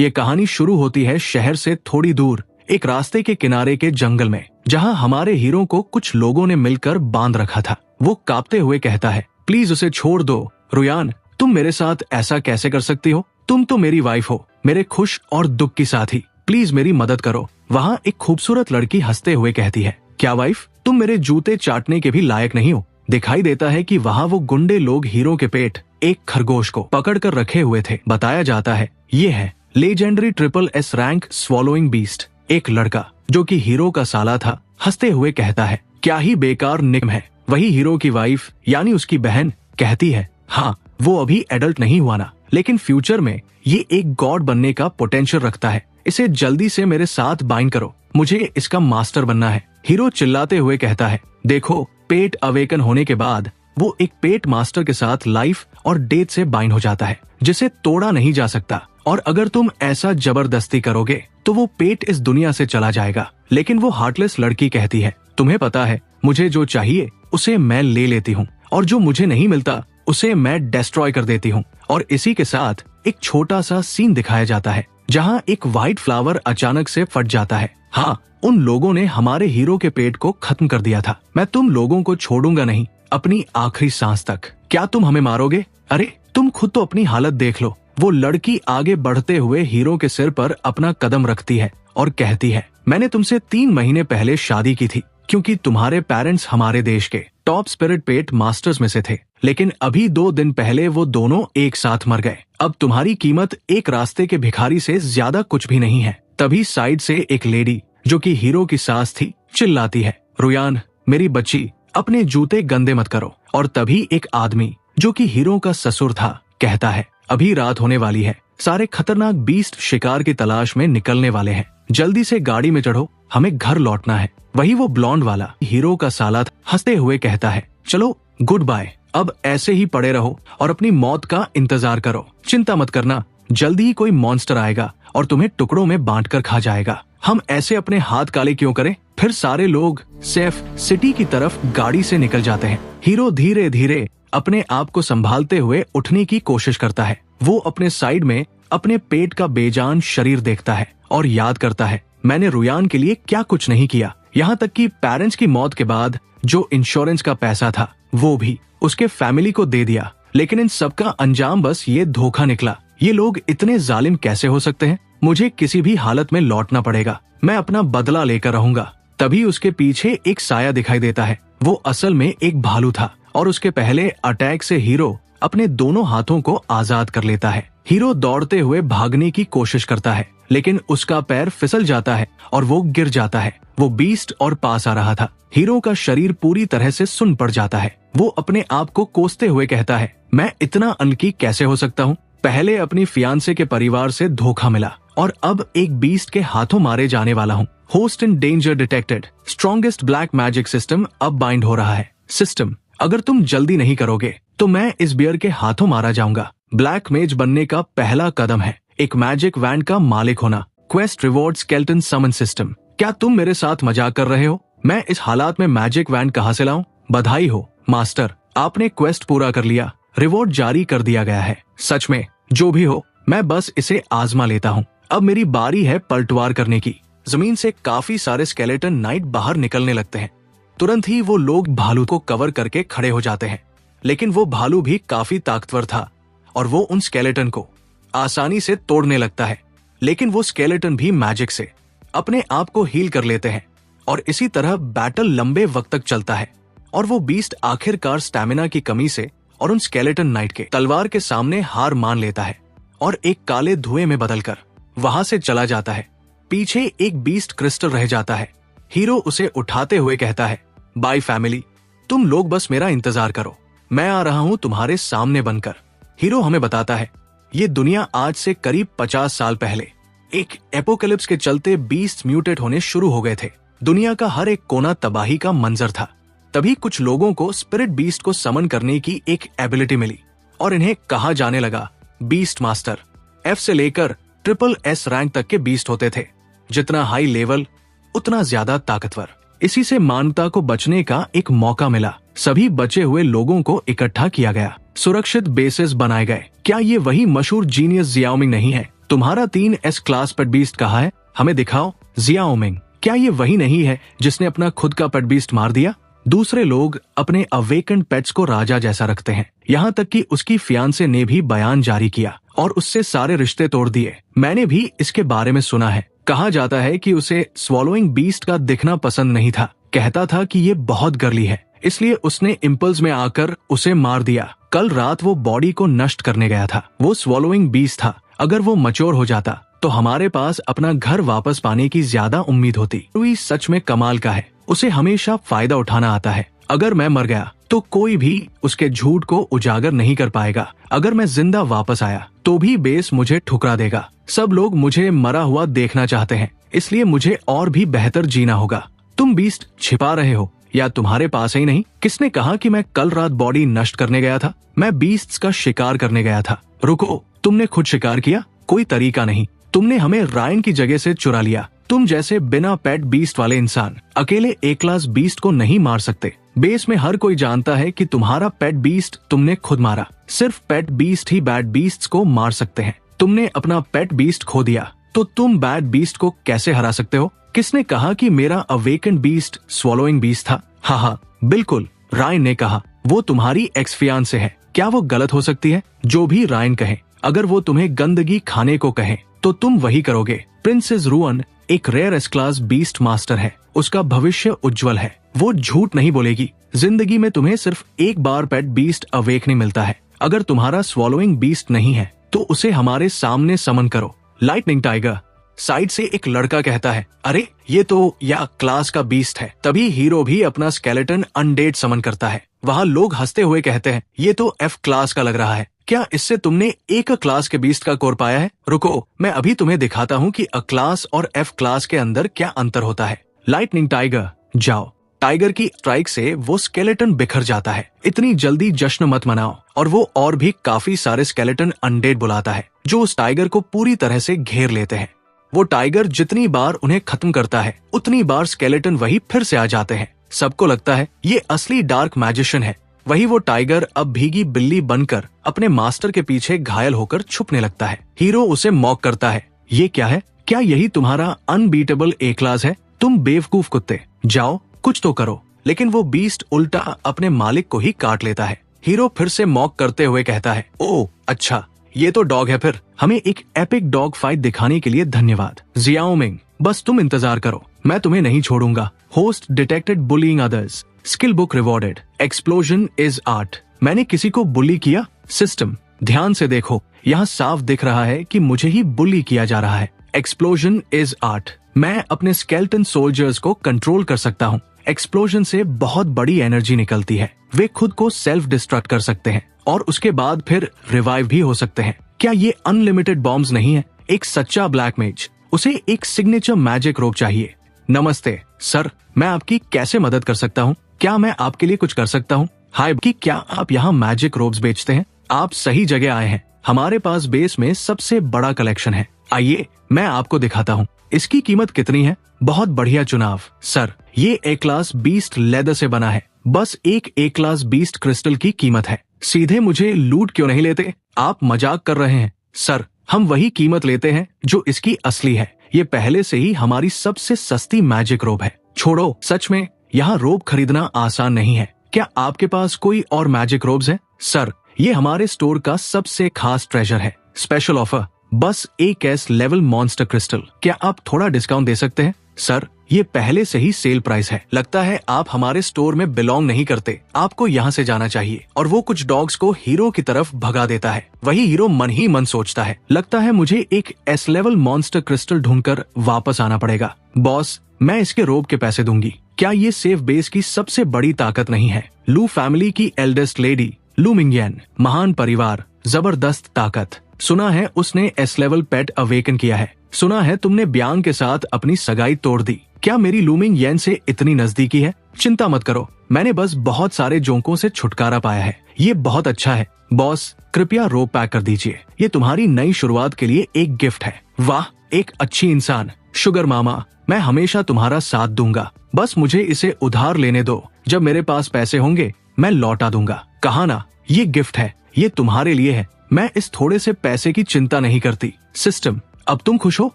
ये कहानी शुरू होती है शहर से थोड़ी दूर एक रास्ते के किनारे के जंगल में, जहाँ हमारे हीरो को कुछ लोगों ने मिलकर बांध रखा था। वो कांपते हुए कहता है, प्लीज उसे छोड़ दो। रुयान, तुम मेरे साथ ऐसा कैसे कर सकती हो? तुम तो मेरी वाइफ हो, मेरे खुश और दुख की साथी। प्लीज मेरी मदद करो। वहाँ एक खूबसूरत लड़की हंसते हुए कहती है, क्या वाइफ, तुम मेरे जूते चाटने के भी लायक नहीं हो? दिखाई देता है कि वहाँ वो गुंडे लोग हीरो के पेट एक खरगोश को पकड़ कर रखे हुए थे। बताया जाता है ये है legendary triple S rank swallowing beast. एक लड़का जो कि हीरो का साला था हंसते हुए कहता है, क्या ही बेकार निकम है। वही हीरो की वाइफ यानी उसकी बहन कहती है, हाँ वो अभी एडल्ट नहीं हुआ ना, लेकिन फ्यूचर में ये एक गॉड बनने का पोटेंशियल रखता है। इसे जल्दी से मेरे साथ बाइंड करो, मुझे इसका मास्टर बनना है। हीरो चिल्लाते हुए कहता है, देखो पेट अवेकन होने के बाद वो एक पेट मास्टर के साथ लाइफ और डेथ से बाइंड हो जाता है, जिसे तोड़ा नहीं जा सकता। और अगर तुम ऐसा जबरदस्ती करोगे तो वो पेट इस दुनिया से चला जाएगा। लेकिन वो हार्टलेस लड़की कहती है, तुम्हें पता है मुझे जो चाहिए उसे मैं ले लेती हूँ और जो मुझे नहीं मिलता उसे मैं डिस्ट्रॉय कर देती हूँ। और इसी के साथ एक छोटा सा सीन दिखाया जाता है जहाँ एक व्हाइट फ्लावर अचानक से फट जाता है। हाँ, उन लोगों ने हमारे हीरो के पेट को खत्म कर दिया था। मैं तुम लोगों को छोड़ूंगा नहीं, अपनी आखिरी सांस तक। क्या तुम हमें मारोगे? अरे तुम खुद तो अपनी हालत देख लो। वो लड़की आगे बढ़ते हुए हीरो के सिर पर अपना कदम रखती है और कहती है, मैंने तुमसे 3 महीने पहले शादी की थी क्योंकि तुम्हारे पेरेंट्स हमारे देश के टॉप स्पिरिट पेट मास्टर्स में से थे। लेकिन अभी 2 दिन पहले वो दोनों एक साथ मर गए। अब तुम्हारी कीमत एक रास्ते के भिखारी से ज्यादा कुछ भी नहीं है। तभी साइड से एक लेडी जो कि हीरो की सास थी चिल्लाती है, रुयान मेरी बच्ची, अपने जूते गंदे मत करो। और तभी एक आदमी जो कि हीरो का ससुर था कहता है, अभी रात होने वाली है, सारे खतरनाक बीस्ट शिकार की तलाश में निकलने वाले हैं, जल्दी से गाड़ी में चढ़ो, हमें घर लौटना है। वही वो ब्लॉन्ड वाला हीरो का साला हंसते हुए कहता है, चलो गुड बाय, अब ऐसे ही पड़े रहो और अपनी मौत का इंतजार करो। चिंता मत करना, जल्दी ही कोई मॉन्स्टर आएगा और तुम्हें टुकड़ों में बांटकर खा जाएगा। हम ऐसे अपने हाथ काले क्यों करें? फिर सारे लोग सेफ सिटी की तरफ गाड़ी से निकल जाते हैं। हीरो धीरे धीरे अपने आप को संभालते हुए उठने की कोशिश करता है। वो अपने साइड में अपने पेट का बेजान शरीर देखता है और याद करता है, मैंने रुयान के लिए क्या कुछ नहीं किया। यहाँ तक कि पेरेंट्स की मौत के बाद जो इंश्योरेंस का पैसा था वो भी उसके फैमिली को दे दिया। लेकिन इन सबका अंजाम बस ये धोखा निकला। ये लोग इतने जालिम कैसे हो सकते हैं? मुझे किसी भी हालत में लौटना पड़ेगा, मैं अपना बदला लेकर रहूंगा। तभी उसके पीछे एक साया दिखाई देता है। वो असल में एक भालू था और उसके पहले अटैक से हीरो अपने दोनों हाथों को आजाद कर लेता है। हीरो दौड़ते हुए भागने की कोशिश करता है, लेकिन उसका पैर फिसल जाता है और वो गिर जाता है। वो बीस्ट और पास आ रहा था। हीरो का शरीर पूरी तरह से सुन्न पड़ जाता है। वो अपने आप को कोसते हुए कहता है, मैं इतना अनकी कैसे हो सकता हूँ? पहले अपनी फियांसे के परिवार से धोखा मिला और अब एक बीस्ट के हाथों मारे जाने वाला हूँ। Host in danger detected, strongest black magic system अब बाइंड हो रहा है। सिस्टम, अगर तुम जल्दी नहीं करोगे तो मैं इस बियर के हाथों मारा जाऊंगा। ब्लैक मेज बनने का पहला कदम है एक मैजिक वैंड का मालिक होना। क्वेस्ट रिवॉर्ड स्केलेटन समन सिस्टम। क्या तुम मेरे साथ मजाक कर रहे हो? मैं इस हालात में मैजिक वैंड कहाँ से लाऊं? बधाई हो मास्टर, आपने क्वेस्ट पूरा कर लिया, रिवॉर्ड जारी कर दिया गया है। सच में जो भी हो, मैं बस इसे आजमा लेता हूँ। अब मेरी बारी है पलटवार करने की। जमीन से काफी सारे स्केलेटन नाइट बाहर निकलने लगते हैं। तुरंत ही वो लोग भालू को कवर करके खड़े हो जाते हैं। लेकिन वो भालू भी काफी ताकतवर था और वो उन स्केलेटन को आसानी से तोड़ने लगता है। लेकिन वो स्केलेटन भी मैजिक से अपने आप को हील कर लेते हैं और इसी तरह बैटल लंबे वक्त तक चलता है। और वो बीस्ट आखिरकार स्टैमिना की कमी से और उन स्केलेटन नाइट के तलवार के सामने हार मान लेता है और एक काले धुएं में बदलकर वहां से चला जाता है। पीछे एक बीस्ट क्रिस्टल रह जाता है। हीरो उसे उठाते हुए कहता है, बाय फैमिली, तुम लोग बस मेरा इंतजार करो, मैं आ रहा हूँ तुम्हारे सामने बनकर। हीरो हमें बताता है, ये दुनिया आज से करीब 50 साल पहले एक एपोकलिप्स के चलते बीस्ट म्यूटेट होने शुरू हो गए थे। दुनिया का हर एक कोना तबाही का मंजर था। तभी कुछ लोगों को स्पिरिट बीस्ट को समन करने की एक एबिलिटी मिली और इन्हें कहा जाने लगा बीस्ट मास्टर। एफ से लेकर ट्रिपल एस रैंक तक के बीस्ट होते थे। जितना हाई लेवल उतना ज्यादा ताकतवर। इसी से मानवता को बचने का एक मौका मिला। सभी बचे हुए लोगों को इकट्ठा किया गया, सुरक्षित बेसेस बनाए गए। क्या ये वही मशहूर जीनियस जियाओमिंग नहीं है तुम्हारा 3S क्लास पेट बीस्ट कहाँ है? हमें दिखाओ। जियाओमिंग, क्या ये वही नहीं है जिसने अपना खुद का पेट बीस्ट मार दिया? दूसरे लोग अपने अवेकेंड पेट्स को राजा जैसा रखते हैं, यहाँ तक कि उसकी फियांसे ने भी बयान जारी किया और उससे सारे रिश्ते तोड़ दिए। मैंने भी इसके बारे में सुना है। कहा जाता है कि उसे स्वॉलोइंग बीस्ट का दिखना पसंद नहीं था। कहता था कि ये बहुत गर्ली है, इसलिए उसने इम्पल्स में आकर उसे मार दिया। कल रात वो बॉडी को नष्ट करने गया था। वो स्वॉलोइंग बीस्ट था। अगर वो मैच्योर हो जाता तो हमारे पास अपना घर वापस पाने की ज्यादा उम्मीद होती। लुई सच में कमाल का है, उसे हमेशा फायदा उठाना आता है। अगर मैं मर गया तो कोई भी उसके झूठ को उजागर नहीं कर पाएगा। अगर मैं जिंदा वापस आया तो भी बेस मुझे ठुकरा देगा। सब लोग मुझे मरा हुआ देखना चाहते हैं, इसलिए मुझे और भी बेहतर जीना होगा। तुम बीस्ट छिपा रहे हो या तुम्हारे पास ही नहीं? किसने कहा कि मैं कल रात बॉडी नष्ट करने गया था? मैं बीस्ट्स का शिकार करने गया था। रुको, तुमने खुद शिकार किया? कोई तरीका नहीं। तुमने हमें रायन की जगह से चुरा लिया। तुम जैसे बिना पेट बीस्ट वाले इंसान अकेले ए क्लास बीस्ट को नहीं मार सकते। बेस में हर कोई जानता है कि तुम्हारा पेट बीस्ट तुमने खुद मारा। सिर्फ पेट बीस्ट ही बैड बीस्ट्स को मार सकते हैं। तुमने अपना पेट बीस्ट खो दिया तो तुम बैड बीस्ट को कैसे हरा सकते हो? किसने कहा कि मेरा अवेकेंड बीस्ट स्वॉलोइंग बीस्ट था? हाँ, बिल्कुल, रायन ने कहा। वो तुम्हारी एक्स फियांसे है। क्या वो गलत हो सकती है? जो भी रायन कहे, अगर वो तुम्हें गंदगी खाने को कहे तो तुम वही करोगे। प्रिंसेस रुअन एक rare S class beast master है। उसका भविष्य उज्जवल है। वो झूठ नहीं बोलेगी। जिंदगी में तुम्हें सिर्फ एक बार पेट बीस्ट अवेकनिंग मिलता है। अगर तुम्हारा स्वॉलोइंग बीस्ट नहीं है तो उसे हमारे सामने समन करो। लाइटनिंग टाइगर, साइड से एक लड़का कहता है, अरे ये तो या क्लास का बीस्ट है। तभी हीरो भी अपना स्केलेटन अनडेड समन करता है। वहाँ लोग हंसते हुए कहते हैं, ये तो F क्लास का लग रहा है। क्या इससे तुमने एक क्लास के बीस्ट का कोर पाया है? रुको, मैं अभी तुम्हें दिखाता हूँ कि अ क्लास और F क्लास के अंदर क्या अंतर होता है। लाइटनिंग टाइगर, जाओ। टाइगर की स्ट्राइक से वो स्केलेटन बिखर जाता है। इतनी जल्दी जश्न मत मनाओ। और वो और भी काफी सारे स्केलेटन अनडेड बुलाता है जो उस टाइगर को पूरी तरह से घेर लेते हैं। वो टाइगर जितनी बार उन्हें खत्म करता है उतनी बार स्केलेटन वही फिर से आ जाते हैं। सबको लगता है ये असली डार्क मैजिशियन है। वही वो टाइगर अब भीगी बिल्ली बनकर अपने मास्टर के पीछे घायल होकर छुपने लगता है। हीरो उसे मॉक करता है, ये क्या है? क्या यही तुम्हारा अनबीटेबल ए क्लास है? तुम बेवकूफ कुत्ते, जाओ कुछ तो करो। लेकिन वो बीस्ट उल्टा अपने मालिक को ही काट लेता है। हीरो फिर से मॉक करते हुए कहता है, ओह अच्छा, ये तो डॉग है फिर। हमें एक एपिक डॉग फाइट दिखाने के लिए धन्यवाद। जियाओमिंग, बस तुम इंतजार करो, मैं तुम्हें नहीं छोड़ूंगा। Host detected bullying others, skill book rewarded, explosion is art. मैंने किसी को बुली किया? सिस्टम, ध्यान से देखो, यहाँ साफ दिख रहा है कि मुझे ही बुली किया जा रहा है। Explosion is art. मैं अपने स्केलेटन सोल्जर्स को कंट्रोल कर सकता हूँ। एक्सप्लोजन से बहुत बड़ी एनर्जी निकलती है। वे खुद को सेल्फ डिस्ट्रक्ट कर सकते हैं और उसके बाद फिर रिवाइव भी हो सकते हैं। क्या ये अनलिमिटेड बॉम्ब्स नहीं है? एक सच्चा ब्लैक मेज, उसे एक सिग्नेचर मैजिक रोप चाहिए। नमस्ते सर, मैं आपकी कैसे मदद कर सकता हूँ? क्या मैं आपके लिए कुछ कर सकता हूँ? हाय, क्या आप यहाँ मैजिक रोप्स बेचते हैं? आप सही जगह आए हैं। हमारे पास बेस में सबसे बड़ा कलेक्शन है। आइए मैं आपको दिखाता हूँ। इसकी कीमत कितनी है? बहुत बढ़िया चुनाव सर। ये ए क्लास बीस्ट लेदर से बना है। बस एक ए क्लास बीस्ट क्रिस्टल की कीमत है। सीधे मुझे लूट क्यों नहीं लेते? आप मजाक कर रहे हैं सर। हम वही कीमत लेते हैं जो इसकी असली है। ये पहले से ही हमारी सबसे सस्ती मैजिक रोब है। छोड़ो, सच में यहाँ रोब खरीदना आसान नहीं है। क्या आपके पास कोई और मैजिक रोब्स है? सर, ये हमारे स्टोर का सबसे खास ट्रेजर है। स्पेशल ऑफर, बस एक एस लेवल मॉन्स्टर क्रिस्टल। क्या आप थोड़ा डिस्काउंट दे सकते हैं? सर, ये पहले से ही सेल प्राइस है। लगता है आप हमारे स्टोर में बिलोंग नहीं करते। आपको यहाँ से जाना चाहिए। और वो कुछ डॉग्स को हीरो की तरफ भगा देता है। वही हीरो मन ही मन सोचता है, लगता है मुझे एक एस लेवल मॉन्स्टर क्रिस्टल ढूंढकर वापस आना पड़ेगा। बॉस, मैं इसके रोब के पैसे दूंगी। क्या ये सेफ बेस की सबसे बड़ी ताकत नहीं है? लू फैमिली की एल्डेस्ट लेडी लू मिंगयन, महान परिवार, जबरदस्त ताकत। सुना है उसने एस लेवल पेट अवेकन किया है। सुना है तुमने ब्यांग के साथ अपनी सगाई तोड़ दी। क्या मेरी लूमिंग येन से इतनी नजदीकी है? चिंता मत करो, मैंने बस बहुत सारे जोंकों से छुटकारा पाया है। ये बहुत अच्छा है। बॉस, कृपया रोप पैक कर दीजिए। ये तुम्हारी नई शुरुआत के लिए एक गिफ्ट है। वाह, एक अच्छी इंसान। शुगर मामा, मैं हमेशा तुम्हारा साथ दूंगा। बस मुझे इसे उधार लेने दो। जब मेरे पास पैसे होंगे मैं लौटा दूंगा। कहा ना, ये गिफ्ट है, ये तुम्हारे लिए है। मैं इस थोड़े से पैसे की चिंता नहीं करती। सिस्टम, अब तुम खुश हो?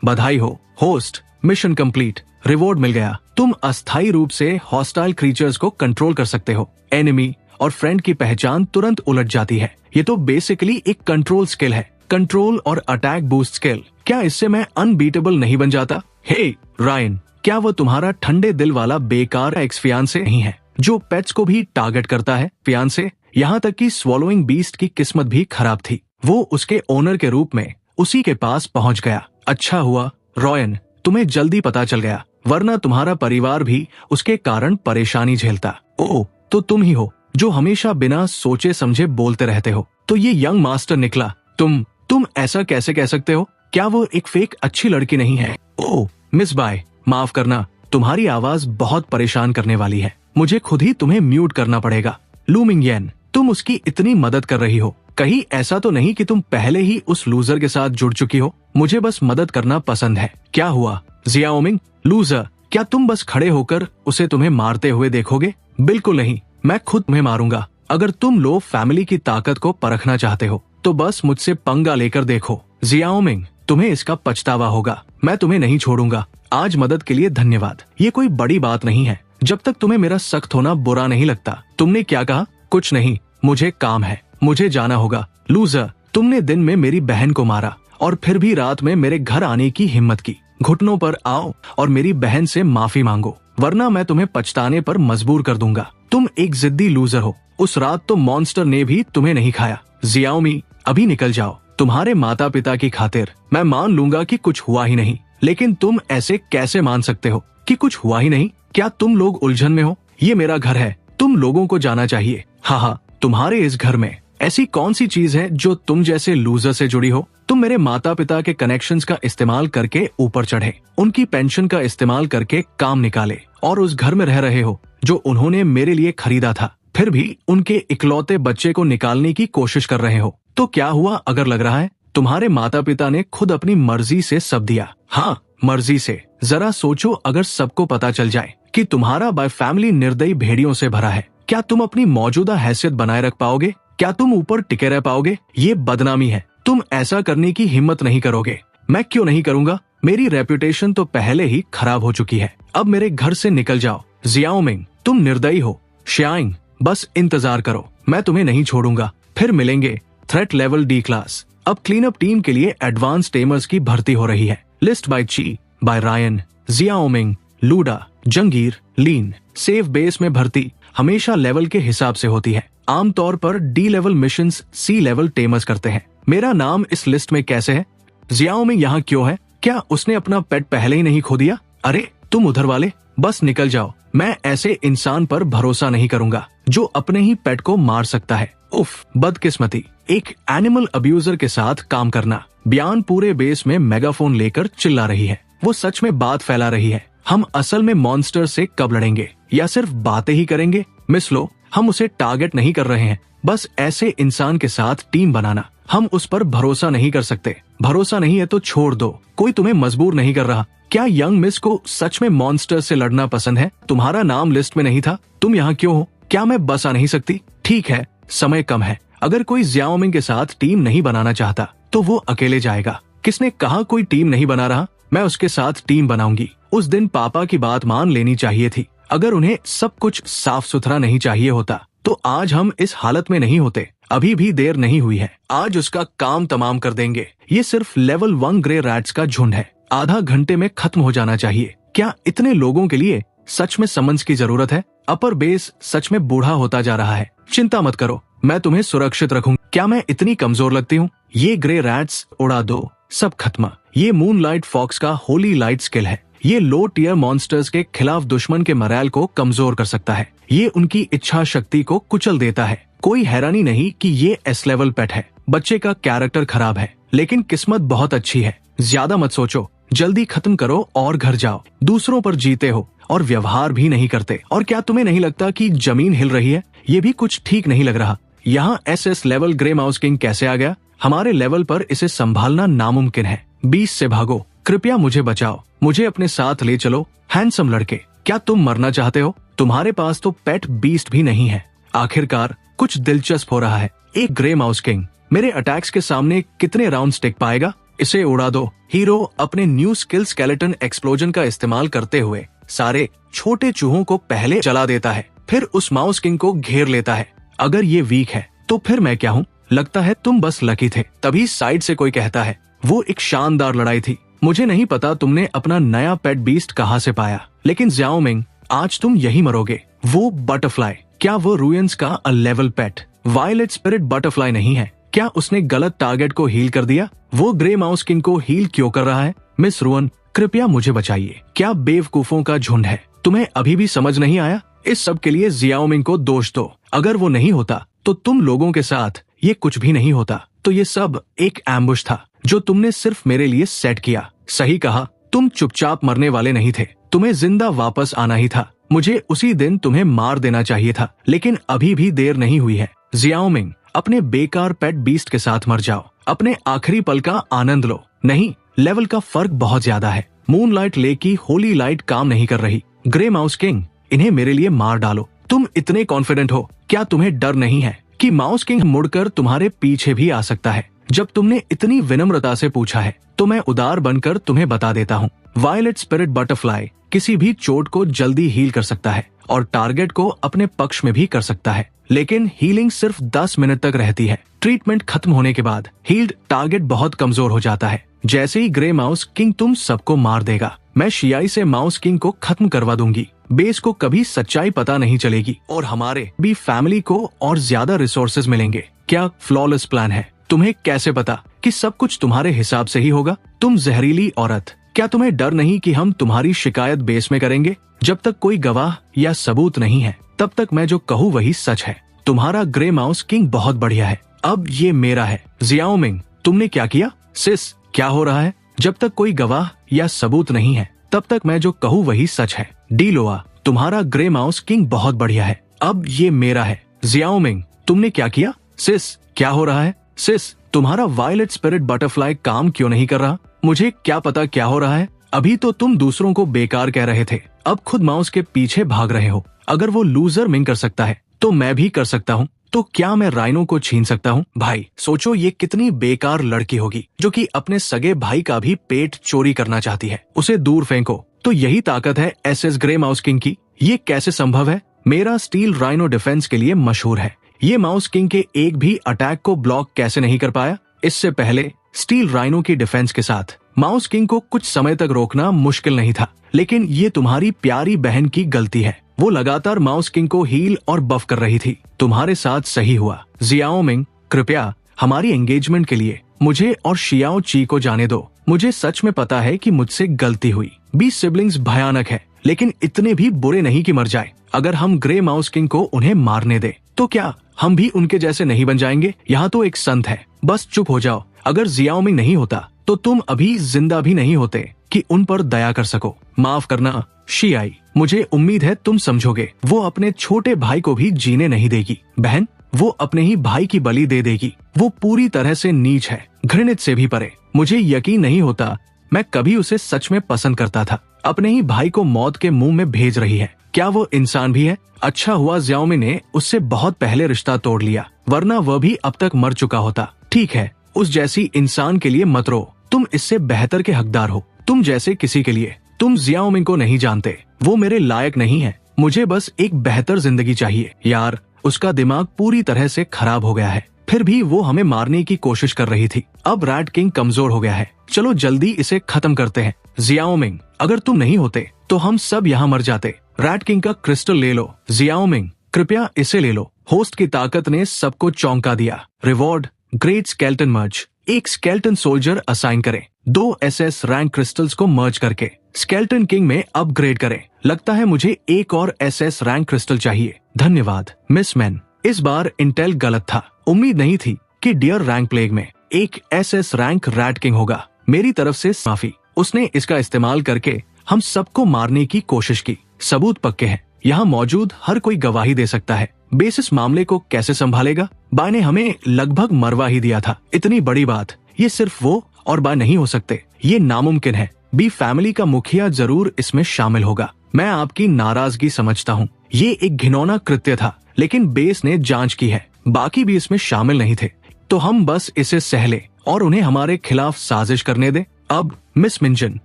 बधाई हो होस्ट, मिशन कंप्लीट, रिवॉर्ड मिल गया। तुम अस्थायी रूप से हॉस्टाइल क्रीचर्स को कंट्रोल कर सकते हो। एनिमी और फ्रेंड की पहचान तुरंत उलट जाती है। ये तो बेसिकली एक कंट्रोल स्किल है, कंट्रोल और अटैक बूस्ट स्किल। क्या इससे मैं अनबीटेबल नहीं बन जाता? हे रायन, क्या वो तुम्हारा ठंडे दिल वाला बेकार एक्स फियांसे नहीं है जो पेट्स को भी टारगेट करता है? फियांसे, यहाँ तक कि स्वॉलोइंग बीस्ट की किस्मत भी खराब थी। वो उसके ओनर के रूप में उसी के पास पहुंच गया। अच्छा हुआ रॉयन, तुम्हें जल्दी पता चल गया, वरना तुम्हारा परिवार भी उसके कारण परेशानी झेलता। ओह, तो तुम ही हो जो हमेशा बिना सोचे समझे बोलते रहते हो। तो ये यंग मास्टर निकला। तुम ऐसा कैसे कह सकते हो? क्या वो एक फेक अच्छी लड़की नहीं है? ओह मिस बाय, माफ करना, तुम्हारी आवाज बहुत परेशान करने वाली है। मुझे खुद ही तुम्हें म्यूट करना पड़ेगा। लू मिंगयन, तुम उसकी इतनी मदद कर रही हो, कहीं ऐसा तो नहीं कि तुम पहले ही उस लूजर के साथ जुड़ चुकी हो? मुझे बस मदद करना पसंद है। क्या हुआ जियाओमिंग? लूजर, क्या तुम बस खड़े होकर उसे तुम्हें मारते हुए देखोगे? बिल्कुल नहीं, मैं खुद तुम्हें मारूंगा। अगर तुम लोग फैमिली की ताकत को परखना चाहते हो तो बस मुझसे पंगा लेकर देखो। जियाओमिंग, तुम्हें इसका पछतावा होगा। मैं तुम्हें नहीं छोड़ूंगा। आज मदद के लिए धन्यवाद। ये कोई बड़ी बात नहीं है जब तक तुम्हें मेरा सख्त होना बुरा नहीं लगता। तुमने क्या कहा? कुछ नहीं, मुझे काम है, मुझे जाना होगा। लूजर, तुमने दिन में मेरी बहन को मारा और फिर भी रात में मेरे घर आने की हिम्मत की। घुटनों पर आओ और मेरी बहन से माफी मांगो, वरना मैं तुम्हें पछताने पर मजबूर कर दूंगा। तुम एक जिद्दी लूजर हो। उस रात तो मॉन्स्टर ने भी तुम्हें नहीं खाया। जियाओमी, अभी निकल जाओ। तुम्हारे माता पिता की खातिर मैं मान लूंगा कि कुछ हुआ ही नहीं, लेकिन तुम ऐसे कैसे मान सकते हो कि कुछ हुआ ही नहीं? क्या तुम लोग उलझन में हो? ये मेरा घर है, तुम लोगों को जाना चाहिए। हाँ, तुम्हारे इस घर में ऐसी कौन सी चीज है जो तुम जैसे लूजर से जुड़ी हो? तुम मेरे माता पिता के कनेक्शंस का इस्तेमाल करके ऊपर चढ़े, उनकी पेंशन का इस्तेमाल करके काम निकाले और उस घर में रह रहे हो जो उन्होंने मेरे लिए खरीदा था। फिर भी उनके इकलौते बच्चे को निकालने की कोशिश कर रहे हो। तो क्या हुआ अगर लग रहा है तुम्हारे माता पिता ने खुद अपनी मर्जी से सब दिया? हाँ, मर्जी से। जरा सोचो, अगर सबको पता चल जाए कि तुम्हारा बाय फैमिली निर्दयी भेड़ियों से भरा है, क्या तुम अपनी मौजूदा हैसियत बनाए रख पाओगे? क्या तुम ऊपर टिके रह पाओगे? ये बदनामी है। तुम ऐसा करने की हिम्मत नहीं करोगे। मैं क्यों नहीं करूंगा? मेरी रेपुटेशन तो पहले ही खराब हो चुकी है। अब मेरे घर से निकल जाओ। जियाओमिंग, तुम निर्दयी हो। शियाइंग, बस इंतजार करो, मैं तुम्हें नहीं छोड़ूंगा। फिर मिलेंगे। Threat level D class. अब क्लीन अप टीम के लिए एडवांस टेमर्स की भर्ती हो रही है। लिस्ट बाय ची, बाय रायन, जियाओमिंग, लूडा, जंगीर, लीन। सेफ बेस में भर्ती हमेशा लेवल के हिसाब से होती है। आमतौर पर डी लेवल मिशंस सी लेवल टेमर्स करते हैं। मेरा नाम इस लिस्ट में कैसे है? जियाओमिंग यहाँ क्यों है? क्या उसने अपना पेट पहले ही नहीं खो दिया? अरे तुम उधर वाले, बस निकल जाओ। मैं ऐसे इंसान पर भरोसा नहीं करूंगा जो अपने ही पेट को मार सकता है। उफ, बदकिस्मती। एक एनिमल अब्यूजर के साथ काम करना। बयान पूरे बेस में मेगाफोन लेकर चिल्ला रही है। वो सच में बात फैला रही है। हम असल में मॉन्स्टर से कब लड़ेंगे या सिर्फ बातें ही करेंगे? मिस लो, हम उसे टारगेट नहीं कर रहे हैं, बस ऐसे इंसान के साथ टीम बनाना। हम उस पर भरोसा नहीं कर सकते। भरोसा नहीं है तो छोड़ दो, कोई तुम्हें मजबूर नहीं कर रहा। क्या यंग मिस को सच में मॉन्स्टर से लड़ना पसंद है? तुम्हारा नाम लिस्ट में नहीं था, तुम यहाँ क्यों हो? क्या मैं बस आ नहीं सकती? ठीक है, समय कम है। अगर कोई जियाओमिंग के साथ टीम नहीं बनाना चाहता तो वो अकेले जाएगा। किसने कहा कोई टीम नहीं बना रहा? मैं उसके साथ टीम बनाऊंगी। उस दिन पापा की बात मान लेनी चाहिए थी। अगर उन्हें सब कुछ साफ सुथरा नहीं चाहिए होता तो आज हम इस हालत में नहीं होते। अभी भी देर नहीं हुई है, आज उसका काम तमाम कर देंगे। ये सिर्फ लेवल 1 ग्रे रैट्स का झुंड है, आधा घंटे में खत्म हो जाना चाहिए। क्या इतने लोगों के लिए सच में समन्स की जरूरत है? अपर बेस सच में बूढ़ा होता जा रहा है। चिंता मत करो, मैं तुम्हें सुरक्षित रखूंगा। क्या मैं इतनी कमजोर लगती हूँ? ये ग्रे रैट्स उड़ा दो, सब खत्म। ये मूनलाइट फॉक्स का होली लाइट स्किल है। ये लो टियर मॉन्स्टर्स के खिलाफ दुश्मन के मरैल को कमजोर कर सकता है। ये उनकी इच्छा शक्ति को कुचल देता है। कोई हैरानी नहीं कि ये एस लेवल पेट है। बच्चे का कैरेक्टर खराब है लेकिन किस्मत बहुत अच्छी है। ज्यादा मत सोचो, जल्दी खत्म करो और घर जाओ। दूसरों पर जीते हो और व्यवहार भी नहीं करते। और क्या तुम्हें नहीं लगता कि जमीन हिल रही है? ये भी कुछ ठीक नहीं लग रहा। यहाँ SS level grey mouse king कैसे आ गया? हमारे लेवल पर इसे संभालना नामुमकिन है। 20 से भागो, कृपया मुझे बचाओ, मुझे अपने साथ ले चलो। हैंडसम लड़के, क्या तुम मरना चाहते हो? तुम्हारे पास तो पेट बीस्ट भी नहीं है। आखिरकार कुछ दिलचस्प हो रहा है। एक ग्रे माउस किंग मेरे अटैक्स के सामने कितने राउंड्स टिक पाएगा? इसे उड़ा दो। हीरो अपने न्यू स्किल स्केलेटन एक्सप्लोजन का इस्तेमाल करते हुए सारे छोटे चूहों को पहले जला देता है, फिर उस माउस किंग को घेर लेता है। अगर ये वीक है तो फिर मैं क्या हूँ? लगता है तुम बस लकी थे। तभी साइड से कोई कहता है, वो एक शानदार लड़ाई थी। मुझे नहीं पता तुमने अपना नया पेट बीस्ट कहाँ से पाया, लेकिन ज़ियाओ मिंग आज तुम यही मरोगे। वो बटरफ्लाई, क्या वो रुयंस का A level pet violet spirit butterfly नहीं है? क्या उसने गलत टारगेट को हील कर दिया? वो ग्रे माउस किंग को हील क्यों कर रहा है? मिस रुअन, कृपया मुझे बचाइए। क्या बेवकूफों का झुंड है? तुम्हें अभी भी समझ नहीं आया? इस सब के लिए ज़ियाओ मिंग को दोष दो। अगर वो नहीं होता तो तुम लोगों के साथ ये कुछ भी नहीं होता। तो ये सब एक एम्बुश था जो तुमने सिर्फ मेरे लिए सेट किया। सही कहा, तुम चुपचाप मरने वाले नहीं थे, तुम्हें जिंदा वापस आना ही था। मुझे उसी दिन तुम्हें मार देना चाहिए था, लेकिन अभी भी देर नहीं हुई है। ज़ियाओ मिंग, अपने बेकार पेट बीस्ट के साथ मर जाओ, अपने आखिरी पल का आनंद लो। नहीं, लेवल का फर्क बहुत ज्यादा है। मूनलाइट लेक की होली लाइट काम नहीं कर रही। ग्रे माउस किंग, इन्हें मेरे लिए मार डालो। तुम इतने कॉन्फिडेंट हो, क्या तुम्हें डर नहीं है कि माउस किंग मुड़कर तुम्हारे पीछे भी आ सकता है? जब तुमने इतनी विनम्रता से पूछा है तो मैं उदार बनकर तुम्हें बता देता हूँ। वायलेट स्पिरिट बटरफ्लाई किसी भी चोट को जल्दी हील कर सकता है और टारगेट को अपने पक्ष में भी कर सकता है, लेकिन हीलिंग सिर्फ 10 मिनट तक रहती है। ट्रीटमेंट खत्म होने के बाद हील्ड टारगेट बहुत कमजोर हो जाता है। जैसे ही ग्रे माउस किंग तुम सबको मार देगा, मैं शियाई से माउस किंग को खत्म करवा दूंगी। बेस को कभी सच्चाई पता नहीं चलेगी और हमारे भी फैमिली को और ज्यादा रिसोर्सेज मिलेंगे। क्या फ्लॉलेस प्लान है? तुम्हें कैसे पता कि सब कुछ तुम्हारे हिसाब से ही होगा? तुम जहरीली औरत, क्या तुम्हें डर नहीं कि हम तुम्हारी शिकायत बेस में करेंगे? जब तक कोई गवाह या सबूत नहीं है तब तक मैं जो कहूँ वही सच है। तुम्हारा ग्रे माउस किंग बहुत बढ़िया है, अब ये मेरा है। ज़ियाओ मिंग, तुमने क्या किया? सिस, क्या हो रहा है? जब तक कोई गवाह या सबूत नहीं है तब तक मैं जो कहूँ वही सच है। डीलोआ, तुम्हारा ग्रे माउस किंग बहुत बढ़िया है, अब ये मेरा है। ज़ियाओ मिंग, तुमने क्या किया? सिस, क्या हो रहा है? सिस, तुम्हारा वायलेट स्पिरिट बटरफ्लाई काम क्यों नहीं कर रहा? मुझे क्या पता क्या हो रहा है। अभी तो तुम दूसरों को बेकार कह रहे थे, अब खुद माउस के पीछे भाग रहे हो। अगर वो लूजर मिंग कर सकता है तो मैं भी कर सकता हूँ। तो क्या मैं राइनो को छीन सकता हूँ? भाई सोचो, ये कितनी बेकार लड़की होगी जो कि अपने सगे भाई का भी पेट चोरी करना चाहती है। उसे दूर फेंको। तो यही ताकत है एसएस ग्रे माउस किंग की। ये कैसे संभव है? मेरा स्टील राइनो डिफेंस के लिए मशहूर है। ये माउस किंग के एक भी अटैक को ब्लॉक कैसे नहीं कर पाया? इससे पहले स्टील राइनो की डिफेंस के साथ माउस किंग को कुछ समय तक रोकना मुश्किल नहीं था, लेकिन ये तुम्हारी प्यारी बहन की गलती है। वो लगातार माउस किंग को हील और बफ कर रही थी। तुम्हारे साथ सही हुआ। ज़ियाओ मिंग, कृपया हमारी एंगेजमेंट के लिए मुझे और शियाओ ची को जाने दो। मुझे सच में पता है कि मुझसे गलती हुई। 20 सिबलिंग्स भयानक है, लेकिन इतने भी बुरे नहीं कि मर जाए। अगर हम ग्रे माउस किंग को उन्हें मारने दे तो क्या हम भी उनके जैसे नहीं बन जाएंगे? यहाँ तो एक संत है, बस चुप हो जाओ। अगर ज़ियाओ मिंग नहीं होता तो तुम अभी जिंदा भी नहीं होते कि उन पर दया कर सको। माफ करना शियाई, मुझे उम्मीद है तुम समझोगे। वो अपने छोटे भाई को भी जीने नहीं देगी। बहन, वो अपने ही भाई की बलि दे देगी। वो पूरी तरह से नीच है, घृणित से भी परे। मुझे यकीन नहीं होता मैं कभी उसे सच में पसंद करता था। अपने ही भाई को मौत के मुंह में भेज रही है। क्या वो इंसान भी है? अच्छा हुआ ज़ियाओ मिंग ने उससे बहुत पहले रिश्ता तोड़ लिया, वरना वह भी अब तक मर चुका होता। ठीक है, उस जैसी इंसान के लिए मत रो। तुम इससे बेहतर के हकदार हो, तुम जैसे किसी के लिए। तुम ज़ियाओ मिंग को नहीं जानते, वो मेरे लायक नहीं है। मुझे बस एक बेहतर जिंदगी चाहिए। यार, उसका दिमाग पूरी तरह से खराब हो गया है, फिर भी वो हमें मारने की कोशिश कर रही थी। अब रैट किंग कमजोर हो गया है, चलो जल्दी इसे खत्म करते हैं। ज़ियाओ मिंग, अगर तुम नहीं होते तो हम सब यहाँ मर जाते। रैट किंग का क्रिस्टल ले लो। ज़ियाओ मिंग, कृपया इसे ले लो। होस्ट की ताकत ने सबको चौंका दिया। रिवॉर्ड, ग्रेट स्केलेटन मर्ज। एक स्केलेटन सोल्जर असाइन करें। 2 एसएस रैंक क्रिस्टल्स को मर्ज करके स्केलेटन किंग में अपग्रेड करें। लगता है मुझे एक और एसएस रैंक क्रिस्टल चाहिए। धन्यवाद मिस मैन। इस बार इंटेल गलत था। उम्मीद नहीं थी कि डियर रैंक प्लेग में एक एसएस रैंक रैट किंग होगा। मेरी तरफ से माफी। उसने इसका इस्तेमाल करके हम सबको मारने की कोशिश की। सबूत पक्के हैं, यहाँ मौजूद हर कोई गवाही दे सकता है। बेस इस मामले को कैसे संभालेगा? बाय ने हमें लगभग मरवा ही दिया था। इतनी बड़ी बात, ये सिर्फ वो और बाय नहीं हो सकते। ये नामुमकिन है। बी फैमिली का मुखिया जरूर इसमें शामिल होगा। मैं आपकी नाराजगी समझता हूँ, ये एक घिनौना कृत्य था, लेकिन बेस ने जांच की है, बाकी भी इसमें शामिल नहीं थे। तो हम बस इसे सह ले और उन्हें हमारे खिलाफ साजिश करने दे। अब मिस मिंजन,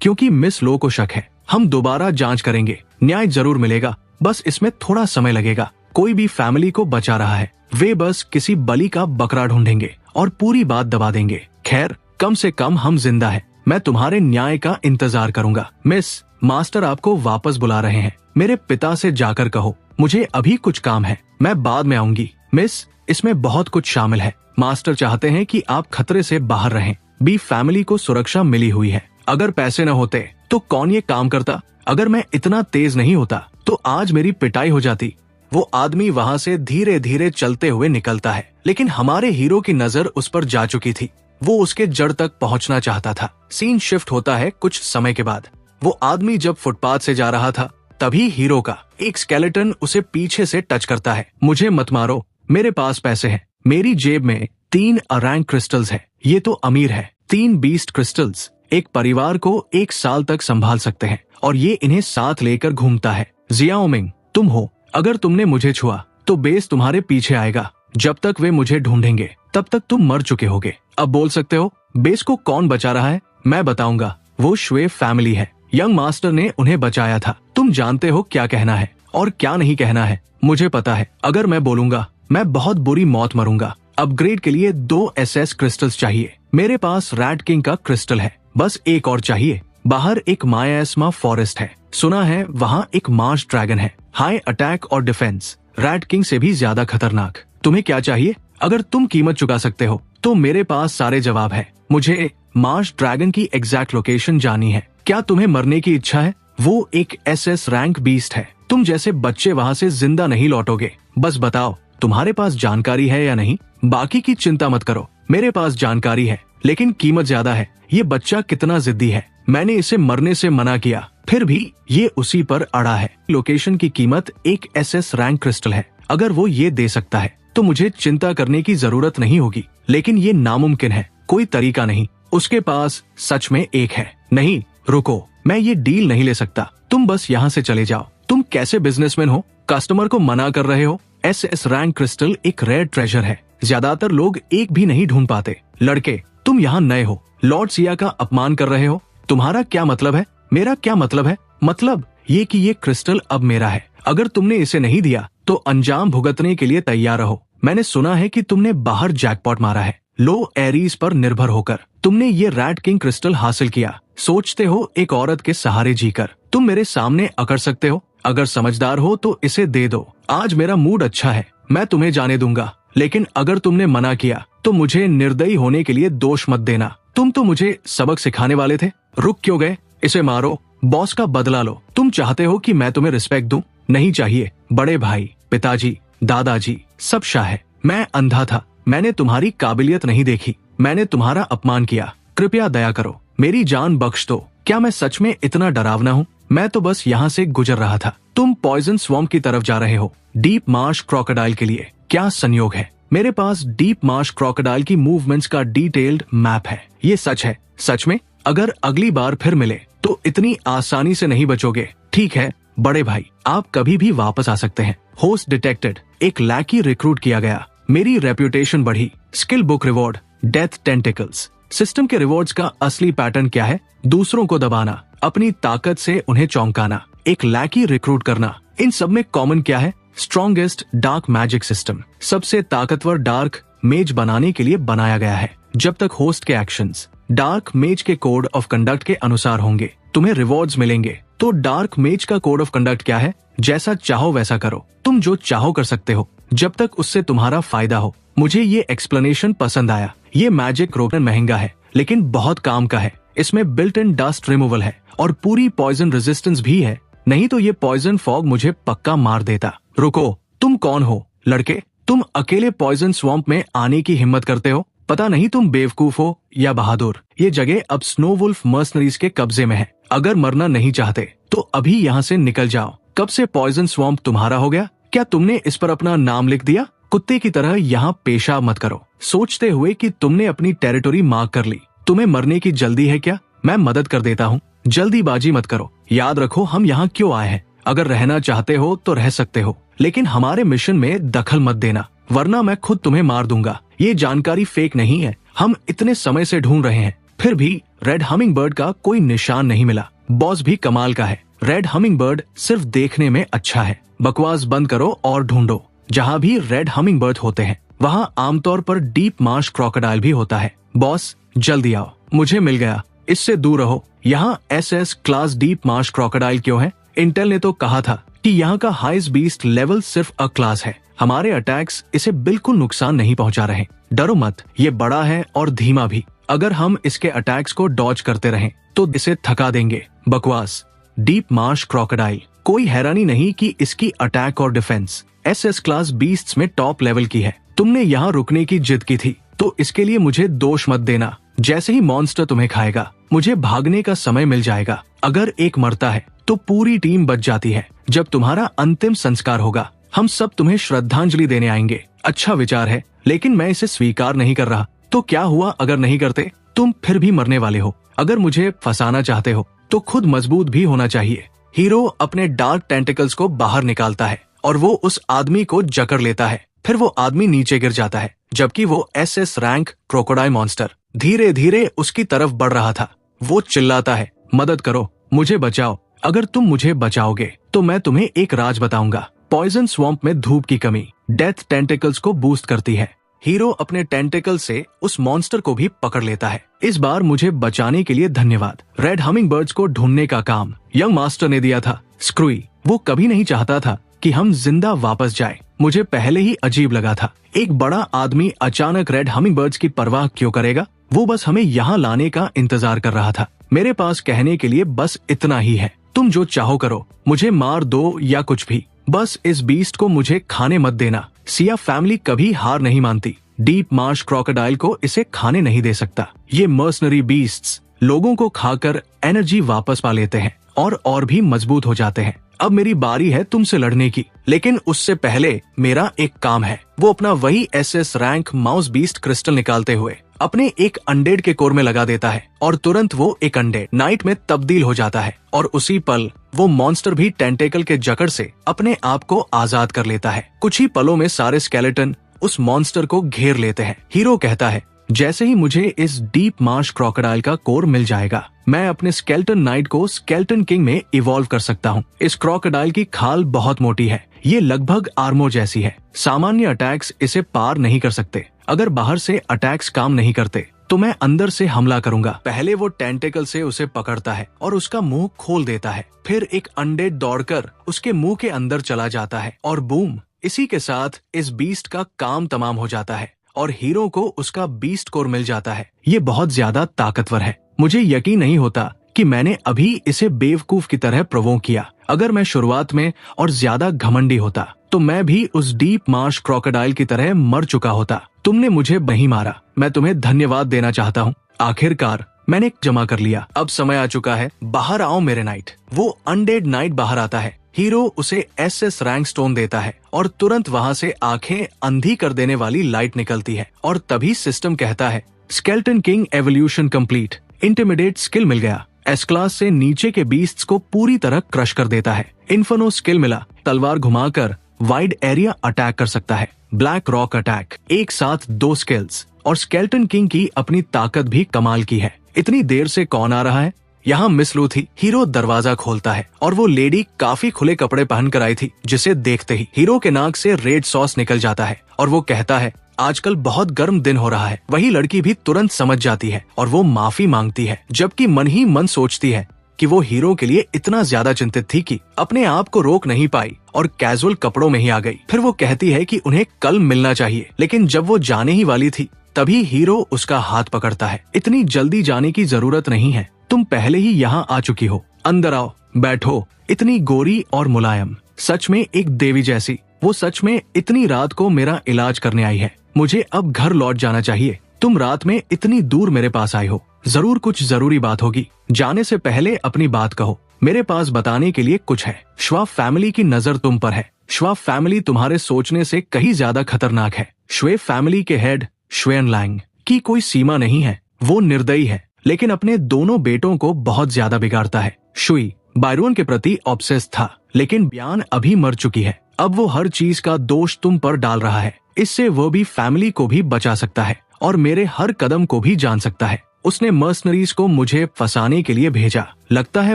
क्योंकि मिस लो को शक है, हम दोबारा जांच करेंगे, न्याय जरूर मिलेगा, बस इसमें थोड़ा समय लगेगा। कोई भी फैमिली को बचा रहा है, वे बस किसी बलि का बकरा ढूंढेंगे और पूरी बात दबा देंगे। खैर, कम से कम हम जिंदा हैं। मैं तुम्हारे न्याय का इंतजार करूंगा। मिस, मास्टर आपको वापस बुला रहे हैं। मेरे पिता से जाकर कहो, मुझे अभी कुछ काम है, मैं बाद में आऊंगी। मिस, इसमें बहुत कुछ शामिल है। मास्टर चाहते हैं कि आप खतरे से बाहर रहें। बी फैमिली को सुरक्षा मिली हुई है। अगर पैसे न होते तो कौन ये काम करता? अगर मैं इतना तेज नहीं होता तो आज मेरी पिटाई हो जाती। वो आदमी वहाँ से धीरे धीरे चलते हुए निकलता है, लेकिन हमारे हीरो की नजर उस पर जा चुकी थी। वो उसके जड़ तक पहुंचना चाहता था। सीन शिफ्ट होता है कुछ समय के बाद। वो आदमी जब फुटपाथ से जा रहा था, तभी हीरो का एक स्केलेटन उसे पीछे से टच करता है। मुझे मत मारो, मेरे पास पैसे हैं। मेरी जेब में 3 अरैंक क्रिस्टल्स है। ये तो अमीर है। 3 बीस्ट क्रिस्टल्स एक परिवार को 1 साल तक संभाल सकते हैं, और ये इन्हें साथ लेकर घूमता है। जियाओमिंग, तुम हो। अगर तुमने मुझे छुआ तो बेस तुम्हारे पीछे आएगा। जब तक वे मुझे ढूंढेंगे तब तक तुम मर चुके होगे। अब बोल सकते हो, बेस को कौन बचा रहा है? मैं बताऊंगा, वो श्वे फैमिली है। यंग मास्टर ने उन्हें बचाया था। तुम जानते हो क्या कहना है और क्या नहीं कहना है। मुझे पता है, अगर मैं बोलूंगा मैं बहुत बुरी मौत मरूंगा। अपग्रेड के लिए 2 SS क्रिस्टल्स चाहिए। मेरे पास रैट किंग का क्रिस्टल है, बस एक और चाहिए। बाहर एक मायास्मा फॉरेस्ट है, सुना है वहाँ एक मार्श ड्रैगन है, हाई अटैक और डिफेंस, रैट किंग से भी ज्यादा खतरनाक। तुम्हें क्या चाहिए? अगर तुम कीमत चुका सकते हो तो मेरे पास सारे जवाब है। मुझे मार्श ड्रैगन की एग्जैक्ट लोकेशन जानी है। क्या तुम्हें मरने की इच्छा है? वो एक SS रैंक बीस्ट है। तुम जैसे बच्चे वहाँ से जिंदा नहीं लौटोगे। बस बताओ, तुम्हारे पास जानकारी है या नहीं? बाकी की चिंता मत करो, मेरे पास जानकारी है, लेकिन कीमत ज्यादा है। ये बच्चा कितना जिद्दी है। मैंने इसे मरने से मना किया, फिर भी ये उसी पर अड़ा है। लोकेशन की कीमत एक SS रैंक क्रिस्टल है। अगर वो ये दे सकता है तो मुझे चिंता करने की जरूरत नहीं होगी, लेकिन ये नामुमकिन है। कोई तरीका नहीं। उसके पास सच में एक है। नहीं रुको, मैं ये डील नहीं ले सकता। तुम बस यहाँ से चले जाओ। तुम कैसे बिजनेसमैन हो, कस्टमर को मना कर रहे हो? SS रैंक क्रिस्टल एक रेयर ट्रेजर है, ज्यादातर लोग एक भी नहीं ढूंढ पाते। लड़के, तुम यहाँ नए हो, लॉर्ड सिया का अपमान कर रहे हो। तुम्हारा क्या मतलब है? मेरा क्या मतलब है? मतलब ये कि ये क्रिस्टल अब मेरा है। अगर तुमने इसे नहीं दिया तो अंजाम भुगतने के लिए तैयार रहो। मैंने सुना है कि तुमने बाहर जैकपॉट मारा है। लो एरीज पर निर्भर होकर तुमने ये रैट किंग क्रिस्टल हासिल किया। सोचते हो एक औरत के सहारे जीकर तुम मेरे सामने अकड़ सकते हो? अगर समझदार हो तो इसे दे दो। आज मेरा मूड अच्छा है, मैं तुम्हें जाने दूंगा, लेकिन अगर तुमने मना किया तो मुझे निर्दयी होने के लिए दोष मत देना। तुम तो मुझे सबक सिखाने वाले थे। रुक क्यों गए? इसे मारो, बॉस का बदला लो। तुम चाहते हो कि मैं तुम्हें रिस्पेक्ट दूं? नहीं चाहिए। बड़े भाई, पिताजी, दादाजी सब शाह है। मैं अंधा था, मैंने तुम्हारी काबिलियत नहीं देखी, मैंने तुम्हारा अपमान किया। कृपया दया करो, मेरी जान बख्श दो। क्या मैं सच में इतना डरावना हूँ? मैं तो बस यहाँ से गुजर रहा था। तुम पॉइजन स्वॉम्प की तरफ जा रहे हो, डीप मार्श क्रोकोडाइल के लिए। क्या संयोग है, मेरे पास डीप मार्श क्रोकोडाइल की मूवमेंट्स का डिटेल्ड मैप है। ये सच है। सच में? अगर अगली बार फिर मिले तो इतनी आसानी से नहीं बचोगे। ठीक है बड़े भाई, आप कभी भी वापस आ सकते हैं। होस्ट डिटेक्टेड, एक लैकी रिक्रूट किया गया। मेरी रेप्यूटेशन बढ़ी। Skill book reward, death tentacles. System के रिवॉर्ड्स का असली पैटर्न क्या है? दूसरों को दबाना, अपनी ताकत से उन्हें चौंकाना, एक लैकी रिक्रूट करना। इन सब में कॉमन क्या है? Strongest dark magic system. सबसे ताकतवर डार्क मेज बनाने के लिए बनाया गया है। जब तक होस्ट के एक्शंस डार्क मेज के कोड ऑफ कंडक्ट के अनुसार होंगे, तुम्हें रिवॉर्ड्स मिलेंगे। तो डार्क मेज का कोड ऑफ कंडक्ट क्या है? जैसा चाहो वैसा करो, तुम जो चाहो कर सकते हो, जब तक उससे तुम्हारा फायदा हो। मुझे ये एक्सप्लेनेशन पसंद आया। ये मैजिक रोकन महंगा है, लेकिन बहुत काम का है। इसमें बिल्ट इन डस्ट रिमूवल है और पूरी पॉइजन रेजिस्टेंस भी है। नहीं तो ये पॉइजन फॉग मुझे पक्का मार देता। रुको, तुम कौन हो? लड़के, तुम अकेले पॉइजन स्वॉम्प में आने की हिम्मत करते हो? पता नहीं तुम बेवकूफ हो या बहादुर। ये जगह अब स्नो वुल्फ मर्सनरीज के कब्जे में है। अगर मरना नहीं चाहते तो अभी यहाँ से निकल जाओ। कब से पॉइजन स्वॉम्प तुम्हारा हो गया? क्या तुमने इस पर अपना नाम लिख दिया? कुत्ते की तरह यहाँ पेशाब मत करो, सोचते हुए कि तुमने अपनी टेरिटोरी मार्क कर ली। तुम्हें मरने की जल्दी है क्या? मैं मदद कर देता हूँ। जल्दीबाजी मत करो। याद रखो हम यहाँ क्यों आए हैं। अगर रहना चाहते हो तो रह सकते हो, लेकिन हमारे मिशन में दखल मत देना, वरना मैं खुद तुम्हें मार दूंगा। ये जानकारी फेक नहीं है हम इतने समय से ढूंढ रहे हैं, फिर भी रेड हमिंग बर्ड का कोई निशान नहीं मिला। बॉस भी कमाल का है, रेड हमिंग बर्ड सिर्फ देखने में अच्छा है। बकवास बंद करो और ढूंढो। जहाँ भी रेड हमिंग बर्ड होते हैं वहाँ आमतौर पर डीप मार्श क्रोकोडाइल भी होता है। बॉस जल्दी आओ, मुझे मिल गया, इससे दूर रहो। यहाँ SS class deep Marsh crocodile क्यों है? इंटेल ने तो कहा था कि यहाँ का हाईएस्ट बीस्ट लेवल सिर्फ अ क्लास है। हमारे अटैक्स इसे बिल्कुल नुकसान नहीं पहुंचा रहे। डरो मत, ये बड़ा है और धीमा भी। अगर हम इसके अटैक्स को डॉज करते रहें तो इसे थका देंगे। बकवास। डीप मार्श क्रोकोडाइल, कोई हैरानी नहीं कि इसकी अटैक और डिफेंस SS क्लास बीस्ट्स में टॉप लेवल की है। तुमने यहाँ रुकने की जिद की थी तो इसके लिए मुझे दोष मत देना। जैसे ही मॉन्स्टर तुम्हें खाएगा मुझे भागने का समय मिल जाएगा। अगर एक मरता है तो पूरी टीम बच जाती है। जब तुम्हारा अंतिम संस्कार होगा हम सब तुम्हें श्रद्धांजलि देने आएंगे। अच्छा विचार है, लेकिन मैं इसे स्वीकार नहीं कर रहा। तो क्या हुआ अगर नहीं करते? तुम फिर भी मरने वाले हो। अगर मुझे फंसाना चाहते हो तो खुद मजबूत भी होना चाहिए। हीरो अपने डार्क टेंटिकल्स को बाहर निकालता है और वो उस आदमी को जकड़ लेता है। फिर वो आदमी नीचे गिर जाता है, जबकि वो SS रैंक क्रोकोडाइल मॉन्स्टर धीरे धीरे उसकी तरफ बढ़ रहा था। वो चिल्लाता है, मदद करो, मुझे बचाओ। अगर तुम मुझे बचाओगे तो मैं तुम्हें एक राज बताऊंगा। पॉइजन स्वैम्प में धूप की कमी डेथ टेंटिकल्स को बूस्ट करती है। हीरो अपने टेंटिकल से उस मॉन्स्टर को भी पकड़ लेता है। इस बार मुझे बचाने के लिए धन्यवाद। रेड हमिंग बर्ड्स को ढूंढने का काम यंग मास्टर ने दिया था। स्क्रूई, वो कभी नहीं चाहता था कि हम जिंदा वापस जाएं। मुझे पहले ही अजीब लगा था। एक बड़ा आदमी अचानक रेड हमिंग बर्ड्स की परवाह क्यों करेगा? वो बस हमें यहाँ लाने का इंतजार कर रहा था। मेरे पास कहने के लिए बस इतना ही है। तुम जो चाहो करो, मुझे मार दो या कुछ भी, बस इस बीस्ट को मुझे खाने मत देना। सिया फैमिली कभी हार नहीं मानती। डीप मार्श क्रोकोडाइल को इसे खाने नहीं दे सकता। ये मर्सनरी बीस्ट्स लोगों को खाकर एनर्जी वापस पा लेते हैं और भी मजबूत हो जाते हैं। अब मेरी बारी है तुमसे लड़ने की, लेकिन उससे पहले मेरा एक काम है। वो अपना वही SS rank mouse beast crystal निकालते हुए अपने एक अनडेड के कोर में लगा देता है और तुरंत वो एक अनडेड नाइट में तब्दील हो जाता है। और उसी पल वो मॉन्स्टर भी टेंटेकल के जकड़ से अपने आप को आजाद कर लेता है। कुछ ही पलों में सारे स्केलेटन उस मॉन्स्टर को घेर लेते हैं। हीरो कहता है, जैसे ही मुझे इस डीप मार्श क्रोकोडाइल का कोर मिल जाएगा मैं अपने स्केलेटन नाइट को स्केलेटन किंग में इवॉल्व कर सकता हूँ। इस क्रोकोडाइल की खाल बहुत मोटी है, ये लगभग आर्मो जैसी है। सामान्य अटैक्स इसे पार नहीं कर सकते। अगर बाहर से अटैक्स काम नहीं करते तो मैं अंदर से हमला करूंगा। पहले वो टेंटेकल से उसे पकड़ता है और उसका मुंह खोल देता है। फिर एक अनडेड दौड़कर उसके मुंह के अंदर चला जाता है और बूम, इसी के साथ इस बीस्ट का काम तमाम हो जाता है और हीरो को उसका बीस्ट कोर मिल जाता है। ये बहुत ज्यादा ताकतवर है। मुझे यकीन नहीं होता कि मैंने अभी इसे बेवकूफ की तरह प्रोवोक किया। अगर मैं शुरुआत में और ज्यादा घमंडी होता तो मैं भी उस डीप मार्श क्रोकोडाइल की तरह मर चुका होता। तुमने मुझे नहीं मारा, मैं तुम्हें धन्यवाद देना चाहता हूँ। आखिरकार मैंने जमा कर लिया। अब समय आ चुका है, बाहर आओ मेरे नाइट। वो अनडेड नाइट बाहर आता है। हीरो उसे SS रैंक स्टोन देता है और तुरंत वहाँ से आंखें अंधी कर देने वाली लाइट निकलती है। और तभी सिस्टम कहता है, skeleton king evolution complete. Intimidate skill मिल गया। S क्लास से नीचे के बीस्ट्स को पूरी तरह क्रश कर देता है। इन्फर्नो स्किल मिला, तलवार घुमाकर वाइड एरिया अटैक कर सकता है। ब्लैक रॉक अटैक, एक साथ 2 स्किल्स। और स्केलेटन किंग की अपनी ताकत भी कमाल की है। इतनी देर से कौन आ रहा है? यहाँ मिस लू थी। हीरो दरवाजा खोलता है और वो लेडी काफी खुले कपड़े पहन कर आई थी, जिसे देखते ही हीरो के नाक से रेड सॉस निकल जाता है और वो कहता है, आजकल बहुत गर्म दिन हो रहा है। वही लड़की भी तुरंत समझ जाती है और वो माफी मांगती है, जबकि मन ही मन सोचती है कि वो हीरो के लिए इतना ज्यादा चिंतित थी कि अपने आप को रोक नहीं पाई और कैजुअल कपड़ों में ही आ गई। फिर वो कहती है कि उन्हें कल मिलना चाहिए, लेकिन जब वो जाने ही वाली थी तभी हीरो उसका हाथ पकड़ता है। इतनी जल्दी जाने की जरूरत नहीं है, तुम पहले ही यहाँ आ चुकी हो। अंदर आओ, बैठो। इतनी गोरी और मुलायम, सच में एक देवी जैसी। वो सच में इतनी रात को मेरा इलाज करने आई है। मुझे अब घर लौट जाना चाहिए। तुम रात में इतनी दूर मेरे पास आई हो, जरूर कुछ जरूरी बात होगी। जाने से पहले अपनी बात कहो, मेरे पास बताने के लिए कुछ है। श्वाफ फैमिली की नजर तुम पर है। श्वाफ फैमिली तुम्हारे सोचने से कहीं ज्यादा खतरनाक है। श्वेफ फैमिली के हेड श्वेन लैंग की कोई सीमा नहीं है। वो निर्दयी है, लेकिन अपने दोनों बेटों को बहुत ज्यादा बिगाड़ता है। शुई बायरोन के प्रति ऑब्सेस्ड था, लेकिन ब्यान अभी मर चुकी है। अब वो हर चीज का दोष तुम पर डाल रहा है। इससे वो भी फैमिली को भी बचा सकता है और मेरे हर कदम को भी जान सकता है। उसने मर्सनरीज को मुझे फंसाने के लिए भेजा। लगता है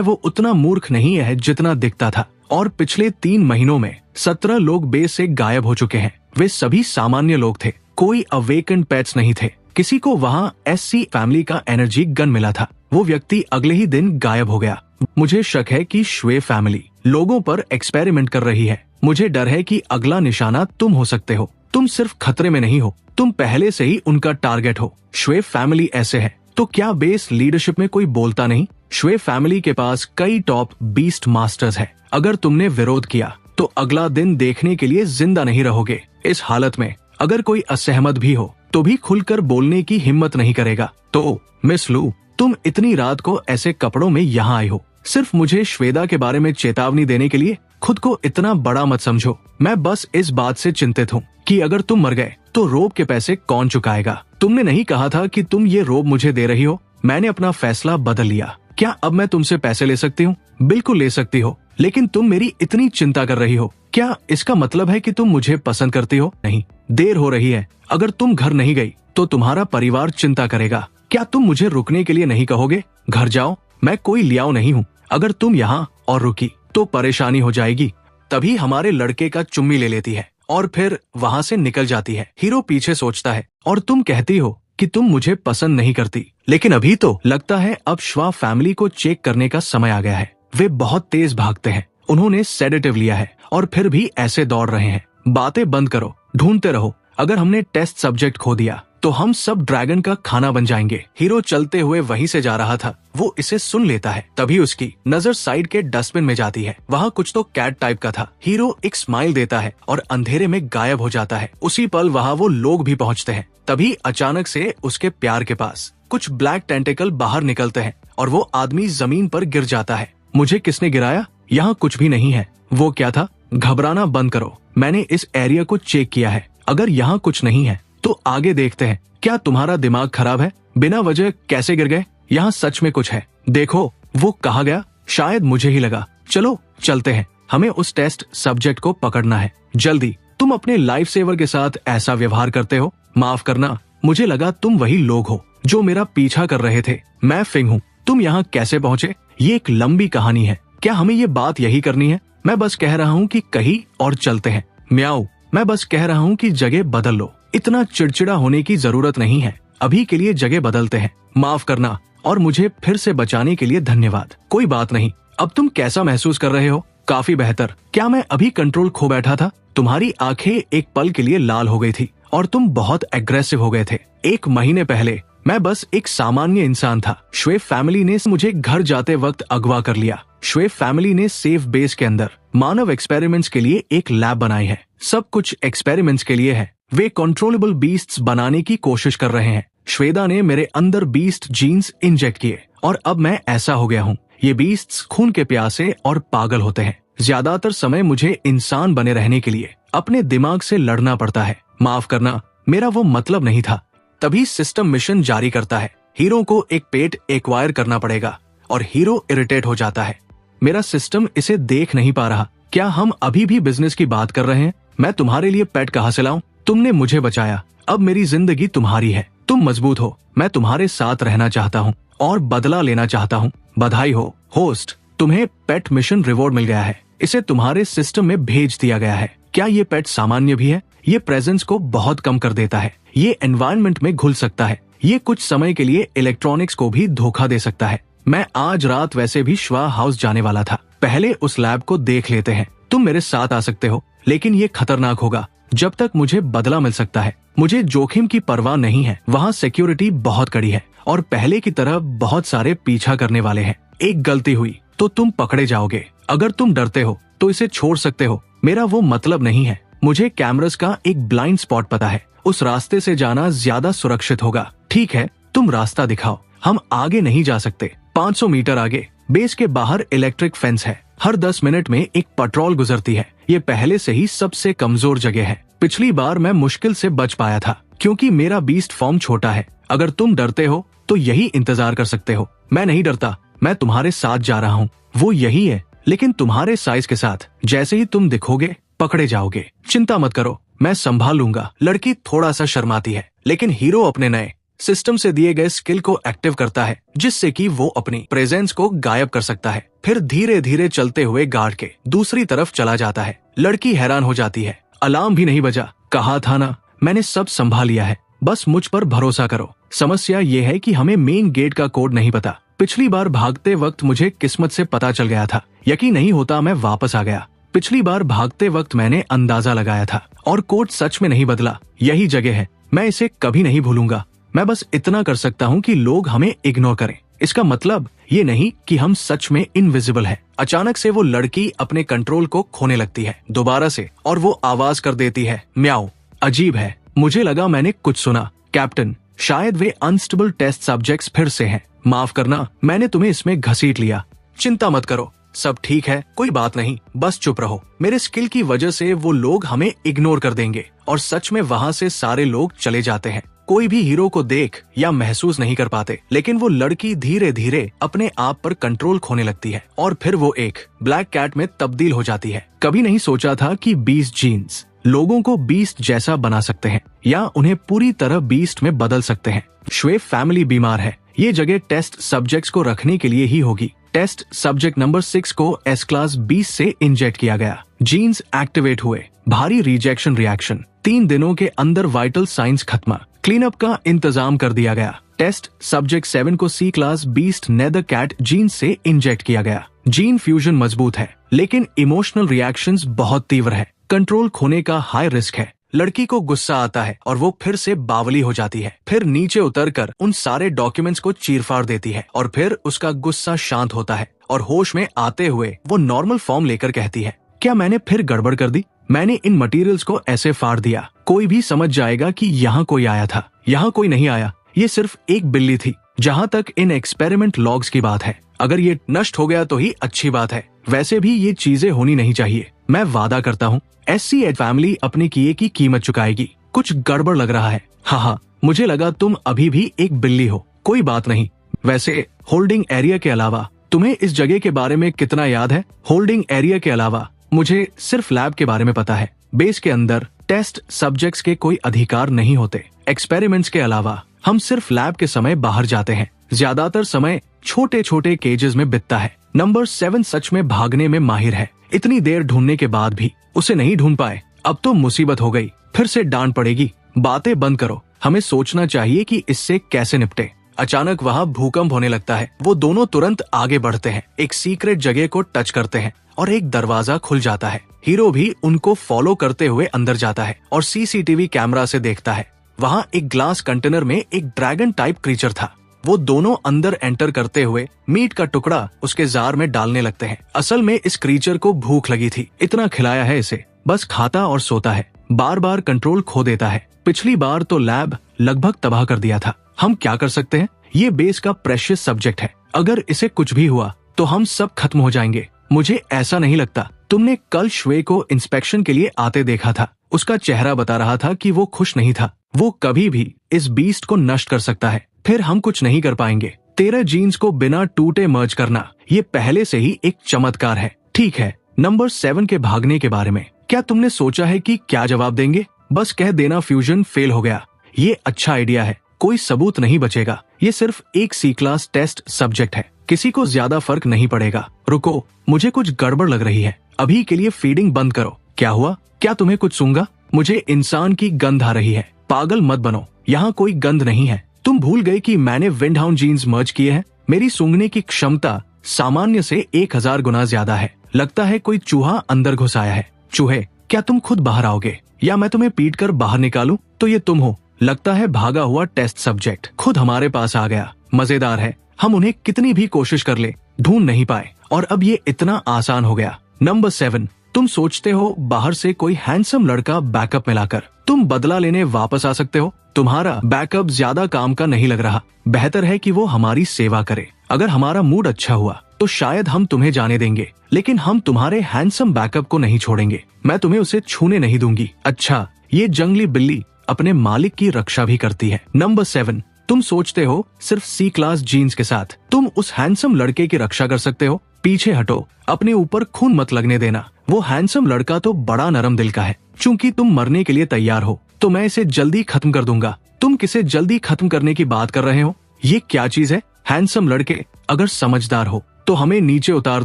वो उतना मूर्ख नहीं है जितना दिखता था। और पिछले 3 महीनों में 17 लोग बेस से गायब हो चुके हैं। वे सभी सामान्य लोग थे, कोई अवेकन्ड पेट्स नहीं थे। किसी को वहाँ एससी फैमिली का एनर्जी गन मिला था। वो व्यक्ति अगले ही दिन गायब हो गया। मुझे शक है कि श्वे फैमिली लोगों पर एक्सपेरिमेंट कर रही है। मुझे डर है कि अगला निशाना तुम हो सकते हो। तुम सिर्फ खतरे में नहीं हो, तुम पहले से ही उनका टारगेट हो। श्वे फैमिली ऐसे है तो क्या बेस लीडरशिप में कोई बोलता नहीं? श्वे फैमिली के पास कई टॉप बीस्ट मास्टर्स है। अगर तुमने विरोध किया तो अगला दिन देखने के लिए जिंदा नहीं रहोगे। इस हालत में अगर कोई असहमत भी हो तो भी खुलकर बोलने की हिम्मत नहीं करेगा। तो मिस लू, तुम इतनी रात को ऐसे कपड़ों में यहाँ आई हो सिर्फ मुझे श्वेता के बारे में चेतावनी देने के लिए? खुद को इतना बड़ा मत समझो। मैं बस इस बात से चिंतित हूँ कि अगर तुम मर गए तो रोब के पैसे कौन चुकाएगा? तुमने नहीं कहा था कि तुम ये रोब मुझे दे रही हो? मैंने अपना फैसला बदल लिया। क्या अब मैं तुमसे पैसे ले सकती हूँ? बिल्कुल ले सकती हो, लेकिन तुम मेरी इतनी चिंता कर रही हो। क्या इसका मतलब है कि तुम मुझे पसंद करती हो? नहीं, देर हो रही है। अगर तुम घर नहीं गई तो तुम्हारा परिवार चिंता करेगा। क्या तुम मुझे रुकने के लिए नहीं कहोगे? घर जाओ, मैं कोई लियाओ नहीं हूँ। अगर तुम यहाँ और रुकी तो परेशानी हो जाएगी। तभी हमारे लड़के का चुम्मी ले लेती है और फिर वहाँ से निकल जाती है। हीरो पीछे सोचता है और तुम कहती हो कि तुम मुझे पसंद नहीं करती। लेकिन अभी तो लगता है अब श्वा फैमिली को चेक करने का समय आ गया है। वे बहुत तेज भागते हैं। उन्होंने सेडेटिव लिया है और फिर भी ऐसे दौड़ रहे हैं। बातें बंद करो, ढूंढते रहो। अगर हमने टेस्ट सब्जेक्ट खो दिया तो हम सब ड्रैगन का खाना बन जाएंगे। हीरो चलते हुए वहीं से जा रहा था। वो इसे सुन लेता है। तभी उसकी नजर साइड के डस्टबिन में जाती है। वहाँ कुछ तो कैट टाइप का था। हीरो एक स्माइल देता है और अंधेरे में गायब हो जाता है। उसी पल वहाँ वो लोग भी पहुँचते हैं। तभी अचानक से उसके प्यार के पास कुछ ब्लैक टेंटिकल बाहर निकलते हैं और वो आदमी जमीन पर गिर जाता है। मुझे किसने गिराया? यहाँ कुछ भी नहीं है। वो क्या था? घबराना बंद करो। मैंने इस एरिया को चेक किया है। अगर यहाँ कुछ नहीं है तो आगे देखते हैं। क्या तुम्हारा दिमाग खराब है? बिना वजह कैसे गिर गए? यहाँ सच में कुछ है। देखो, वो कहाँ गया? शायद मुझे ही लगा। चलो चलते हैं। हमें उस टेस्ट सब्जेक्ट को पकड़ना है। जल्दी। तुम अपने लाइफ सेवर के साथ ऐसा व्यवहार करते हो? माफ करना, मुझे लगा तुम वही लोग हो जो मेरा पीछा कर रहे थे। मैं फिंग हूँ। तुम यहाँ कैसे पहुँचे? ये एक लंबी कहानी है। क्या हमें ये बात यही करनी है? मैं बस कह रहा हूँ कि कहीं और चलते हैं। म्याऊ, मैं बस कह रहा हूँ कि जगह बदल लो। इतना चिड़चिड़ा होने की जरूरत नहीं है। अभी के लिए जगह बदलते हैं। माफ करना और मुझे फिर से बचाने के लिए धन्यवाद। कोई बात नहीं। अब तुम कैसा महसूस कर रहे हो? काफी बेहतर। क्या मैं अभी कंट्रोल खो बैठा था? तुम्हारी आंखें एक पल के लिए लाल हो गई थी और तुम बहुत एग्रेसिव हो गए थे। 1 महीने पहले मैं बस एक सामान्य इंसान था। श्वे फैमिली ने मुझे घर जाते वक्त अगवा कर लिया। श्वे फैमिली ने सेफ बेस के अंदर मानव एक्सपेरिमेंट्स के लिए एक लैब बनाई है। सब कुछ एक्सपेरिमेंट्स के लिए है। वे कंट्रोलेबल बीस्ट्स बनाने की कोशिश कर रहे हैं। श्वेता ने मेरे अंदर बीस्ट जीन्स इंजेक्ट किए और अब मैं ऐसा हो गया हूँ। ये बीस्ट्स खून के प्यासे और पागल होते हैं। ज्यादातर समय मुझे इंसान बने रहने के लिए अपने दिमाग से लड़ना पड़ता है। माफ करना, मेरा वो मतलब नहीं था। तभी सिस्टम मिशन जारी करता है। हीरो को एक पेट एक्वायर करना पड़ेगा और हीरो इरिटेट हो जाता है। मेरा सिस्टम इसे देख नहीं पा रहा। क्या हम अभी भी बिजनेस की बात कर रहे हैं? मैं तुम्हारे लिए पेट कहाँ से लाऊं? तुमने मुझे बचाया। अब मेरी जिंदगी तुम्हारी है। तुम मजबूत हो। मैं तुम्हारे साथ रहना चाहता हूँ और बदला लेना चाहता हूँ। बधाई हो होस्ट, तुम्हें पेट मिशन रिवॉर्ड मिल गया है। इसे तुम्हारे सिस्टम में भेज दिया गया है। क्या ये पेट सामान्य भी है? ये प्रेजेंस को बहुत कम कर देता है। ये एनवायरनमेंट में घुल सकता है। ये कुछ समय के लिए इलेक्ट्रॉनिक्स को भी धोखा दे सकता है। मैं आज रात वैसे भी श्वा हाउस जाने वाला था। पहले उस लैब को देख लेते हैं। तुम मेरे साथ आ सकते हो, लेकिन ये खतरनाक होगा। जब तक मुझे बदला मिल सकता है, मुझे जोखिम की परवाह नहीं है। वहाँ सिक्योरिटी बहुत कड़ी है और पहले की तरह बहुत सारे पीछा करने वाले हैं। एक गलती हुई तो तुम पकड़े जाओगे। अगर तुम डरते हो तो इसे छोड़ सकते हो। मेरा वो मतलब नहीं है। मुझे कैमरास का एक ब्लाइंड स्पॉट पता है। उस रास्ते से जाना ज्यादा सुरक्षित होगा। ठीक है, तुम रास्ता दिखाओ। हम आगे नहीं जा सकते। 500 मीटर आगे बेस के बाहर इलेक्ट्रिक फेंस है। हर 10 मिनट में एक पेट्रोल गुजरती है। ये पहले से ही सबसे कमजोर जगह है। पिछली बार मैं मुश्किल से बच पाया था क्योंकि मेरा बीस्ट फॉर्म छोटा है। अगर तुम डरते हो तो यही इंतजार कर सकते हो। मैं नहीं डरता। मैं तुम्हारे साथ जा रहा हूँ। वो यही है, लेकिन तुम्हारे साइज के साथ। जैसे ही तुम दिखोगे पकड़े जाओगे। चिंता मत करो, मैं संभाल लूंगा। लड़की थोड़ा सा शर्माती है लेकिन हीरो अपने नए सिस्टम से दिए गए स्किल को एक्टिव करता है, जिससे कि वो अपनी प्रेजेंस को गायब कर सकता है। फिर धीरे धीरे चलते हुए गार्ड के दूसरी तरफ चला जाता है। लड़की हैरान हो जाती है, अलार्म भी नहीं बजा। कहा था ना, मैंने सब संभाल लिया है, बस मुझ पर भरोसा करो। समस्या ये है कि हमें मेन गेट का कोड नहीं पता। पिछली बार भागते वक्त मुझे किस्मत से पता चल गया था। यकीन नहीं होता मैं वापस आ गया। पिछली बार भागते वक्त मैंने अंदाजा लगाया था और कोड सच में नहीं बदला। यही जगह है, मैं इसे कभी नहीं भूलूंगा। मैं बस इतना कर सकता हूँ कि लोग हमें इग्नोर करें। इसका मतलब ये नहीं कि हम सच में इनविजिबल हैं। अचानक से वो लड़की अपने कंट्रोल को खोने लगती है दोबारा से, और वो आवाज कर देती है, म्याऊ। अजीब है, मुझे लगा मैंने कुछ सुना। कैप्टन, शायद वे अनस्टेबल टेस्ट सब्जेक्ट्स फिर से हैं। माफ करना, मैंने तुम्हें इसमें घसीट लिया। चिंता मत करो, सब ठीक है, कोई बात नहीं, बस चुप रहो। मेरे स्किल की वजह से वो लोग हमें इग्नोर कर देंगे। और सच में वहाँ से सारे लोग चले जाते हैं। कोई भी हीरो को देख या महसूस नहीं कर पाते, लेकिन वो लड़की धीरे धीरे अपने आप पर कंट्रोल खोने लगती है और फिर वो एक ब्लैक कैट में तब्दील हो जाती है। कभी नहीं सोचा था कि बीस्ट जीन्स लोगों को बीस्ट जैसा बना सकते हैं या उन्हें पूरी तरह बीस्ट में बदल सकते हैं। श्वेफ फैमिली बीमार है। ये जगह टेस्ट सब्जेक्ट्स को रखने के लिए ही होगी। टेस्ट सब्जेक्ट नंबर 6 को एस क्लास 20 से इंजेक्ट किया गया। जीन्स एक्टिवेट हुए। भारी रिजेक्शन रिएक्शन। 3 दिनों के अंदर वाइटल साइंस खत्म। क्लीन अप का इंतजाम कर दिया गया। टेस्ट सब्जेक्ट 7 को C class beast nether cat gene से इंजेक्ट किया गया। जीन फ्यूजन मजबूत है, लेकिन इमोशनल रिएक्शंस बहुत तीव्र है। कंट्रोल खोने का हाई रिस्क है। लड़की को गुस्सा आता है और वो फिर से बावली हो जाती है। फिर नीचे उतरकर उन सारे डॉक्यूमेंट्स को चीरफाड़ देती है और फिर उसका गुस्सा शांत होता है और होश में आते हुए वो नॉर्मल फॉर्म लेकर कहती है, क्या मैंने फिर गड़बड़ कर दी? मैंने इन मटेरियल्स को ऐसे फाड़ दिया, कोई भी समझ जाएगा कि यहाँ कोई आया था। यहाँ कोई नहीं आया, ये सिर्फ एक बिल्ली थी। जहाँ तक इन एक्सपेरिमेंट लॉग्स की बात है, अगर ये नष्ट हो गया तो ही अच्छी बात है। वैसे भी ये चीजें होनी नहीं चाहिए। मैं वादा करता हूँ SCH फैमिली अपने किए की कीमत चुकाएगी। कुछ गड़बड़ लग रहा है। हाँ, मुझे लगा तुम अभी भी एक बिल्ली हो। कोई बात नहीं। वैसे होल्डिंग एरिया के अलावा तुम्हें इस जगह के बारे में कितना याद है? होल्डिंग एरिया के अलावा मुझे सिर्फ लैब के बारे में पता है। बेस के अंदर टेस्ट सब्जेक्ट्स के कोई अधिकार नहीं होते। एक्सपेरिमेंट्स के अलावा हम सिर्फ लैब के समय बाहर जाते हैं। ज्यादातर समय छोटे छोटे केजेस में बितता है। नंबर 7 सच में भागने में माहिर है। इतनी देर ढूंढने के बाद भी उसे नहीं ढूंढ पाए। अब तो मुसीबत हो गई। फिर से डांट पड़ेगी। बातें बंद करो, हमें सोचना चाहिए कि इससे कैसे निपटे। अचानक वहाँ भूकंप होने लगता है। वो दोनों तुरंत आगे बढ़ते हैं, एक सीक्रेट जगह को टच करते हैं और एक दरवाजा खुल जाता है। हीरो भी उनको फॉलो करते हुए अंदर जाता है और CCTV कैमरा से देखता है। वहाँ एक ग्लास कंटेनर में एक ड्रैगन टाइप क्रीचर था। वो दोनों अंदर एंटर करते हुए मीट का टुकड़ा उसके जार में डालने लगते हैं। असल में इस क्रीचर को भूख लगी थी, इतना खिलाया है इसे, बस खाता और सोता है। बार बार कंट्रोल खो देता है। पिछली बार तो लैब लगभग तबाह कर दिया था। हम क्या कर सकते हैं? ये बेस का प्रेशियस सब्जेक्ट है। अगर इसे कुछ भी हुआ तो हम सब खत्म हो जाएंगे। मुझे ऐसा नहीं लगता। तुमने कल श्वे को इंस्पेक्शन के लिए आते देखा था। उसका चेहरा बता रहा था कि वो खुश नहीं था। वो कभी भी इस बीस्ट को नष्ट कर सकता है। फिर हम कुछ नहीं कर पाएंगे। 13 जीन्स को बिना टूटे मर्ज करना, ये पहले से ही एक चमत्कार है। ठीक है, नंबर 7 के भागने के बारे में क्या तुमने सोचा है कि क्या जवाब देंगे? बस कह देना फ्यूजन फेल हो गया। ये अच्छा आइडिया है। कोई सबूत नहीं बचेगा। ये सिर्फ एक C क्लास टेस्ट सब्जेक्ट है। किसी को ज्यादा फर्क नहीं पड़ेगा। रुको, मुझे कुछ गड़बड़ लग रही है। अभी के लिए फीडिंग बंद करो। क्या हुआ? क्या तुम्हें कुछ सूंघा? मुझे इंसान की गंध आ रही है। पागल मत बनो, यहाँ कोई गंध नहीं है। तुम भूल गए कि मैंने विंडहाउंड जीन्स मर्ज किए हैं। मेरी सूंघने की क्षमता सामान्य से 1000 गुना ज्यादा है। लगता है कोई चूहा अंदर घुस आया है। चूहे, क्या तुम खुद बाहर आओगे या मैं तुम्हें पीट कर बाहर निकालूं? तो ये तुम हो। लगता है भागा हुआ टेस्ट सब्जेक्ट खुद हमारे पास आ गया। मजेदार है, हम उन्हें कितनी भी कोशिश कर ले ढूंढ नहीं पाए और अब ये इतना आसान हो गया। नंबर 7, तुम सोचते हो बाहर से कोई हैंडसम लड़का बैकअप में लाकर तुम बदला लेने वापस आ सकते हो। तुम्हारा बैकअप ज्यादा काम का नहीं लग रहा। बेहतर है कि वो हमारी सेवा करे। अगर हमारा मूड अच्छा हुआ तो शायद हम तुम्हें जाने देंगे, लेकिन हम तुम्हारे हैंडसम बैकअप को नहीं छोड़ेंगे। मैं तुम्हें उसे छूने नहीं दूंगी। अच्छा, ये जंगली बिल्ली अपने मालिक की रक्षा भी करती है। नंबर 7, तुम सोचते हो सिर्फ C क्लास जीन्स के साथ तुम उस हैंडसम लड़के की रक्षा कर सकते हो। पीछे हटो, अपने ऊपर खून मत लगने देना। वो हैंडसम लड़का तो बड़ा नरम दिल का है। चूंकि तुम मरने के लिए तैयार हो, तो मैं इसे जल्दी खत्म कर दूंगा। तुम किसे जल्दी खत्म करने की बात कर रहे हो? ये क्या चीज है? हैंडसम लड़के, अगर समझदार हो तो हमें नीचे उतार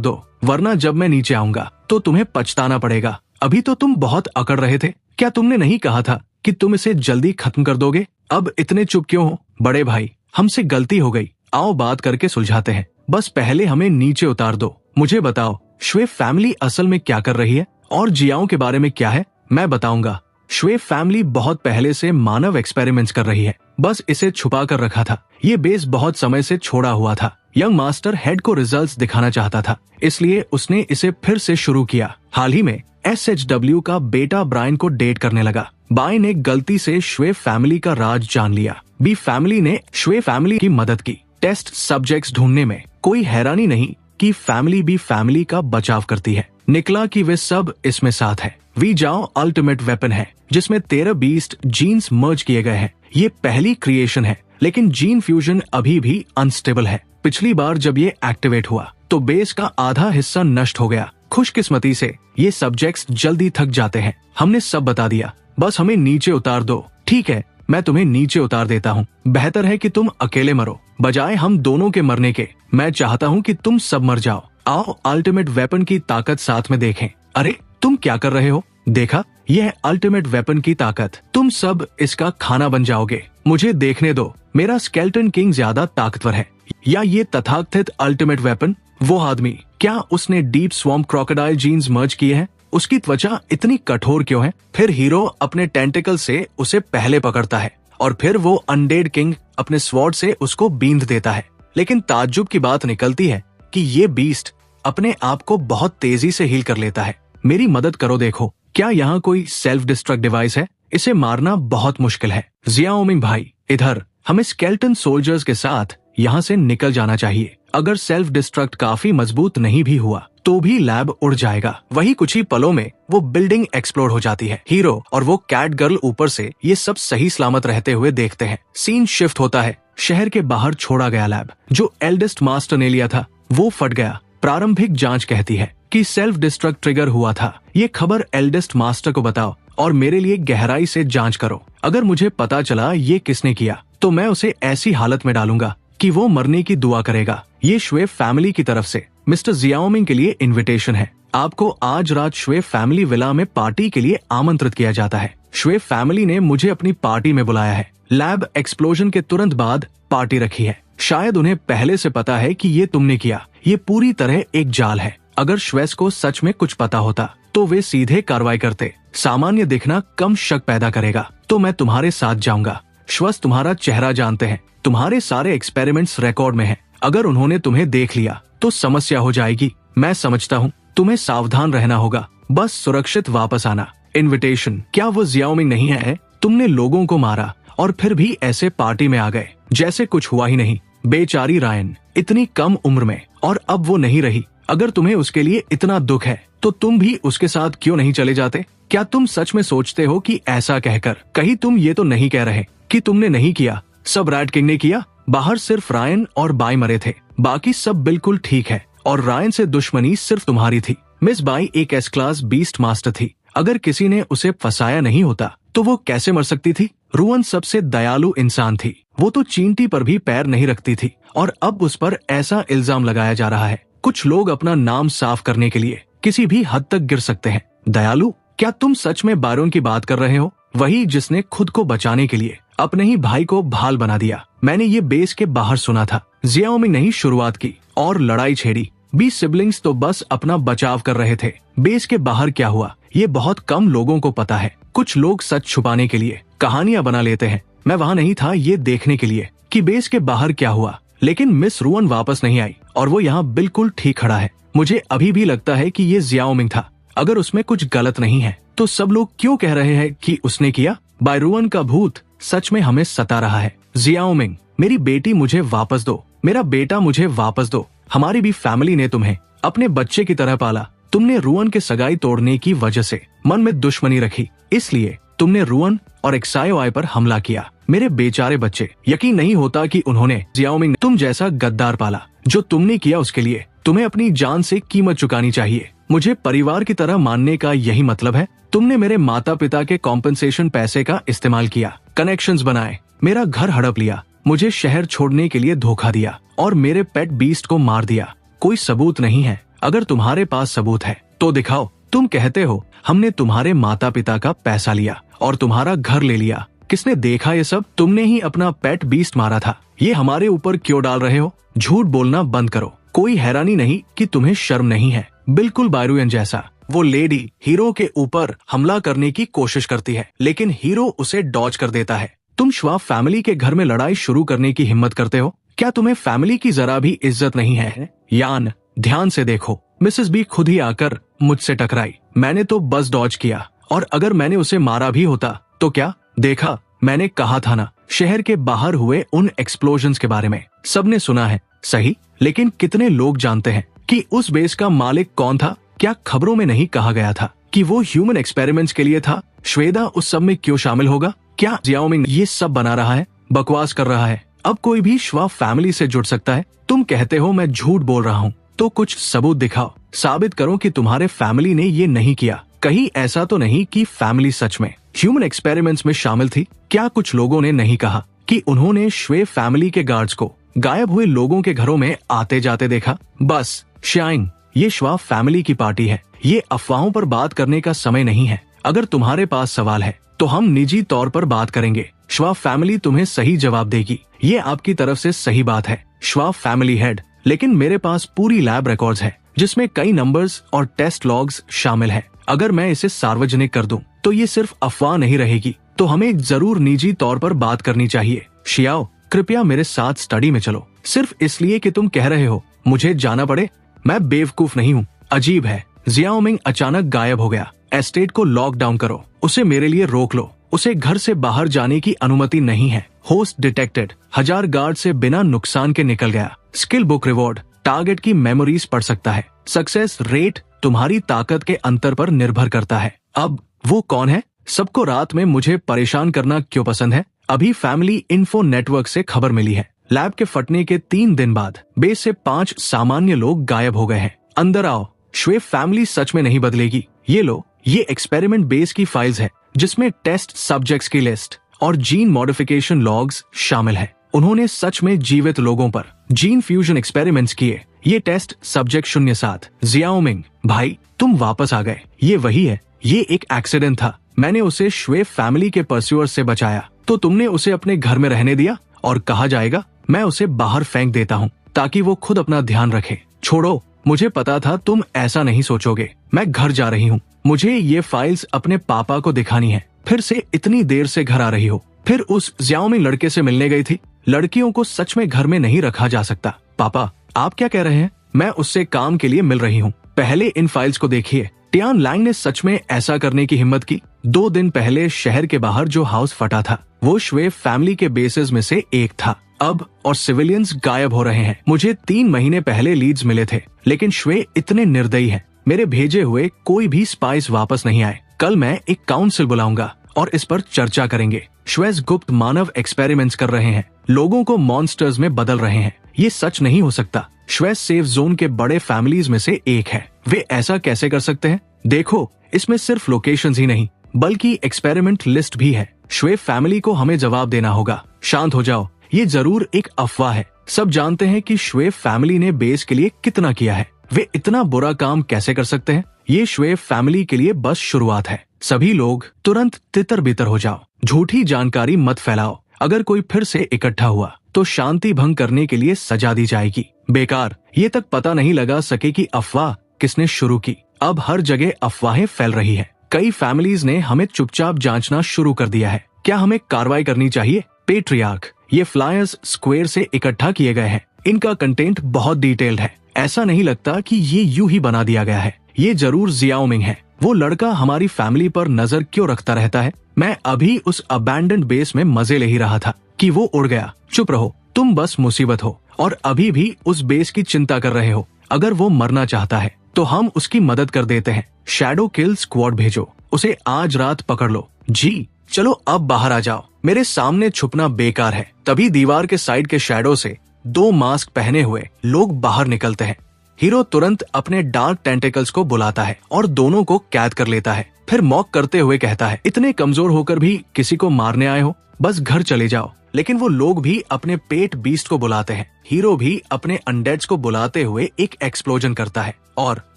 दो, वरना जब मैं नीचे आऊंगा तो तुम्हें पछताना पड़ेगा। अभी तो तुम बहुत अकड़ रहे थे। क्या तुमने नहीं कहा था कि तुम इसे जल्दी खत्म कर दोगे? अब इतने चुप क्यों हो? बड़े भाई, हमसे गलती हो गई, आओ बात करके सुलझाते हैं। बस पहले हमें नीचे उतार दो। मुझे बताओ, श्वेफ फैमिली असल में क्या कर रही है और जियाओं के बारे में क्या है? मैं बताऊंगा। श्वेफ फैमिली बहुत पहले से मानव एक्सपेरिमेंट्स कर रही है, बस इसे छुपा कर रखा था। ये बेस बहुत समय से छोड़ा हुआ था। यंग मास्टर हेड को रिजल्ट्स दिखाना चाहता था, इसलिए उसने इसे फिर से शुरू किया। हाल ही में SHW का बेटा ब्रायन को डेट करने लगा। बाय ने गलती से श्वेफ फैमिली का राज जान लिया। बी फैमिली ने श्वेफ फैमिली की मदद की टेस्ट सब्जेक्ट्स ढूंढने में। कोई हैरानी नहीं कि फैमिली बी फैमिली का बचाव करती है। निकला कि वे सब इसमें साथ है। वी जाओ अल्टीमेट वेपन है, जिसमें 13 बीस्ट जीन्स मर्ज किए गए हैं। ये पहली क्रिएशन है, लेकिन जीन फ्यूजन अभी भी अनस्टेबल है। पिछली बार जब ये एक्टिवेट हुआ तो बेस का आधा हिस्सा नष्ट हो गया। खुशकिस्मती से ये सब्जेक्ट्स जल्दी थक जाते हैं। हमने सब बता दिया, बस हमें नीचे उतार दो। ठीक है, मैं तुम्हें नीचे उतार देता हूँ। बेहतर है कि तुम अकेले मरो, बजाय हम दोनों के मरने के। मैं चाहता हूँ कि तुम सब मर जाओ। आओ अल्टीमेट वेपन की ताकत साथ में देखें। अरे तुम क्या कर रहे हो? देखा, यह है अल्टीमेट वेपन की ताकत। तुम सब इसका खाना बन जाओगे। मुझे देखने दो, मेरा स्केलेटन किंग ज्यादा ताकतवर है या ये तथाकथित अल्टीमेट वेपन? वो आदमी, क्या उसने डीप स्वॉम्प क्रोकोडाइल जीन्स मर्ज किए हैं? उसकी त्वचा इतनी कठोर क्यों है? फिर हीरो अपने टेंटिकल से उसे पहले पकड़ता है और फिर वो अनडेड किंग अपने स्वॉर्ड से उसको बींध देता है। लेकिन ताज्जुब की बात निकलती है कि ये बीस्ट अपने आप को बहुत तेजी से हील कर लेता है। मेरी मदद करो, देखो क्या यहाँ कोई सेल्फ डिस्ट्रक्ट डिवाइस है? इसे मारना बहुत मुश्किल है। जियाओमिंग भाई, इधर। हमें स्केलेटन सोल्जर्स के साथ यहाँ से निकल जाना चाहिए। अगर सेल्फ डिस्ट्रक्ट काफी मजबूत नहीं भी हुआ तो भी लैब उड़ जाएगा। वही कुछ ही पलों में वो बिल्डिंग एक्सप्लोड हो जाती है। हीरो और वो कैट गर्ल ऊपर से ये सब सही सलामत रहते हुए देखते हैं। सीन शिफ्ट होता है। शहर के बाहर छोड़ा गया लैब जो एल्डेस्ट मास्टर ने लिया था वो फट गया। प्रारंभिक जांच कहती है कि सेल्फ डिस्ट्रक्ट ट्रिगर हुआ था। ये खबर एल्डेस्ट मास्टर को बताओ और मेरे लिए गहराई से जांच करो। अगर मुझे पता चला ये किसने किया तो मैं उसे ऐसी हालत में डालूंगा कि वो मरने की दुआ करेगा। ये श्वेफ फैमिली की तरफ से मिस्टर जियाओमिंग के लिए इनविटेशन है। आपको आज रात श्वेफ फैमिली विला में पार्टी के लिए आमंत्रित किया जाता है। श्वेफ फैमिली ने मुझे अपनी पार्टी में बुलाया है। लैब एक्सप्लोजन के तुरंत बाद पार्टी रखी है। शायद उन्हें पहले से पता है कि ये तुमने किया। ये पूरी तरह एक जाल है। अगर श्वेस को सच में कुछ पता होता तो वे सीधे कार्रवाई करते। सामान्य दिखना कम शक पैदा करेगा। तो मैं तुम्हारे साथ जाऊंगा। श्वेस तुम्हारा चेहरा जानते हैं। तुम्हारे सारे एक्सपेरिमेंट्स रिकॉर्ड में हैं। अगर उन्होंने तुम्हें देख लिया तो समस्या हो जाएगी। मैं समझता हूँ, तुम्हें सावधान रहना होगा। बस सुरक्षित वापस आना। इनविटेशन। क्या वो जियाओमिंग नहीं है? तुमने लोगों को मारा और फिर भी ऐसे पार्टी में आ गए जैसे कुछ हुआ ही नहीं। बेचारी रायन, इतनी कम उम्र में, और अब वो नहीं रही। अगर तुम्हें उसके लिए इतना दुख है तो तुम भी उसके साथ क्यों नहीं चले जाते? क्या तुम सच में सोचते हो कि ऐसा कहकर कहीं तुम ये तो नहीं कह रहे कि तुमने नहीं किया? सब रैट किंग ने किया। बाहर सिर्फ रायन और बाई मरे थे, बाकी सब बिल्कुल ठीक है। और रायन से दुश्मनी सिर्फ तुम्हारी थी। मिस बाई एक एस क्लास बीस्ट मास्टर थी। अगर किसी ने उसे फंसाया नहीं होता तो वो कैसे मर सकती थी? रुअन सबसे दयालु इंसान थी। वो तो चींटी पर भी पैर नहीं रखती थी और अब उस पर ऐसा इल्जाम लगाया जा रहा है। कुछ लोग अपना नाम साफ करने के लिए किसी भी हद तक गिर सकते हैं। दयालु? क्या तुम सच में बायरन की बात कर रहे हो? वही जिसने खुद को बचाने के लिए अपने ही भाई को भाल बना दिया। मैंने ये बेस के बाहर सुना था। जियाओमिंग ने ही शुरुआत की और लड़ाई छेड़ी। 20 सिबलिंग्स तो बस अपना बचाव कर रहे थे। बेस के बाहर क्या हुआ ये बहुत कम लोगों को पता है। कुछ लोग सच छुपाने के लिए कहानियां बना लेते हैं। मैं वहाँ नहीं था ये देखने के लिए कि बेस के बाहर क्या हुआ, लेकिन मिस रुअन वापस नहीं आई और वो यहाँ बिल्कुल ठीक खड़ा है। मुझे अभी भी लगता है कि ये जियाओमिंग था। अगर उसमें कुछ गलत नहीं है तो सब लोग क्यों कह रहे हैं कि उसने किया? बाय रुअन का भूत सच में हमें सता रहा है। जियाओमिंग, मेरी बेटी मुझे वापस दो। मेरा बेटा मुझे वापस दो। हमारी भी फैमिली ने तुम्हें अपने बच्चे की तरह पाला। तुमने रुअन के सगाई तोड़ने की वजह से मन में दुश्मनी रखी, इसलिए तुमने रुअन और एक्सायोआई पर हमला किया। मेरे बेचारे बच्चे, यकीन नहीं होता कि उन्होंने जियाओमिंग तुम जैसा गद्दार पाला। जो तुमने किया उसके लिए तुम्हें अपनी जान से कीमत चुकानी चाहिए। मुझे परिवार की तरह मानने का यही मतलब है? तुमने मेरे माता पिता के कॉम्पेंसेशन पैसे का इस्तेमाल किया, कनेक्शंस बनाए, मेरा घर हड़प लिया, मुझे शहर छोड़ने के लिए धोखा दिया और मेरे पेट बीस्ट को मार दिया। कोई सबूत नहीं है। अगर तुम्हारे पास सबूत है तो दिखाओ। तुम कहते हो हमने तुम्हारे माता पिता का पैसा लिया और तुम्हारा घर ले लिया। किसने देखा ये सब? तुमने ही अपना पेट बीस्ट मारा था। ये हमारे ऊपर क्यों डाल रहे हो? झूठ बोलना बंद करो। कोई हैरानी नहीं कि तुम्हें शर्म नहीं है। बिल्कुल बायरुयन जैसा। वो लेडी हीरो के ऊपर हमला करने की कोशिश करती है, लेकिन हीरो उसे डॉज कर देता है। तुम श्वाब फैमिली के घर में लड़ाई शुरू करने की हिम्मत करते हो? क्या तुम्हें फैमिली की जरा भी इज्जत नहीं है? यान, ध्यान से देखो। मिसेस बी खुद ही आकर मुझसे टकराई। मैंने तो बस डॉज किया, और अगर मैंने उसे मारा भी होता तो क्या? देखा, मैंने कहा था ना, शहर के बाहर हुए उन एक्सप्लोजन्स के बारे में सबने सुना है, सही, लेकिन कितने लोग जानते हैं कि उस बेस का मालिक कौन था? क्या खबरों में नहीं कहा गया था कि वो ह्यूमन एक्सपेरिमेंट्स के लिए था? श्वेता उस सब में क्यों शामिल होगा? क्या जियाओमिंग ये सब बना रहा है, बकवास कर रहा है? अब कोई भी श्वाब फैमिली से जुड़ सकता है। तुम कहते हो मैं झूठ बोल रहा हूँ, तो कुछ सबूत दिखाओ। साबित करो कि तुम्हारे फैमिली ने ये नहीं किया। कहीं ऐसा तो नहीं कि फैमिली सच में ह्यूमन एक्सपेरिमेंट्स में शामिल थी? क्या कुछ लोगों ने नहीं कहा कि उन्होंने श्वे फैमिली के गार्ड्स को गायब हुए लोगों के घरों में आते जाते देखा? बस शाइन, ये श्वाब फैमिली की पार्टी है। ये अफवाहों पर बात करने का समय नहीं है। अगर तुम्हारे पास सवाल है तो हम निजी तौर पर बात करेंगे। श्वाब फैमिली तुम्हें सही जवाब देगी। ये आपकी तरफ से सही बात है, श्वाब फैमिली हेड, लेकिन मेरे पास पूरी लैब रिकॉर्ड्स है जिसमें कई नंबर्स और टेस्ट लॉग्स शामिल है। अगर मैं इसे सार्वजनिक कर दूं तो ये सिर्फ अफवाह नहीं रहेगी। तो हमें जरूर निजी तौर पर बात करनी चाहिए। शियाओ, कृपया मेरे साथ स्टडी में चलो। सिर्फ इसलिए कि तुम कह रहे हो मुझे जाना पड़े? मैं बेवकूफ नहीं हूँ। अजीब है, जियाओमिंग अचानक गायब हो गया। एस्टेट को लॉक डाउन करो, उसे मेरे लिए रोक लो। उसे घर से बाहर जाने की अनुमति नहीं है। होस्ट डिटेक्टेड, 1000 गार्ड से बिना नुकसान के निकल गया। स्किल बुक रिवॉर्ड, टारगेट की मेमोरीज पढ़ सकता है। सक्सेस रेट तुम्हारी ताकत के अंतर पर निर्भर करता है। अब वो कौन है? सबको रात में मुझे परेशान करना क्यों पसंद है? अभी फैमिली इन्फो नेटवर्क से खबर मिली है, लैब के फटने के 3 दिन बाद बेस से 5 सामान्य लोग गायब हो गए हैं। अंदर आओ। श्वे फैमिली सच में नहीं बदलेगी। ये लो, ये एक्सपेरिमेंट बेस की फाइल्स है जिसमें टेस्ट सब्जेक्ट्स की लिस्ट और जीन मॉडिफिकेशन लॉग्स शामिल है। उन्होंने सच में जीवित लोगों पर जीन फ्यूजन एक्सपेरिमेंट्स किए। ये टेस्ट सब्जेक्ट 07। जियाओमिंग भाई, तुम वापस आ गए। ये वही है। ये एक एक्सीडेंट था। मैंने उसे श्वे फैमिली के परस्यूअर्स से बचाया, तो तुमने उसे अपने घर में रहने दिया और कहा जाएगा मैं उसे बाहर फेंक देता हूँ ताकि वो खुद अपना ध्यान रखे। छोड़ो, मुझे पता था तुम ऐसा नहीं सोचोगे। मैं घर जा रही हूँ। मुझे ये फाइल्स अपने पापा को दिखानी है। फिर से इतनी देर से घर आ रही हो, फिर उस जियाओमिंग लड़के से मिलने गई थी। लड़कियों को सच में घर में नहीं रखा जा सकता। पापा, आप क्या कह रहे हैं? मैं उससे काम के लिए मिल रही हूँ। पहले इन फाइल्स को देखिए। टियान लैंग ने सच में ऐसा करने की हिम्मत की। 2 दिन पहले शहर के बाहर जो हाउस फटा था वो श्वे फैमिली के बेसेस में से एक था। अब और सिविलियंस गायब हो रहे हैं। मुझे 3 महीने पहले लीड्स मिले थे, लेकिन श्वे इतने निर्दयी हैं। मेरे भेजे हुए कोई भी स्पाइस वापस नहीं आए। कल मैं एक काउंसिल बुलाऊंगा और इस पर चर्चा करेंगे। श्वेस गुप्त मानव एक्सपेरिमेंट्स कर रहे हैं, लोगों को मॉन्स्टर्स में बदल रहे हैं। ये सच नहीं हो सकता। श्वेस सेफ जोन के बड़े फैमिलीज में से एक है। वे ऐसा कैसे कर सकते हैं? देखो, इसमें सिर्फ लोकेशंस ही नहीं बल्कि एक्सपेरिमेंट लिस्ट भी है। श्वे फैमिली को हमें जवाब देना होगा। शांत हो जाओ, ये जरूर एक अफवाह है। सब जानते हैं कि श्वे फैमिली ने बेस के लिए कितना किया है। वे इतना बुरा काम कैसे कर सकते हैं? ये श्वे फैमिली के लिए बस शुरुआत है। सभी लोग तुरंत तितर बितर हो जाओ। झूठी जानकारी मत फैलाओ। अगर कोई फिर से इकट्ठा हुआ तो शांति भंग करने के लिए सजा दी जाएगी। बेकार, ये तक पता नहीं लगा सके कि अफवाह किसने शुरू की। अब हर जगह अफवाहें फैल रही है। कई फैमिलीज ने हमें चुपचाप जांचना शुरू कर दिया है। क्या हमें कार्रवाई करनी चाहिए? पेट्रियार्क, ये फ्लायर्स स्क्वायर से इकट्ठा किए गए हैं। इनका कंटेंट बहुत डिटेल्ड है। ऐसा नहीं लगता कि ये यूं ही बना दिया गया है। ये जरूर जियाओमिंग है। वो लड़का हमारी फैमिली पर नजर क्यों रखता रहता है? मैं अभी उस अबैंडन्ड बेस में मजे ले ही रहा था कि वो उड़ गया। चुप रहो, तुम बस मुसीबत हो और अभी भी उस बेस की चिंता कर रहे हो। अगर वो मरना चाहता है तो हम उसकी मदद कर देते हैं। शैडो किल स्क्वाड भेजो, उसे आज रात पकड़ लो। जी, चलो अब बाहर आ जाओ। मेरे सामने छुपना बेकार है। तभी दीवार के साइड के शैडो से 2 मास्क पहने हुए लोग बाहर निकलते हैं। हीरो तुरंत अपने डार्क टेंटिकल्स को बुलाता है और दोनों को कैद कर लेता है। फिर मॉक करते हुए कहता है, इतने कमजोर होकर भी किसी को मारने आए हो, बस घर चले जाओ। लेकिन वो लोग भी अपने पेट बीस्ट को बुलाते हैं। हीरो भी अपने अनडेड्स को बुलाते हुए एक एक्सप्लोजन करता है और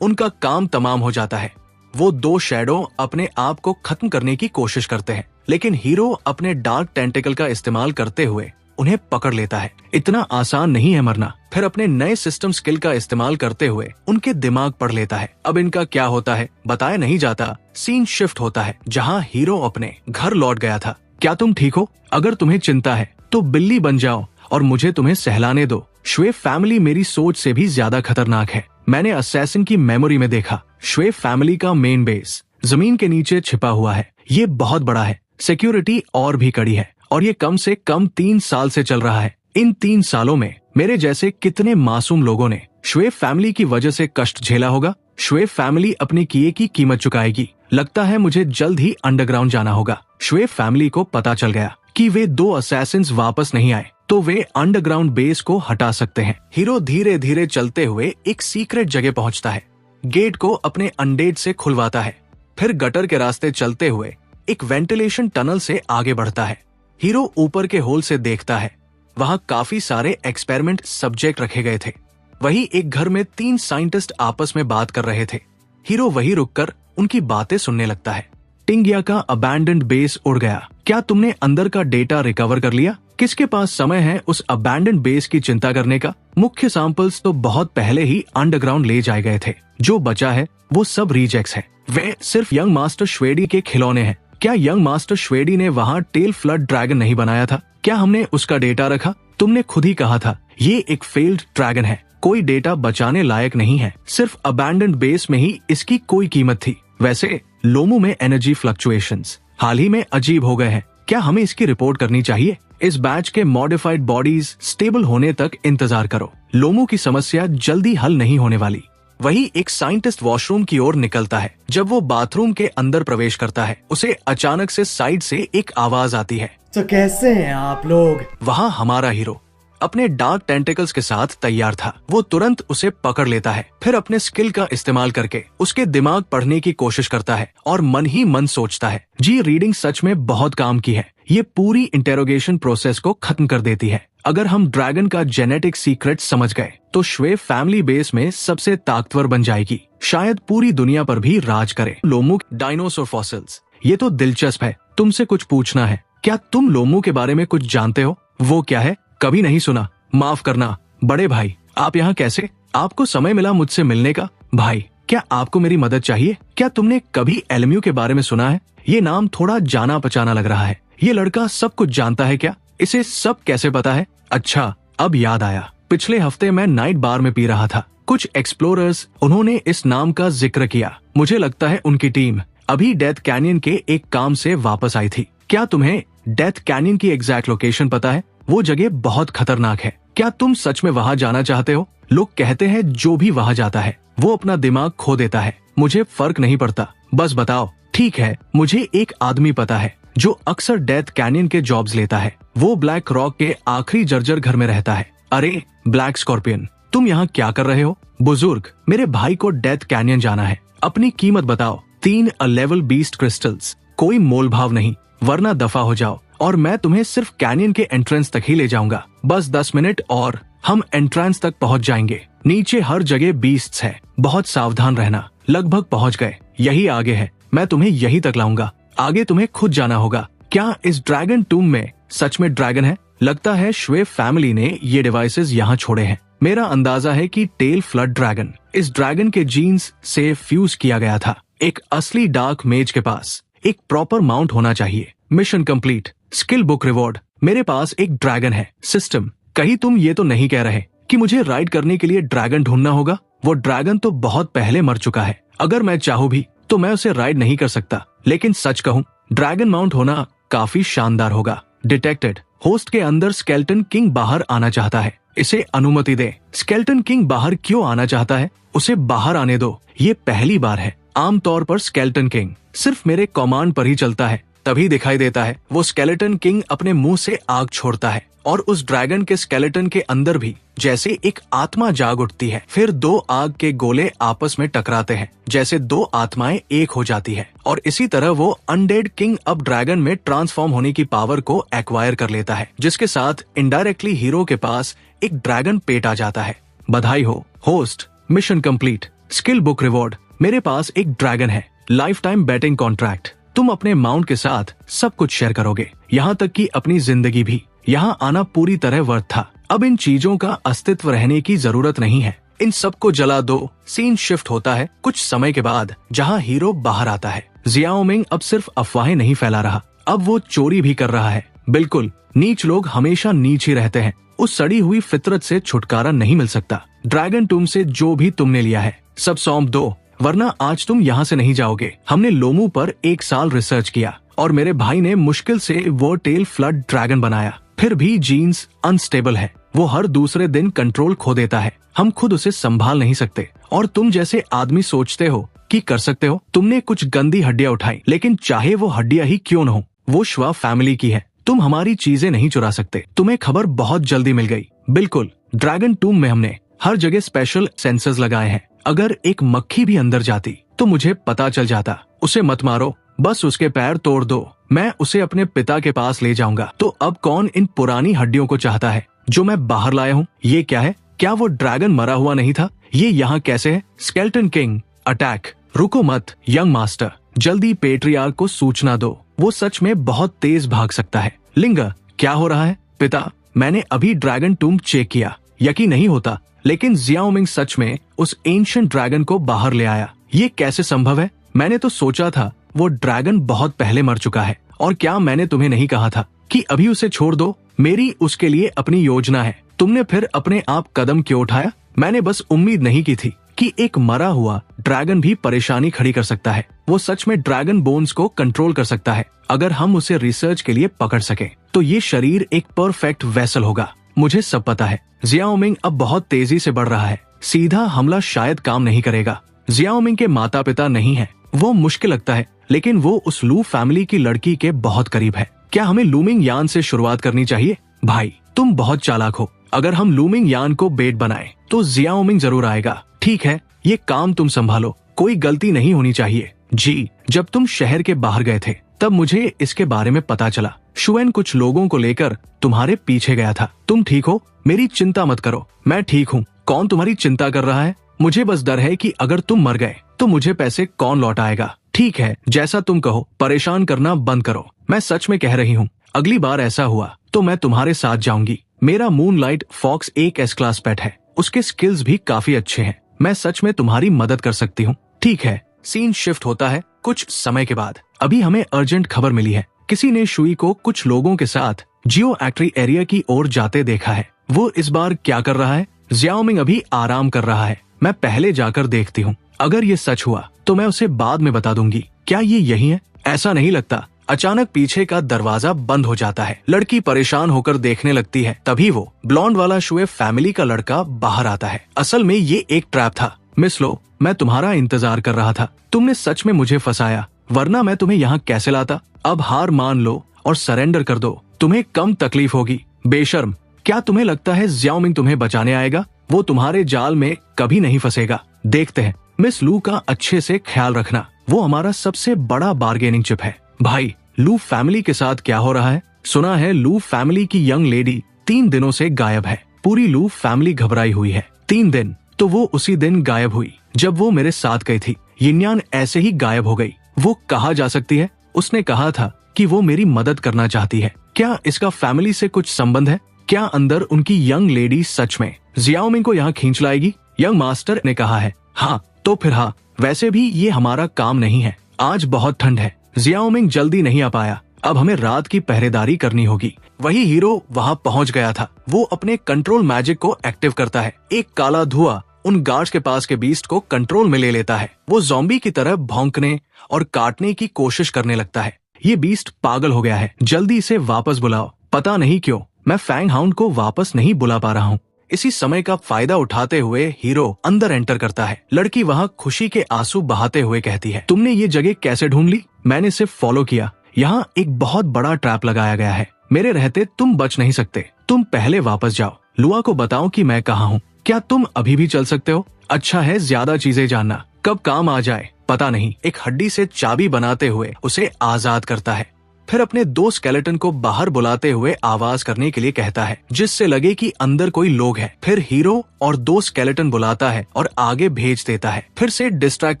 उनका काम तमाम हो जाता है। वो दो शैडो अपने आप को खत्म करने की कोशिश करते हैं, लेकिन हीरो अपने डार्क टेंटिकल का इस्तेमाल करते हुए उन्हें पकड़ लेता है। इतना आसान नहीं है मरना। फिर अपने नए सिस्टम स्किल का इस्तेमाल करते हुए उनके दिमाग पढ़ लेता है। अब इनका क्या होता है बताया नहीं जाता। सीन शिफ्ट होता है जहाँ हीरो अपने घर लौट गया था। क्या तुम ठीक हो? अगर तुम्हें चिंता है तो बिल्ली बन जाओ और मुझे तुम्हें सहलाने दो। श्वेफ फैमिली मेरी सोच से भी ज्यादा खतरनाक है। मैंने असैसिन की मेमोरी में देखा, श्वेफ फैमिली का मेन बेस जमीन के नीचे छिपा हुआ है। ये बहुत बड़ा है, सिक्योरिटी और भी कड़ी है और ये कम से कम 3 साल से चल रहा है। इन 3 सालों में मेरे जैसे कितने मासूम लोगों ने श्वेफ फैमिली की वजह से कष्ट झेला होगा। श्वेफ फैमिली अपने किए की कीमत चुकाएगी। लगता है मुझे जल्द ही अंडरग्राउंड जाना होगा। श्वेफ फैमिली को पता चल गया कि वे 2 असैसिन्स वापस नहीं आए तो वे अंडरग्राउंड बेस को हटा सकते हैं। हीरो धीरे धीरे चलते हुए एक सीक्रेट जगह पहुंचता है। गेट को अपने अनडेड से खुलवाता है। फिर गटर के रास्ते चलते हुए एक वेंटिलेशन टनल से आगे बढ़ता है। हीरो ऊपर के होल से देखता है। वहां काफी सारे एक्सपेरिमेंट सब्जेक्ट रखे गए थे। वही एक घर में 3 साइंटिस्ट आपस में बात कर रहे थे। हीरो वही रुककर उनकी बातें सुनने लगता है। टिंगिया का अबैंडन्ड बेस उड़ गया। क्या तुमने अंदर का डेटा रिकवर कर लिया? किसके पास समय है उस अबैंडन्ड बेस की चिंता करने का? मुख्य सैंपल्स तो बहुत पहले ही अंडरग्राउंड ले जाए गए थे। जो बचा है वो सब रिजेक्ट्स है। वे सिर्फ यंग मास्टर श्वेडी के खिलौने हैं। क्या यंग मास्टर श्वेडी ने वहाँ टेल फ्लड ड्रैगन नहीं बनाया था? क्या हमने उसका डेटा रखा? तुमने खुद ही कहा था ये एक फेल्ड ड्रैगन है, कोई डेटा बचाने लायक नहीं है। सिर्फ अबैंडन्ड बेस में ही इसकी कोई कीमत थी। वैसे लोमू में एनर्जी फ्लक्चुएशंस हाल ही में अजीब हो गए हैं। क्या हमें इसकी रिपोर्ट करनी चाहिए? इस बैच के मॉडिफाइड बॉडीज स्टेबल होने तक इंतजार करो। लोमू की समस्या जल्दी हल नहीं होने वाली। वही एक साइंटिस्ट वॉशरूम की ओर निकलता है। जब वो बाथरूम के अंदर प्रवेश करता है उसे अचानक से साइड से एक आवाज आती है, तो कैसे हैं आप लोग? वहाँ हमारा हीरो अपने डार्क टेंटिकल्स के साथ तैयार था। वो तुरंत उसे पकड़ लेता है। फिर अपने स्किल का इस्तेमाल करके उसके दिमाग पढ़ने की कोशिश करता है और मन ही मन सोचता है, जी रीडिंग सच में बहुत काम की है। ये पूरी इंटेरोगेशन प्रोसेस को खत्म कर देती है। अगर हम ड्रैगन का जेनेटिक सीक्रेट समझ गए तो श्वेफ फैमिली बेस में सबसे ताकतवर बन जाएगी। शायद पूरी दुनिया पर भी राज करे। लोमू डायनासोर फॉसिल्स, ये तो दिलचस्प है। तुमसे कुछ पूछना है। क्या तुम लोमू के बारे में कुछ जानते हो? वो क्या है? कभी नहीं सुना। माफ करना बड़े भाई, आप यहाँ कैसे? आपको समय मिला मुझसे मिलने का? भाई, क्या आपको मेरी मदद चाहिए? क्या तुमने कभी एलम्यू के बारे में सुना है? ये नाम थोड़ा जाना पहचाना लग रहा है। ये लड़का सब कुछ जानता है क्या? इसे सब कैसे पता है? अच्छा, अब याद आया। पिछले हफ्ते मैं नाइट बार में पी रहा था। कुछ एक्सप्लोरर्स, उन्होंने इस नाम का जिक्र किया। मुझे लगता है उनकी टीम अभी डेथ कैनियन के एक काम से वापस आई थी। क्या तुम्हें डेथ कैनियन की एग्जैक्ट लोकेशन पता है? वो जगह बहुत खतरनाक है। क्या तुम सच में वहाँ जाना चाहते हो? लोग कहते हैं जो भी वहाँ जाता है वो अपना दिमाग खो देता है। मुझे फर्क नहीं पड़ता, बस बताओ। ठीक है, मुझे एक आदमी पता है जो अक्सर डेथ कैनियन के जॉब्स लेता है। वो ब्लैक रॉक के आखिरी जर्जर घर में रहता है। अरे ब्लैक स्कॉर्पियन, तुम यहाँ क्या कर रहे हो? बुजुर्ग, मेरे भाई को डेथ कैनियन जाना है। अपनी कीमत बताओ। 3 लेवल बीस्ट क्रिस्टल्स, कोई मोल भाव नहीं, वरना दफा हो जाओ और मैं तुम्हें सिर्फ कैनियन के एंट्रेंस तक ही ले जाऊंगा। बस 10 मिनट और हम एंट्रेंस तक पहुंच जाएंगे। नीचे हर जगह बीस्ट्स है, बहुत सावधान रहना। लगभग पहुंच गए, यही आगे है। मैं तुम्हें यही तक लाऊंगा। आगे तुम्हें खुद जाना होगा। क्या इस ड्रैगन टूम में सच में ड्रैगन है? लगता है श्वेफ फैमिली ने ये डिवाइसेस यहाँ छोड़े हैं। मेरा अंदाजा है कि टेल फ्लड ड्रैगन इस ड्रैगन के जीन्स से फ्यूज किया गया था। एक असली डार्क मेज के पास एक प्रॉपर माउंट होना चाहिए। Mission complete. Skill book reward. मेरे पास एक ड्रैगन है। सिस्टम, कहीं तुम ये तो नहीं कह रहे कि मुझे राइड करने के लिए ड्रैगन ढूंढना होगा? वो ड्रैगन तो बहुत पहले मर चुका है। अगर मैं चाहूँ भी तो मैं उसे राइड नहीं कर सकता। लेकिन सच कहूँ, ड्रैगन माउंट होना काफी शानदार होगा। डिटेक्टेड। होस्ट के अंदर स्केलेटन किंग बाहर आना चाहता है। इसे अनुमति दे। स्केलेटन किंग बाहर क्यों आना चाहता है? उसे बाहर आने दो। ये पहली बार है। आमतौर पर स्केलेटन किंग सिर्फ मेरे कमांड पर ही चलता है। तभी दिखाई देता है वो स्केलेटन किंग अपने मुंह से आग छोड़ता है और उस ड्रैगन के स्केलेटन के अंदर भी जैसे एक आत्मा जाग उठती है। फिर दो आग के गोले आपस में टकराते हैं, जैसे दो आत्माएं एक हो जाती है और इसी तरह वो अनडेड किंग अब ड्रैगन में ट्रांसफॉर्म होने की पावर को एक्वायर कर लेता है, जिसके साथ इनडायरेक्टली हीरो के पास एक ड्रैगन पेट आ जाता है। बधाई हो host, mission complete, skill book reward, मेरे पास एक ड्रैगन है, लाइफ टाइम बैटिंग कॉन्ट्रैक्ट, तुम अपने माउंट के साथ सब कुछ शेयर करोगे, यहाँ तक कि अपनी जिंदगी भी। यहाँ आना पूरी तरह वर्थ था। अब इन चीजों का अस्तित्व रहने की जरूरत नहीं है, इन सबको जला दो। सीन शिफ्ट होता है कुछ समय के बाद, जहाँ हीरो बाहर आता है। जियाओ मिंग अब सिर्फ अफवाहें नहीं फैला रहा, अब वो चोरी भी कर रहा है। बिल्कुल, नीच लोग हमेशा नीच ही रहते हैं। उस सड़ी हुई फितरत से छुटकारा नहीं मिल सकता। ड्रैगन टूम से जो भी तुमने लिया है सब सौंप दो, वरना आज तुम यहाँ से नहीं जाओगे। हमने लोमू पर 1 साल रिसर्च किया और मेरे भाई ने मुश्किल से वो टेल फ्लड ड्रैगन बनाया। फिर भी जीन्स अनस्टेबल है, वो हर दूसरे दिन कंट्रोल खो देता है। हम खुद उसे संभाल नहीं सकते और तुम जैसे आदमी सोचते हो कि कर सकते हो। तुमने कुछ गंदी हड्डियां उठाई, लेकिन चाहे वो हड्डियां ही क्यों न हो, वो श्वा फैमिली की है। तुम हमारी चीजें नहीं चुरा सकते। तुम्हें खबर बहुत जल्दी मिल गई। बिल्कुल, ड्रैगन टूम में हमने हर जगह स्पेशल सेंसर्स लगाए हैं। अगर एक मक्खी भी अंदर जाती तो मुझे पता चल जाता। उसे मत मारो, बस उसके पैर तोड़ दो, मैं उसे अपने पिता के पास ले जाऊंगा। तो अब कौन इन पुरानी हड्डियों को चाहता है जो मैं बाहर लाया हूँ? ये क्या है? क्या वो ड्रैगन मरा हुआ नहीं था? ये यहाँ कैसे है? Skeleton king attack! रुको मत यंग मास्टर, जल्दी पेट्रियार्क को सूचना दो, वो सच में बहुत तेज भाग सकता है। लिंगा, क्या हो रहा है? पिता, मैंने अभी ड्रैगन टूम चेक किया, यकीन नहीं होता, लेकिन जियाओ मिंग सच में उस एंशिएंट ड्रैगन को बाहर ले आया। ये कैसे संभव है? मैंने तो सोचा था वो ड्रैगन बहुत पहले मर चुका है। और क्या मैंने तुम्हें नहीं कहा था कि अभी उसे छोड़ दो? मेरी उसके लिए अपनी योजना है। तुमने फिर अपने आप कदम क्यों उठाया? मैंने बस उम्मीद नहीं की थी कि एक मरा हुआ ड्रैगन भी परेशानी खड़ी कर सकता है। वो सच में ड्रैगन बोन्स को कंट्रोल कर सकता है। अगर हम उसे रिसर्च के लिए पकड़ सके तो ये शरीर एक परफेक्ट वेसल होगा। मुझे सब पता है। जियाओ मिंग अब बहुत तेजी से बढ़ रहा है। सीधा हमला शायद काम नहीं करेगा। जियाओ मिंग के माता पिता नहीं है, वो मुश्किल लगता है, लेकिन वो उस लू फैमिली की लड़की के बहुत करीब है। क्या हमें लूमिंग यान से शुरुआत करनी चाहिए? भाई, तुम बहुत चालाक हो। अगर हम लूमिंग यान को बेट बनाए तो जियाओ मिंग जरूर आएगा। ठीक है, ये काम तुम संभालो, कोई गलती नहीं होनी चाहिए। जी, जब तुम शहर के बाहर गए थे तब मुझे इसके बारे में पता चला। शुएन कुछ लोगों को लेकर तुम्हारे पीछे गया था। तुम ठीक हो? मेरी चिंता मत करो, मैं ठीक हूँ। कौन तुम्हारी चिंता कर रहा है? मुझे बस डर है कि अगर तुम मर गए तो मुझे पैसे कौन लौटाएगा। ठीक है, जैसा तुम कहो, परेशान करना बंद करो। मैं सच में कह रही हूँ, अगली बार ऐसा हुआ तो मैं तुम्हारे साथ जाऊंगी। मेरा मूनलाइट फॉक्स एक एस क्लास पेट है, उसके स्किल्स भी काफी अच्छे हैं। मैं सच में तुम्हारी मदद कर सकती हूँ। ठीक है। सीन शिफ्ट होता है कुछ समय के बाद। अभी हमें अर्जेंट खबर मिली है, किसी ने शुई को कुछ लोगों के साथ जियो एक्ट्री एरिया की ओर जाते देखा है। वो इस बार क्या कर रहा है? जियाओ मिंग अभी आराम कर रहा है। मैं पहले जाकर देखती हूँ। अगर ये सच हुआ तो मैं उसे बाद में बता दूंगी। क्या ये यही है? ऐसा नहीं लगता। अचानक पीछे का दरवाजा बंद हो जाता है। लड़की परेशान होकर देखने लगती है। तभी वो ब्लॉन्ड वाला शुए फैमिली का लड़का बाहर आता है। असल में ये एक ट्रैप था। मिस लो, मैं तुम्हारा इंतजार कर रहा था। तुमने सच में मुझे फंसाया, वरना मैं तुम्हें यहाँ कैसे लाता। अब हार मान लो और सरेंडर कर दो, तुम्हें कम तकलीफ होगी। बेशर्म, क्या तुम्हें लगता है जियाओ मिंग तुम्हें बचाने आएगा? वो तुम्हारे जाल में कभी नहीं फंसेगा। देखते हैं। मिस लू का अच्छे से ख्याल रखना, वो हमारा सबसे बड़ा बार्गेनिंग चिप है। भाई, लू फैमिली के साथ क्या हो रहा है? सुना है लू फैमिली की यंग लेडी 3 दिनों से गायब है। पूरी लू फैमिली घबराई हुई है। 3 दिन? तो वो उसी दिन गायब हुई जब वो मेरे साथ गई थी। यिन्यान ऐसे ही गायब हो गई। वो कहाँ जा सकती है? उसने कहा था कि वो मेरी मदद करना चाहती है। क्या इसका फैमिली से कुछ संबंध है? क्या अंदर उनकी यंग लेडी सच में जियाओ मिंग को यहाँ खींच लाएगी? यंग मास्टर ने कहा है। हाँ तो फिर हाँ, वैसे भी ये हमारा काम नहीं है। आज बहुत ठंड है, जियाओ मिंग जल्दी नहीं आ पाया। अब हमें रात की पहरेदारी करनी होगी। वही हीरो वहाँ पहुँच गया था। वो अपने कंट्रोल मैजिक को एक्टिव करता है। एक काला धुआं उन गार्ड्स के पास के बीस्ट को कंट्रोल में ले लेता है। वो ज़ॉम्बी की तरह भौंकने और काटने की कोशिश करने लगता है। ये बीस्ट पागल हो गया है, जल्दी इसे वापस बुलाओ। पता नहीं क्यों मैं फैंग हाउंड को वापस नहीं बुला पा रहा हूँ। इसी समय का फायदा उठाते हुए हीरो अंदर एंटर करता है। लड़की वहाँ खुशी के आंसू बहाते हुए कहती है, तुमने ये जगह कैसे ढूंढ ली? मैंने सिर्फ फॉलो किया, यहाँ एक बहुत बड़ा ट्रैप लगाया गया है। मेरे रहते तुम बच नहीं सकते। तुम पहले वापस जाओ। लुआ को बताओ कि मैं कहाँ हूँ। क्या तुम अभी भी चल सकते हो? अच्छा है ज्यादा चीजें जानना, कब काम आ जाए पता नहीं। एक हड्डी से चाबी बनाते हुए उसे आजाद करता है, फिर अपने 2 स्केलेटन को बाहर बुलाते हुए आवाज करने के लिए कहता है जिससे लगे कि अंदर कोई लोग हैं। फिर हीरो और 2 स्केलेटन बुलाता है और आगे भेज देता है फिर से डिस्ट्रैक्ट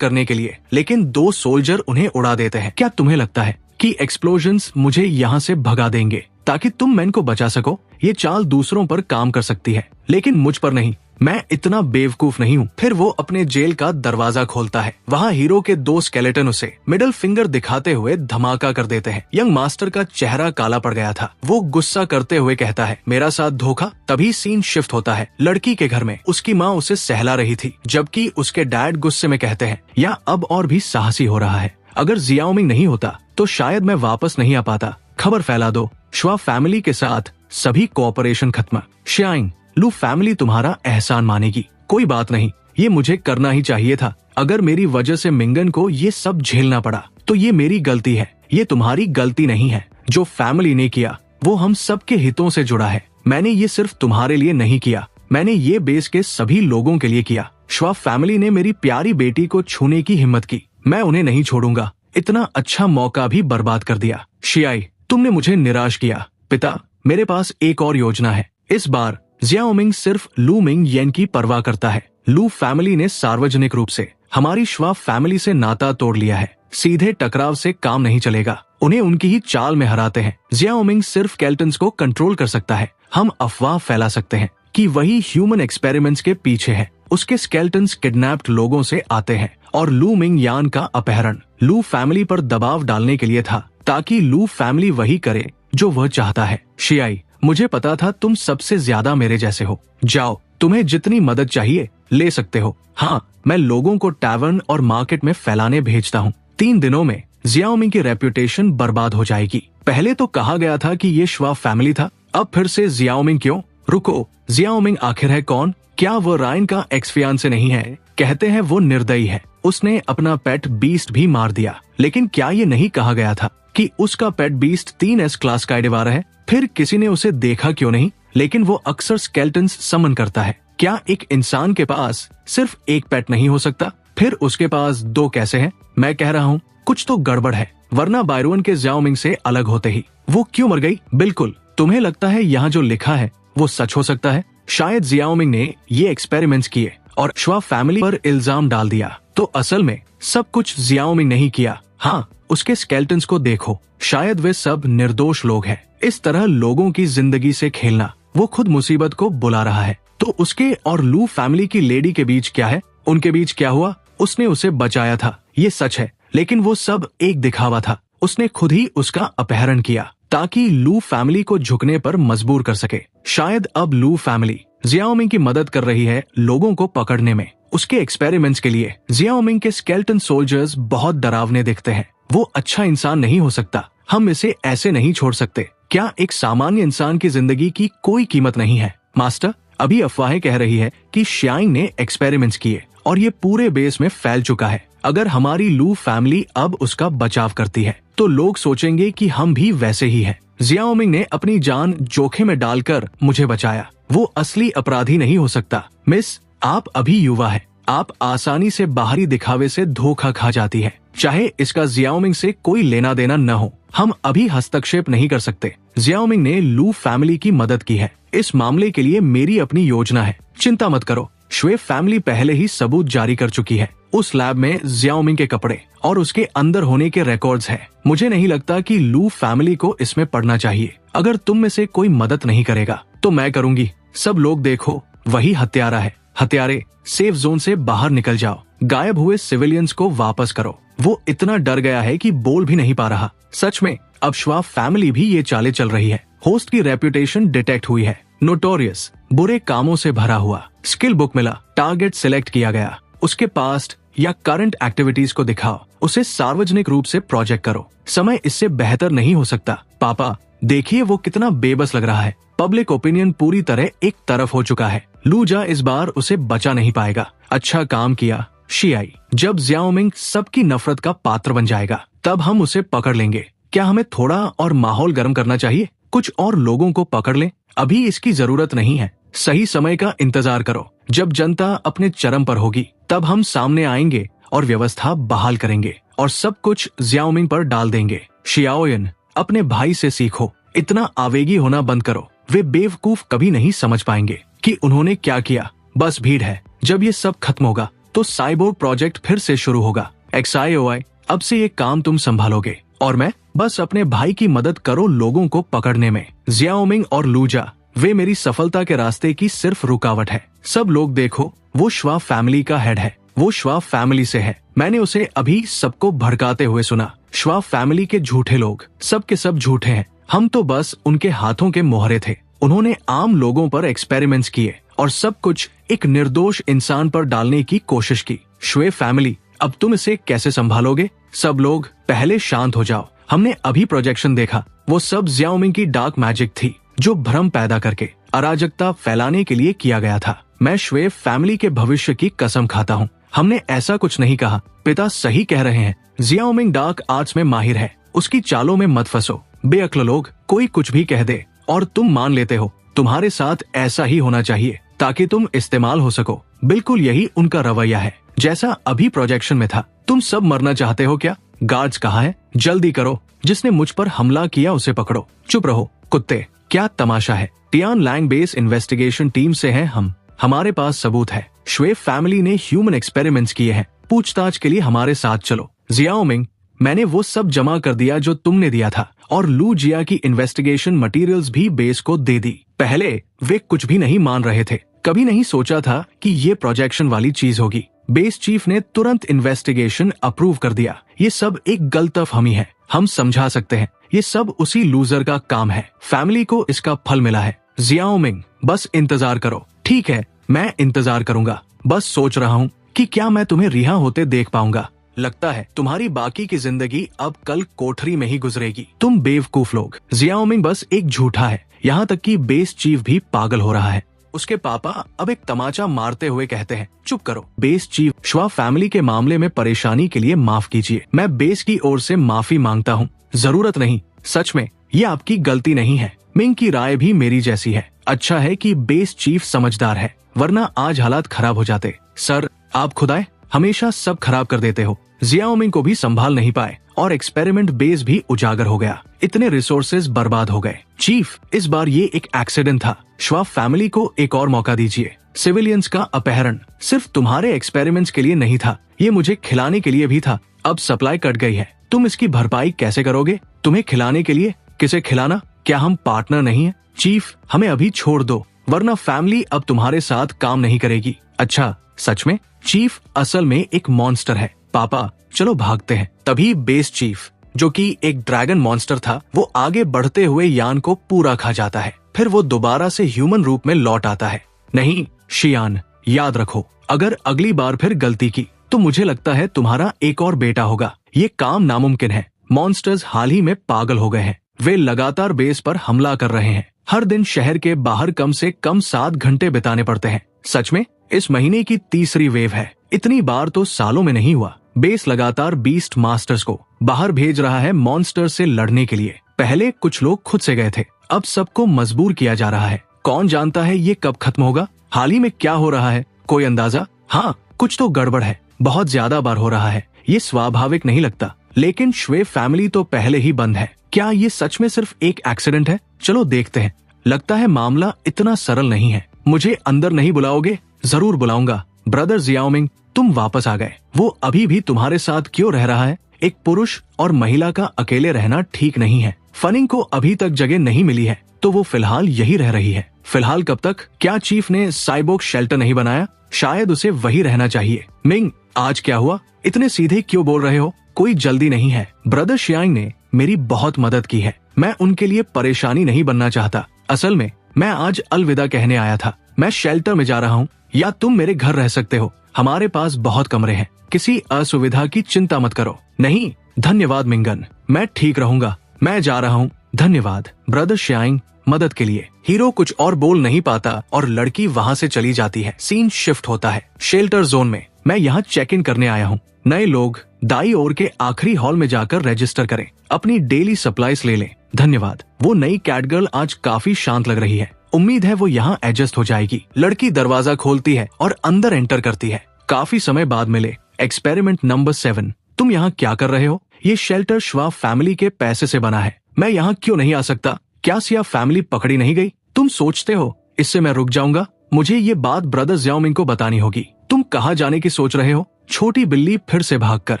करने के लिए, लेकिन 2 सोल्जर उन्हें उड़ा देते हैं। क्या तुम्हें लगता है कि एक्सप्लोजन्स मुझे यहाँ से भगा देंगे ताकि तुम मैन को बचा सको? ये चाल दूसरों पर काम कर सकती है लेकिन मुझ पर नहीं, मैं इतना बेवकूफ नहीं हूँ। फिर वो अपने जेल का दरवाजा खोलता है। वहाँ हीरो के 2 स्केलेटन उसे मिडल फिंगर दिखाते हुए धमाका कर देते हैं। यंग मास्टर का चेहरा काला पड़ गया था। वो गुस्सा करते हुए कहता है मेरा साथ धोखा। तभी सीन शिफ्ट होता है लड़की के घर में। उसकी माँ उसे सहला रही थी जबकि उसके डैड गुस्से में कहते हैं या अब और भी साहसी हो रहा है। अगर जियाओमिंग नहीं होता तो शायद मैं वापस नहीं आ पाता। खबर फैला दो। श्वा फैमिली के साथ सभी कोऑपरेशन खत्म। शियांग, लू फैमिली तुम्हारा एहसान मानेगी। कोई बात नहीं, ये मुझे करना ही चाहिए था। अगर मेरी वजह से मिंगन को ये सब झेलना पड़ा तो ये मेरी गलती है, ये तुम्हारी गलती नहीं है। जो फैमिली ने किया वो हम सबके हितों से जुड़ा है। मैंने ये सिर्फ तुम्हारे लिए नहीं किया, मैंने ये बेस के सभी लोगों के लिए किया। श्वा फैमिली ने मेरी प्यारी बेटी को छूने की हिम्मत की, मैं उन्हें नहीं छोड़ूंगा। इतना अच्छा मौका भी बर्बाद कर दिया। शियाई, तुमने मुझे निराश किया। पिता, मेरे पास एक और योजना है। इस बार जियाओमिंग सिर्फ लू मिंग येन की परवाह करता है। लू फैमिली ने सार्वजनिक रूप से हमारी श्वा फैमिली से नाता तोड़ लिया है। सीधे टकराव से काम नहीं चलेगा, उन्हें उनकी ही चाल में हराते हैं। जियाओमिंग सिर्फ स्केलेटन्स को कंट्रोल कर सकता है। हम अफवाह फैला सकते हैं कि वही ह्यूमन एक्सपेरिमेंट्स के पीछे है। उसके स्केलेटन्स किडनैप्ड लोगों से आते हैं और लू मिंग यान का अपहरण लू फैमिली पर दबाव डालने के लिए था ताकि लू फैमिली वही करे जो वह चाहता है। शियाई, मुझे पता था तुम सबसे ज्यादा मेरे जैसे हो। जाओ, तुम्हें जितनी मदद चाहिए ले सकते हो। हाँ, मैं लोगों को टैवर्न और मार्केट में फैलाने भेजता हूँ। 3 दिनों में जियाओमिंग की रेपुटेशन बर्बाद हो जाएगी। पहले तो कहा गया था कि ये श्वा फैमिली था, अब फिर से जियाओमिंग क्यों? रुको, जियाओमिंग आखिर है कौन? क्या वो रायन का एक्स फियांसे नहीं है? कहते हैं वो निर्दयी है, उसने अपना पेट बीस्ट भी मार दिया। लेकिन क्या ये नहीं कहा गया था कि उसका पेट बीस्ट 3S क्लास का एडिवार है? फिर किसी ने उसे देखा क्यों नहीं? लेकिन वो अक्सर स्केलेटन्स समन करता है। क्या एक इंसान के पास सिर्फ एक पेट नहीं हो सकता? फिर उसके पास 2 कैसे हैं? मैं कह रहा हूँ कुछ तो गड़बड़ है, वरना बायरोन के जियाओमिंग से अलग होते ही वो क्यों मर गई? बिल्कुल, तुम्हें लगता है यहाँ जो लिखा है वो सच हो सकता है? शायद जियाओमिंग ने ये एक्सपेरिमेंट्स किए और श्वा फैमिली पर इल्जाम डाल दिया, तो असल में सब कुछ जियाओमिंग नहीं किया। हाँ, उसके स्केलेटन्स को देखो, शायद वे सब निर्दोष लोग हैं। इस तरह लोगों की जिंदगी से खेलना, वो खुद मुसीबत को बुला रहा है। तो उसके और लू फैमिली की लेडी के बीच क्या है? उनके बीच क्या हुआ? उसने उसे बचाया था, ये सच है, लेकिन वो सब एक दिखावा था। उसने खुद ही उसका अपहरण किया ताकि लू फैमिली को झुकने पर मजबूर कर सके। शायद अब लू फैमिली जियाओमिंग की मदद कर रही है लोगों को पकड़ने में। उसके एक्सपेरिमेंट्स के लिए जियाओमिंग के स्केलेटन सोल्जर्स बहुत डरावने दिखते हैं। वो अच्छा इंसान नहीं हो सकता, हम इसे ऐसे नहीं छोड़ सकते। क्या एक सामान्य इंसान की जिंदगी की कोई कीमत नहीं है? मास्टर, अभी अफवाहें कह रही है कि शियांग ने एक्सपेरिमेंट्स किए और ये पूरे बेस में फैल चुका है। अगर हमारी लू फैमिली अब उसका बचाव करती है तो लोग सोचेंगे कि हम भी वैसे ही हैं। जियाओमिंग ने अपनी जान जोखिम में डालकर मुझे बचाया, वो असली अपराधी नहीं हो सकता। मिस, आप अभी युवा है, आप आसानी से बाहरी दिखावे से धोखा खा जाती है, चाहे इसका जियाओमिंग से कोई लेना देना न हो। हम अभी हस्तक्षेप नहीं कर सकते। जियाओमिंग ने लू फैमिली की मदद की है, इस मामले के लिए मेरी अपनी योजना है। चिंता मत करो, श्वे फैमिली पहले ही सबूत जारी कर चुकी है। उस लैब में जियाओमिंग के कपड़े और उसके अंदर होने के रिकॉर्ड्स हैं। मुझे नहीं लगता कि लू फैमिली को इसमें पढ़ना चाहिए। अगर तुम में से कोई मदद नहीं करेगा तो मैं करूंगी। सब लोग देखो, वही हत्यारा है। हत्यारे, सेफ जोन से बाहर निकल जाओ। गायब हुए सिविलियंस को वापस करो। वो इतना डर गया है कि बोल भी नहीं पा रहा। सच में अब श्वा फैमिली भी ये चाले चल रही है। होस्ट की रेपुटेशन डिटेक्ट हुई है, नोटोरियस, बुरे कामों से भरा हुआ। स्किल बुक मिला, टारगेट सिलेक्ट किया गया। उसके पास्ट या करंट एक्टिविटीज को दिखाओ, उसे सार्वजनिक रूप से प्रोजेक्ट करो। समय इससे बेहतर नहीं हो सकता। पापा, देखिए वो कितना बेबस लग रहा है। पब्लिक ओपिनियन पूरी तरह एक तरफ हो चुका है। लूजा इस बार उसे बचा नहीं पाएगा। अच्छा काम किया शियाई। जब जियाओमिंग सबकी नफरत का पात्र बन जाएगा तब हम उसे पकड़ लेंगे। क्या हमें थोड़ा और माहौल गर्म करना चाहिए? कुछ और लोगों को पकड़ लें? अभी इसकी जरूरत नहीं है। सही समय का इंतजार करो। जब जनता अपने चरम पर होगी तब हम सामने आएंगे और व्यवस्था बहाल करेंगे और सब कुछ जियाओमिंग पर डाल देंगे। शियाओयन, अपने भाई से सीखो। इतना आवेगी होना बंद करो। वे बेवकूफ कभी नहीं समझ पाएंगे कि उन्होंने क्या किया। बस भीड़ है। जब ये सब खत्म होगा तो साइबोर्ग प्रोजेक्ट फिर से शुरू होगा। XIOI, अब से ये काम तुम संभालोगे और मैं बस अपने भाई की मदद करो लोगों को पकड़ने में। जियाओमिंग और लूजा, वे मेरी सफलता के रास्ते की सिर्फ रुकावट है। सब लोग देखो, वो श्वा फैमिली का हेड है। वो श्वा फैमिली से है। मैंने उसे अभी सबको भड़काते हुए सुना। श्वा फैमिली के झूठे लोग, सब के सब झूठे हैं। हम तो बस उनके हाथों के मोहरे थे। उन्होंने आम लोगों पर एक्सपेरिमेंट्स किए और सब कुछ एक निर्दोष इंसान पर डालने की कोशिश की। श्वे फैमिली, अब तुम इसे कैसे संभालोगे? सब लोग पहले शांत हो जाओ। हमने अभी प्रोजेक्शन देखा। वो सब जियाओमिंग की डार्क मैजिक थी जो भ्रम पैदा करके अराजकता फैलाने के लिए किया गया था। मैं श्वे फैमिली के भविष्य की कसम खाता हूँ, हमने ऐसा कुछ नहीं कहा। पिता सही कह रहे हैं। जियाओमिंग डार्क आर्ट्स में माहिर है। उसकी चालों में मत फंसो। बेअक्ल लोग, कोई कुछ भी कह दे और तुम मान लेते हो। तुम्हारे साथ ऐसा ही होना चाहिए ताकि तुम इस्तेमाल हो सको। बिल्कुल यही उनका रवैया है, जैसा अभी प्रोजेक्शन में था। तुम सब मरना चाहते हो क्या? गार्ड्स कहाँ है? जल्दी करो। जिसने मुझ पर हमला किया उसे पकड़ो। चुप रहो कुत्ते, क्या तमाशा है? Tian Lang base investigation team से हैं हम। हमारे पास सबूत है। श्वे फैमिली ने ह्यूमन एक्सपेरिमेंट्स किए हैं। पूछताछ के लिए हमारे साथ चलो। जियाओमिंग, मैंने वो सब जमा कर दिया जो तुमने दिया था और लू जिया की इन्वेस्टिगेशन मटेरियल्स भी बेस को दे दी। पहले वे कुछ भी नहीं मान रहे थे। कभी नहीं सोचा था कि ये प्रोजेक्शन वाली चीज होगी। बेस चीफ ने तुरंत इन्वेस्टिगेशन अप्रूव कर दिया। ये सब एक गलतफहमी है। हम समझा सकते हैं, ये सब उसी लूजर का काम है। फैमिली को इसका फल मिला है। जियाओमिंग, बस इंतजार करो। ठीक है, मैं इंतजार करूंगा। बस सोच रहा हूँ कि क्या मैं तुम्हें रिहा होते देख पाऊंगा। लगता है तुम्हारी बाकी की जिंदगी अब कल कोठरी में ही गुजरेगी। तुम बेवकूफ लोग। जियाओमिंग बस एक झूठा है। यहाँ तक कि बेस चीफ भी पागल हो रहा है। उसके पापा अब एक तमाचा मारते हुए कहते हैं, चुप करो। बेस चीफ, श्वा फैमिली के मामले में परेशानी के लिए माफ कीजिए। मैं बेस की ओर से माफी मांगता हूँ। जरूरत नहीं। सच में ये आपकी गलती नहीं है। मिंग की राय भी मेरी जैसी है। अच्छा है कि बेस चीफ समझदार है, वरना आज हालात खराब हो जाते। सर, आप खुदाए हमेशा सब खराब कर देते हो। जियाओमिंग को भी संभाल नहीं पाए और एक्सपेरिमेंट बेस भी उजागर हो गया। इतने रिसोर्सेज बर्बाद हो गए। चीफ, इस बार ये एक एक्सीडेंट था। श्वा फैमिली को एक और मौका दीजिए। सिविलियंस का अपहरण सिर्फ तुम्हारे एक्सपेरिमेंट्स के लिए नहीं था, ये मुझे खिलाने के लिए भी था। अब सप्लाई कट गई है। तुम इसकी भरपाई कैसे करोगे? तुम्हें खिलाने के लिए? किसे खिलाना? क्या हम पार्टनर नहीं है? चीफ, हमें अभी छोड़ दो, वरना फैमिली अब तुम्हारे साथ काम नहीं करेगी। अच्छा, सच में? चीफ असल में एक मॉन्स्टर है। पापा, चलो भागते हैं। तभी बेस चीफ, जो कि एक ड्रैगन मॉन्स्टर था, वो आगे बढ़ते हुए यान को पूरा खा जाता है। फिर वो दोबारा से ह्यूमन रूप में लौट आता है। नहीं शियान, याद रखो, अगर अगली बार फिर गलती की तो मुझे लगता है तुम्हारा एक और बेटा होगा। ये काम नामुमकिन है। मॉन्स्टर्स हाल ही में पागल हो गए हैं। वे लगातार बेस पर हमला कर रहे हैं। हर दिन शहर के बाहर कम से कम 7 घंटे बिताने पड़ते हैं। सच में इस महीने की तीसरी वेव है। इतनी बार तो सालों में नहीं हुआ। बेस लगातार बीस्ट मास्टर्स को बाहर भेज रहा है मॉन्स्टर से लड़ने के लिए। पहले कुछ लोग खुद से गए थे, अब सबको मजबूर किया जा रहा है। कौन जानता है ये कब खत्म होगा? हाल ही में क्या हो रहा है, कोई अंदाजा? हाँ, कुछ तो गड़बड़ है। बहुत ज्यादा बार हो रहा है। ये स्वाभाविक नहीं लगता। लेकिन श्वे फैमिली तो पहले ही बंद है। क्या ये सच में सिर्फ एक एक्सीडेंट है? चलो देखते हैं। लगता है मामला इतना सरल नहीं है। मुझे अंदर नहीं बुलाओगे? जरूर बुलाऊंगा। ब्रदर जियाओमिंग, तुम वापस आ गए। वो अभी भी तुम्हारे साथ क्यों रह रहा है? एक पुरुष और महिला का अकेले रहना ठीक नहीं है। फनिंग को अभी तक जगह नहीं मिली है तो वो फिलहाल यही रह रही है। फिलहाल कब तक? क्या चीफ ने साइबोर्ग शेल्टर नहीं बनाया? शायद उसे वही रहना चाहिए। मिंग, आज क्या हुआ? इतने सीधे क्यों बोल रहे हो? कोई जल्दी नहीं है। ब्रदर शियांग ने मेरी बहुत मदद की है। मैं उनके लिए परेशानी नहीं बनना चाहता। असल में मैं आज अलविदा कहने आया था। मैं शेल्टर में जा रहा हूँ, या तुम मेरे घर रह सकते हो। हमारे पास बहुत कमरे हैं। किसी असुविधा की चिंता मत करो। नहीं, धन्यवाद मिंगन, मैं ठीक रहूंगा। मैं जा रहा हूँ। धन्यवाद ब्रदर शियांग, मदद के लिए। हीरो कुछ और बोल नहीं पाता और लड़की वहाँ से चली जाती है। सीन शिफ्ट होता है शेल्टर जोन में। मैं यहाँ चेक इन करने आया हूँ। नए लोग दाई ओर के आखिरी हॉल में जाकर रजिस्टर करें, अपनी डेली सप्लाईज ले लें। धन्यवाद। वो नई कैटगर्ल आज काफी शांत लग रही है। उम्मीद है वो यहाँ एडजस्ट हो जाएगी। लड़की दरवाजा खोलती है और अंदर एंटर करती है। काफी समय बाद मिले। Experiment number 7। तुम यहाँ क्या कर रहे हो? ये शेल्टर श्वाब फैमिली के पैसे से बना है। मैं यहाँ क्यों नहीं आ सकता? क्या सिया फैमिली पकड़ी नहीं गई? तुम सोचते हो इससे मैं रुक जाऊंगा? मुझे ये बात ब्रदर जियाओमिंग को बतानी होगी। तुम कहाँ जाने की सोच रहे हो? छोटी बिल्ली फिर से भागकर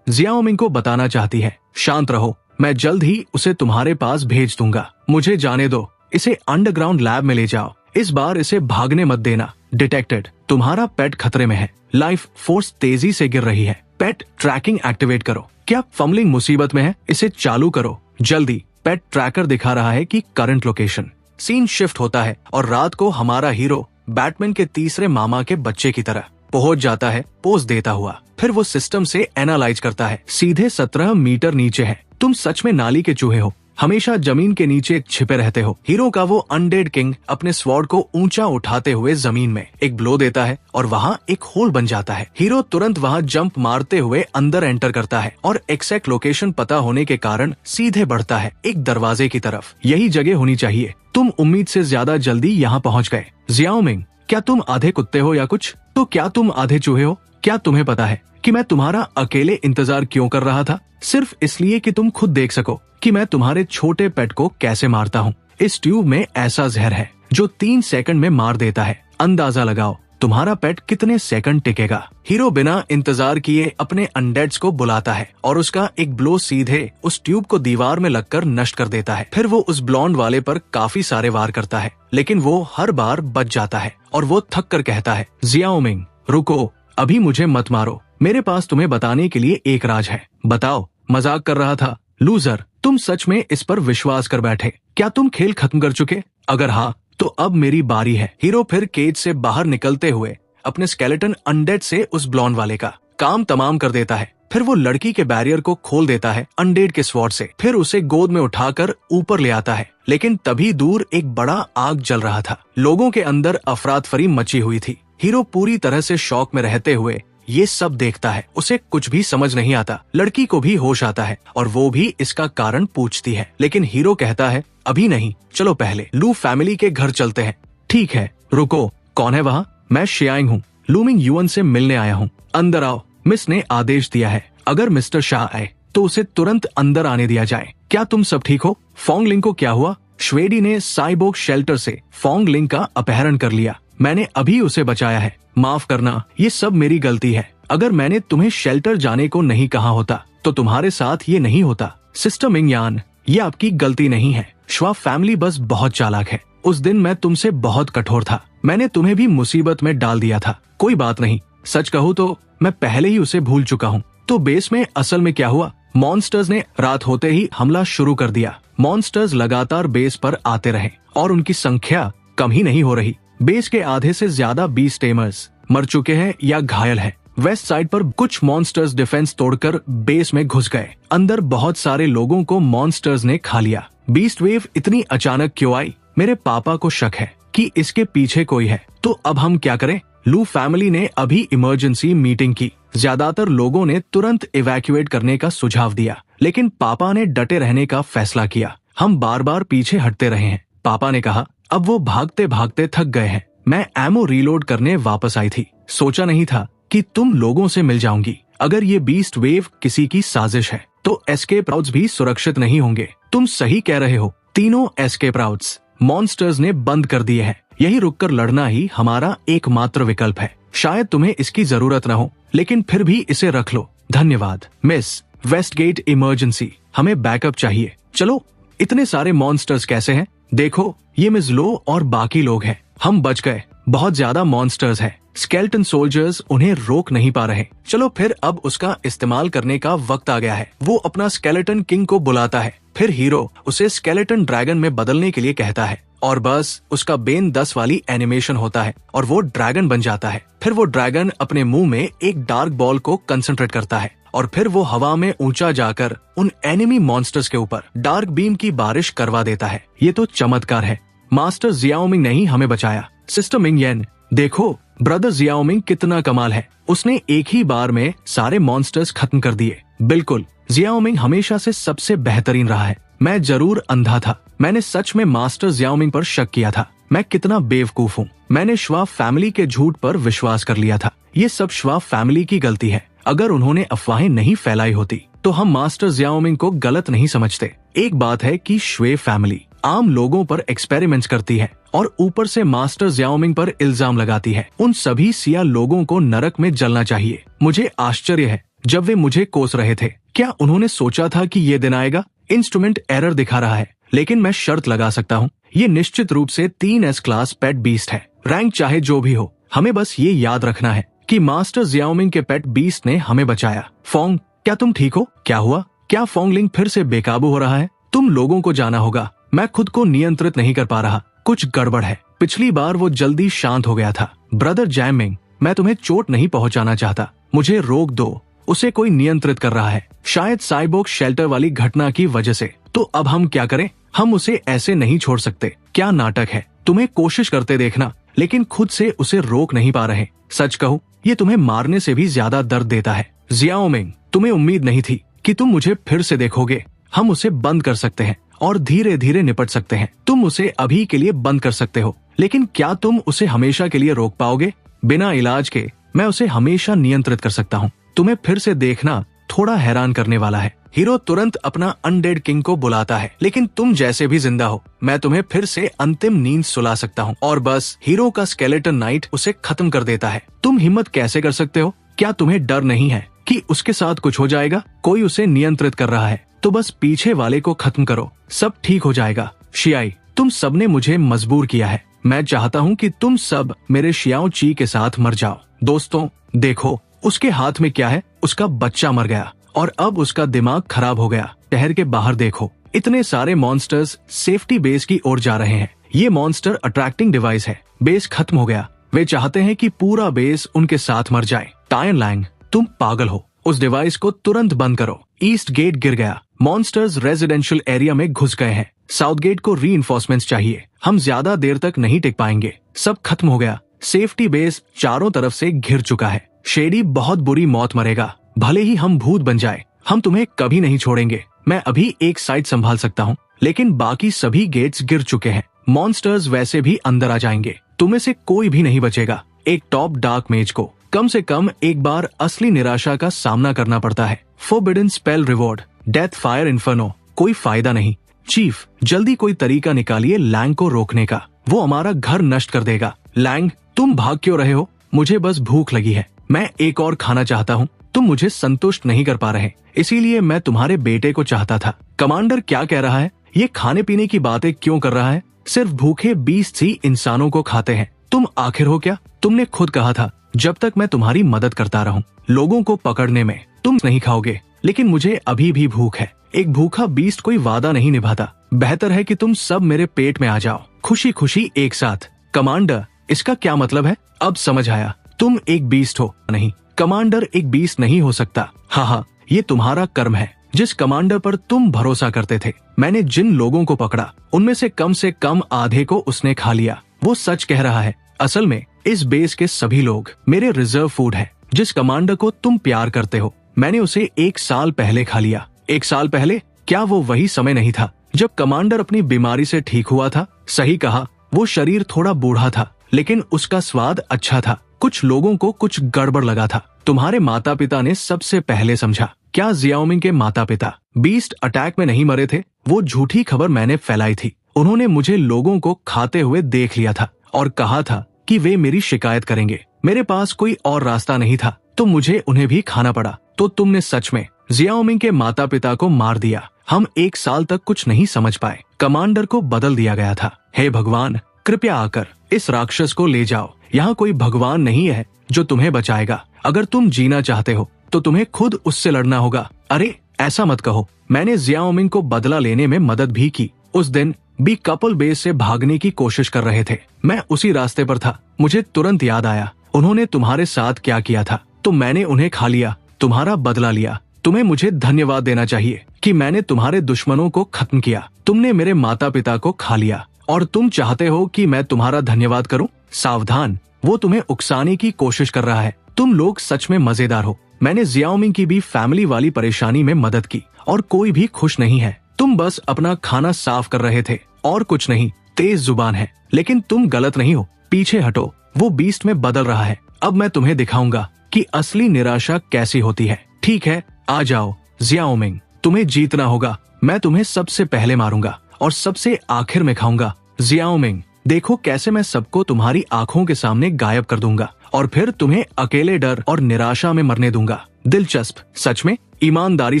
जियाओमिंग को बताना चाहती है। शांत रहो, मैं जल्द ही उसे तुम्हारे पास भेज दूंगा। मुझे जाने दो। इसे अंडरग्राउंड लैब में ले जाओ। इस बार इसे भागने मत देना। डिटेक्टेड, तुम्हारा पेट खतरे में है। लाइफ फोर्स तेजी से गिर रही है। पेट ट्रैकिंग एक्टिवेट करो। क्या फमलिंग मुसीबत में है? इसे चालू करो जल्दी। पेट ट्रैकर दिखा रहा है कि करंट लोकेशन। सीन शिफ्ट होता है और रात को हमारा हीरो बैटमैन के तीसरे मामा के बच्चे की तरह पहुंच जाता है, पोज देता हुआ। फिर वो सिस्टम से एनालाइज करता है। सीधे 17 मीटर नीचे है। तुम सच में नाली के चूहे हो, हमेशा जमीन के नीचे छिपे रहते हो। हीरो का वो अनडेड किंग अपने स्वॉर्ड को ऊंचा उठाते हुए जमीन में एक ब्लो देता है और वहाँ एक होल बन जाता है। हीरो तुरंत वहाँ जंप मारते हुए अंदर एंटर करता है और एक्सैक्ट लोकेशन पता होने के कारण सीधे बढ़ता है एक दरवाजे की तरफ। यही जगह होनी चाहिए। तुम उम्मीद से ज्यादा जल्दी यहाँ पहुँच गए। जियाओमिंग, क्या तुम आधे कुत्ते हो या कुछ? तो क्या तुम आधे चूहे हो? क्या तुम्हें पता है कि मैं तुम्हारा अकेले इंतजार क्यों कर रहा था? सिर्फ इसलिए कि तुम खुद देख सको कि मैं तुम्हारे छोटे पेट को कैसे मारता हूँ। इस ट्यूब में ऐसा जहर है जो 3 सेकंड में मार देता है। अंदाजा लगाओ तुम्हारा पेट कितने सेकंड टिकेगा। हीरो बिना इंतजार किए अपने अनडेड्स को बुलाता है और उसका एक ब्लो सीधे उस ट्यूब को दीवार में लगकर नष्ट कर देता है। फिर वो उस ब्लॉन्ड वाले पर काफी सारे वार करता है, लेकिन वो हर बार बच जाता है और वो थक कर कहता है, जियाओमिंग रुको, अभी मुझे मत मारो। मेरे पास तुम्हें बताने के लिए एक राज है। बताओ। मजाक कर रहा था। लूजर, तुम सच में इस पर विश्वास कर बैठे? क्या तुम खेल खत्म कर चुके? अगर हाँ तो अब मेरी बारी है। हीरो फिर केज से बाहर निकलते हुए अपने स्केलेटन अनडेड से उस ब्लॉन्ड वाले का काम तमाम कर देता है। फिर वो लड़की के बैरियर को खोल देता है अनडेड के स्वॉर्ड से। फिर उसे गोद में उठाकर ऊपर ले आता है, लेकिन तभी दूर एक बड़ा आग जल रहा था। लोगों के अंदर अफरातफरी मची हुई थी। हीरो पूरी तरह से शॉक में रहते हुए ये सब देखता है। उसे कुछ भी समझ नहीं आता। लड़की को भी होश आता है और वो भी इसका कारण पूछती है, लेकिन हीरो कहता है, अभी नहीं, चलो पहले लू फैमिली के घर चलते हैं। ठीक है, रुको, कौन है वहाँ? मैं शियांग हूँ, लूमिंग युअन से मिलने आया हूँ। अंदर आओ, मिस ने आदेश दिया है। अगर मिस्टर शाह आए तो उसे तुरंत अंदर आने दिया जाए। क्या तुम सब ठीक हो? फोंगलिंग को क्या हुआ? श्वेडी ने साइबोर्ग शेल्टर से फोंगलिंग का अपहरण कर लिया। मैंने अभी उसे बचाया है। माफ करना, ये सब मेरी गलती है। अगर मैंने तुम्हें शेल्टर जाने को नहीं कहा होता तो तुम्हारे साथ ये नहीं होता। सिस्टर मिंग यान, ये आपकी गलती नहीं है। श्वाब फैमिली बस बहुत चालाक है। उस दिन मैं तुमसे बहुत कठोर था। मैंने तुम्हें भी मुसीबत में डाल दिया था। कोई बात नहीं, सच कहूँ तो मैं पहले ही उसे भूल चुका हूँ। तो बेस में असल में क्या हुआ? मॉन्स्टर्स ने रात होते ही हमला शुरू कर दिया। मॉन्स्टर्स लगातार बेस पर आते रहे और उनकी संख्या कम ही नहीं हो रही। बेस के आधे से ज्यादा बीस्ट टेमर्स मर चुके हैं या घायल हैं। वेस्ट साइड पर कुछ मॉन्स्टर्स डिफेंस तोड़कर बेस में घुस गए। अंदर बहुत सारे लोगों को मॉन्स्टर्स ने खा लिया। बीस्ट वेव इतनी अचानक क्यों आई? मेरे पापा को शक है कि इसके पीछे कोई है। तो अब हम क्या करें? लू फैमिली ने अभी इमरजेंसी मीटिंग की। ज्यादातर लोगों ने तुरंत इवैक्यूएट करने का सुझाव दिया, लेकिन पापा ने डटे रहने का फैसला किया। हम बार बार पीछे हटते रहे हैं। पापा ने कहा, अब वो भागते भागते थक गए हैं। मैं एमो रीलोड करने वापस आई थी। सोचा नहीं था कि तुम लोगों से मिल जाऊंगी। अगर ये बीस्ट वेव किसी की साजिश है तो एस्केप राउट्स भी सुरक्षित नहीं होंगे। तुम सही कह रहे हो। तीनों एस्केप राउट्स मॉन्स्टर्स ने बंद कर दिए हैं। यही रुककर लड़ना ही हमारा एकमात्र विकल्प है। शायद तुम्हें इसकी जरूरत न हो, लेकिन फिर भी इसे रख लो। धन्यवाद मिस। वेस्टगेट इमरजेंसी, हमें बैकअप चाहिए। चलो। इतने सारे मॉन्स्टर्स कैसे हैं? देखो, ये मिस लो और बाकी लोग हैं। हम बच गए। बहुत ज्यादा मॉन्स्टर्स हैं। स्केलेटन सोल्जर्स उन्हें रोक नहीं पा रहे। चलो फिर अब उसका इस्तेमाल करने का वक्त आ गया है। वो अपना स्केलेटन किंग को बुलाता है। फिर हीरो उसे स्केलेटन ड्रैगन में बदलने के लिए कहता है और बस उसका बेन 10 वाली एनिमेशन होता है और वो ड्रैगन बन जाता है। फिर वो ड्रैगन अपने मुंह में एक डार्क बॉल को कंसंट्रेट करता है और फिर वो हवा में ऊंचा जाकर उन एनिमी मॉन्स्टर्स के ऊपर डार्क बीम की बारिश करवा देता है। ये तो चमत्कार है। मास्टर जियाओमिंग ने ही हमें बचाया। सिस्टर मिंग येन, देखो ब्रदर जियाओमिंग कितना कमाल है, उसने एक ही बार में सारे मॉन्स्टर्स खत्म कर दिए। बिल्कुल, जियाओमिंग हमेशा से सबसे बेहतरीन रहा है। मैं जरूर अंधा था, मैंने सच में मास्टर जियाओमिंग पर शक किया था। मैं कितना बेवकूफ हूँ, मैंने श्वाब फैमिली के झूठ पर विश्वास कर लिया था। ये सब श्वाब फैमिली की गलती है। अगर उन्होंने अफवाहें नहीं फैलाई होती तो हम मास्टर जियाओमिंग को गलत नहीं समझते। एक बात है कि श्वे फैमिली आम लोगों पर एक्सपेरिमेंट्स करती है और ऊपर से मास्टर जियाओमिंग पर इल्जाम लगाती है। उन सभी सिया लोगों को नरक में जलना चाहिए। मुझे आश्चर्य है, जब वे मुझे कोस रहे थे, क्या उन्होंने सोचा था कि ये दिन आएगा? इंस्ट्रूमेंट एरर दिखा रहा है, लेकिन मैं शर्त लगा सकता हूँ, ये निश्चित रूप से 3S क्लास पेट बीस्ट है। रैंक चाहे जो भी हो, हमें बस ये याद रखना है कि मास्टर जियाओमिंग के पेट बीस्ट ने हमें बचाया। फोंग, क्या तुम ठीक हो? क्या हुआ? क्या फोंगलिंग फिर से बेकाबू हो रहा है? तुम लोगों को जाना होगा, मैं खुद को नियंत्रित नहीं कर पा रहा, कुछ गड़बड़ है। पिछली बार वो जल्दी शांत हो गया था। ब्रदर जैमिंग, मैं तुम्हें चोट नहीं पहुंचाना चाहता, मुझे रोक दो। उसे कोई नियंत्रित कर रहा है, शायद साइबोर्ग शेल्टर वाली घटना की वजह से। तो अब हम क्या करें? हम उसे ऐसे नहीं छोड़ सकते। क्या नाटक है, तुम्हें कोशिश करते देखना, लेकिन खुद से उसे रोक नहीं पा रहे। सच कहूँ, ये तुम्हें मारने से भी ज्यादा दर्द देता है। जियाओमिंग, तुम्हें उम्मीद नहीं थी कि तुम मुझे फिर से देखोगे। हम उसे बंद कर सकते हैं और धीरे धीरे निपट सकते हैं। तुम उसे अभी के लिए बंद कर सकते हो, लेकिन क्या तुम उसे हमेशा के लिए रोक पाओगे? बिना इलाज के मैं उसे हमेशा नियंत्रित कर सकता हूँ। तुम्हें फिर से देखना थोड़ा हैरान करने वाला है। हीरो तुरंत अपना अनडेड किंग को बुलाता है, लेकिन तुम जैसे भी जिंदा हो, मैं तुम्हें फिर से अंतिम नींद सुला सकता हूँ। और बस हीरो का स्केलेटन नाइट उसे खत्म कर देता है। तुम हिम्मत कैसे कर सकते हो? क्या तुम्हें डर नहीं है कि उसके साथ कुछ हो जाएगा? कोई उसे नियंत्रित कर रहा है, तो बस पीछे वाले को खत्म करो, सब ठीक हो जाएगा। शियाई, तुम सबने मुझे मजबूर किया है। मैं चाहता हूँ कि तुम सब मेरे शियाओ ची के साथ मर जाओ। दोस्तों देखो, उसके हाथ में क्या है? उसका बच्चा मर गया और अब उसका दिमाग खराब हो गया। शहर के बाहर देखो, इतने सारे मॉन्स्टर्स सेफ्टी बेस की ओर जा रहे हैं। ये मॉन्स्टर अट्रैक्टिंग डिवाइस है। बेस खत्म हो गया, वे चाहते हैं कि पूरा बेस उनके साथ मर जाए। टायन लैंग, तुम पागल हो, उस डिवाइस को तुरंत बंद करो। ईस्ट गेट गिर गया, मॉन्स्टर्स रेजिडेंशियल एरिया में घुस गए हैं। साउथ गेट को रीइंफोर्समेंट्स चाहिए, हम ज्यादा देर तक नहीं टिक पाएंगे। सब खत्म हो गया, सेफ्टी बेस चारों तरफ से घिर चुका है। शेडी बहुत बुरी मौत मरेगा, भले ही हम भूत बन जाए, हम तुम्हें कभी नहीं छोड़ेंगे। मैं अभी एक साइड संभाल सकता हूँ, लेकिन बाकी सभी गेट्स गिर चुके हैं। मॉन्स्टर्स वैसे भी अंदर आ जाएंगे, तुम्हें से कोई भी नहीं बचेगा। एक टॉप डार्क मेज को कम से कम एक बार असली निराशा का सामना करना पड़ता है। Forbidden spell reward, death fire inferno, कोई फायदा नहीं। चीफ, जल्दी कोई तरीका निकालिए लैंग को रोकने का, वो हमारा घर नष्ट कर देगा। लैंग, तुम भाग क्यों रहे हो? मुझे बस भूख लगी है, मैं एक और खाना चाहता हूँ। तुम मुझे संतुष्ट नहीं कर पा रहे, इसीलिए मैं तुम्हारे बेटे को चाहता था। कमांडर क्या कह रहा है? ये खाने पीने की बातें क्यों कर रहा है? सिर्फ भूखे बीस्ट ही इंसानों को खाते हैं। तुम आखिर हो क्या? तुमने खुद कहा था जब तक मैं तुम्हारी मदद करता रहूं लोगों को पकड़ने में, तुम नहीं खाओगे। लेकिन मुझे अभी भी भूख है। एक भूखा बीस्ट कोई वादा नहीं निभाता। बेहतर है कि तुम सब मेरे पेट में आ जाओ, खुशी खुशी एक साथ। कमांडर, इसका क्या मतलब है? अब समझ आया, तुम एक बीस्ट हो। नहीं, कमांडर एक बीस्ट नहीं हो सकता। हाँ, ये तुम्हारा कर्म है। जिस कमांडर पर तुम भरोसा करते थे, मैंने जिन लोगों को पकड़ा उनमें से कम आधे को उसने खा लिया। वो सच कह रहा है। असल में इस बेस के सभी लोग मेरे रिजर्व फूड है। जिस कमांडर को तुम प्यार करते हो, मैंने उसे 1 साल पहले खा लिया। 1 साल पहले? क्या वो वही समय नहीं था जब कमांडर अपनी बीमारी से ठीक हुआ था? सही कहा, वो शरीर थोड़ा बूढ़ा था, लेकिन उसका स्वाद अच्छा था। कुछ लोगों को कुछ गड़बड़ लगा था। तुम्हारे माता पिता ने सबसे पहले समझा। क्या जियाओमिंग के माता पिता बीस्ट अटैक में नहीं मरे थे? वो झूठी खबर मैंने फैलाई थी। उन्होंने मुझे लोगों को खाते हुए देख लिया था और कहा था कि वे मेरी शिकायत करेंगे। मेरे पास कोई और रास्ता नहीं था, तो मुझे उन्हें भी खाना पड़ा। तो तुमने सच में जियाओमिंग के माता पिता को मार दिया। हम 1 साल तक कुछ नहीं समझ पाए। कमांडर को बदल दिया गया था। हे भगवान, कृपया आकर इस राक्षस को ले जाओ। यहाँ कोई भगवान नहीं है जो तुम्हें बचाएगा। अगर तुम जीना चाहते हो तो तुम्हें खुद उससे लड़ना होगा। अरे ऐसा मत कहो, मैंने जियाओमिंग को बदला लेने में मदद भी की। उस दिन भी कपल बेस से भागने की कोशिश कर रहे थे, मैं उसी रास्ते पर था। मुझे तुरंत याद आया उन्होंने तुम्हारे साथ क्या किया था, तो मैंने उन्हें खा लिया, तुम्हारा बदला लिया। तुम्हें मुझे धन्यवाद देना चाहिए कि मैंने तुम्हारे दुश्मनों को खत्म किया। तुमने मेरे माता पिता को खा लिया और तुम चाहते हो कि मैं तुम्हारा धन्यवाद करूं? सावधान, वो तुम्हें उकसाने की कोशिश कर रहा है। तुम लोग सच में मजेदार हो। मैंने जियाओमिंग की भी फैमिली वाली परेशानी में मदद की और कोई भी खुश नहीं है। तुम बस अपना खाना साफ कर रहे थे और कुछ नहीं। तेज जुबान है, लेकिन तुम गलत नहीं हो। पीछे हटो, वो बीस्ट में बदल रहा है। अब मैं तुम्हें दिखाऊंगा कि असली निराशा कैसी होती है। ठीक है, आ जाओ जियाओमिंग, तुम्हें जीतना होगा। मैं तुम्हें सबसे पहले मारूंगा और सबसे आखिर में खाऊंगा। जियाओमिंग, देखो कैसे मैं सबको तुम्हारी आंखों के सामने गायब कर दूंगा और फिर तुम्हें अकेले डर और निराशा में मरने दूंगा। दिलचस्प। सच में ईमानदारी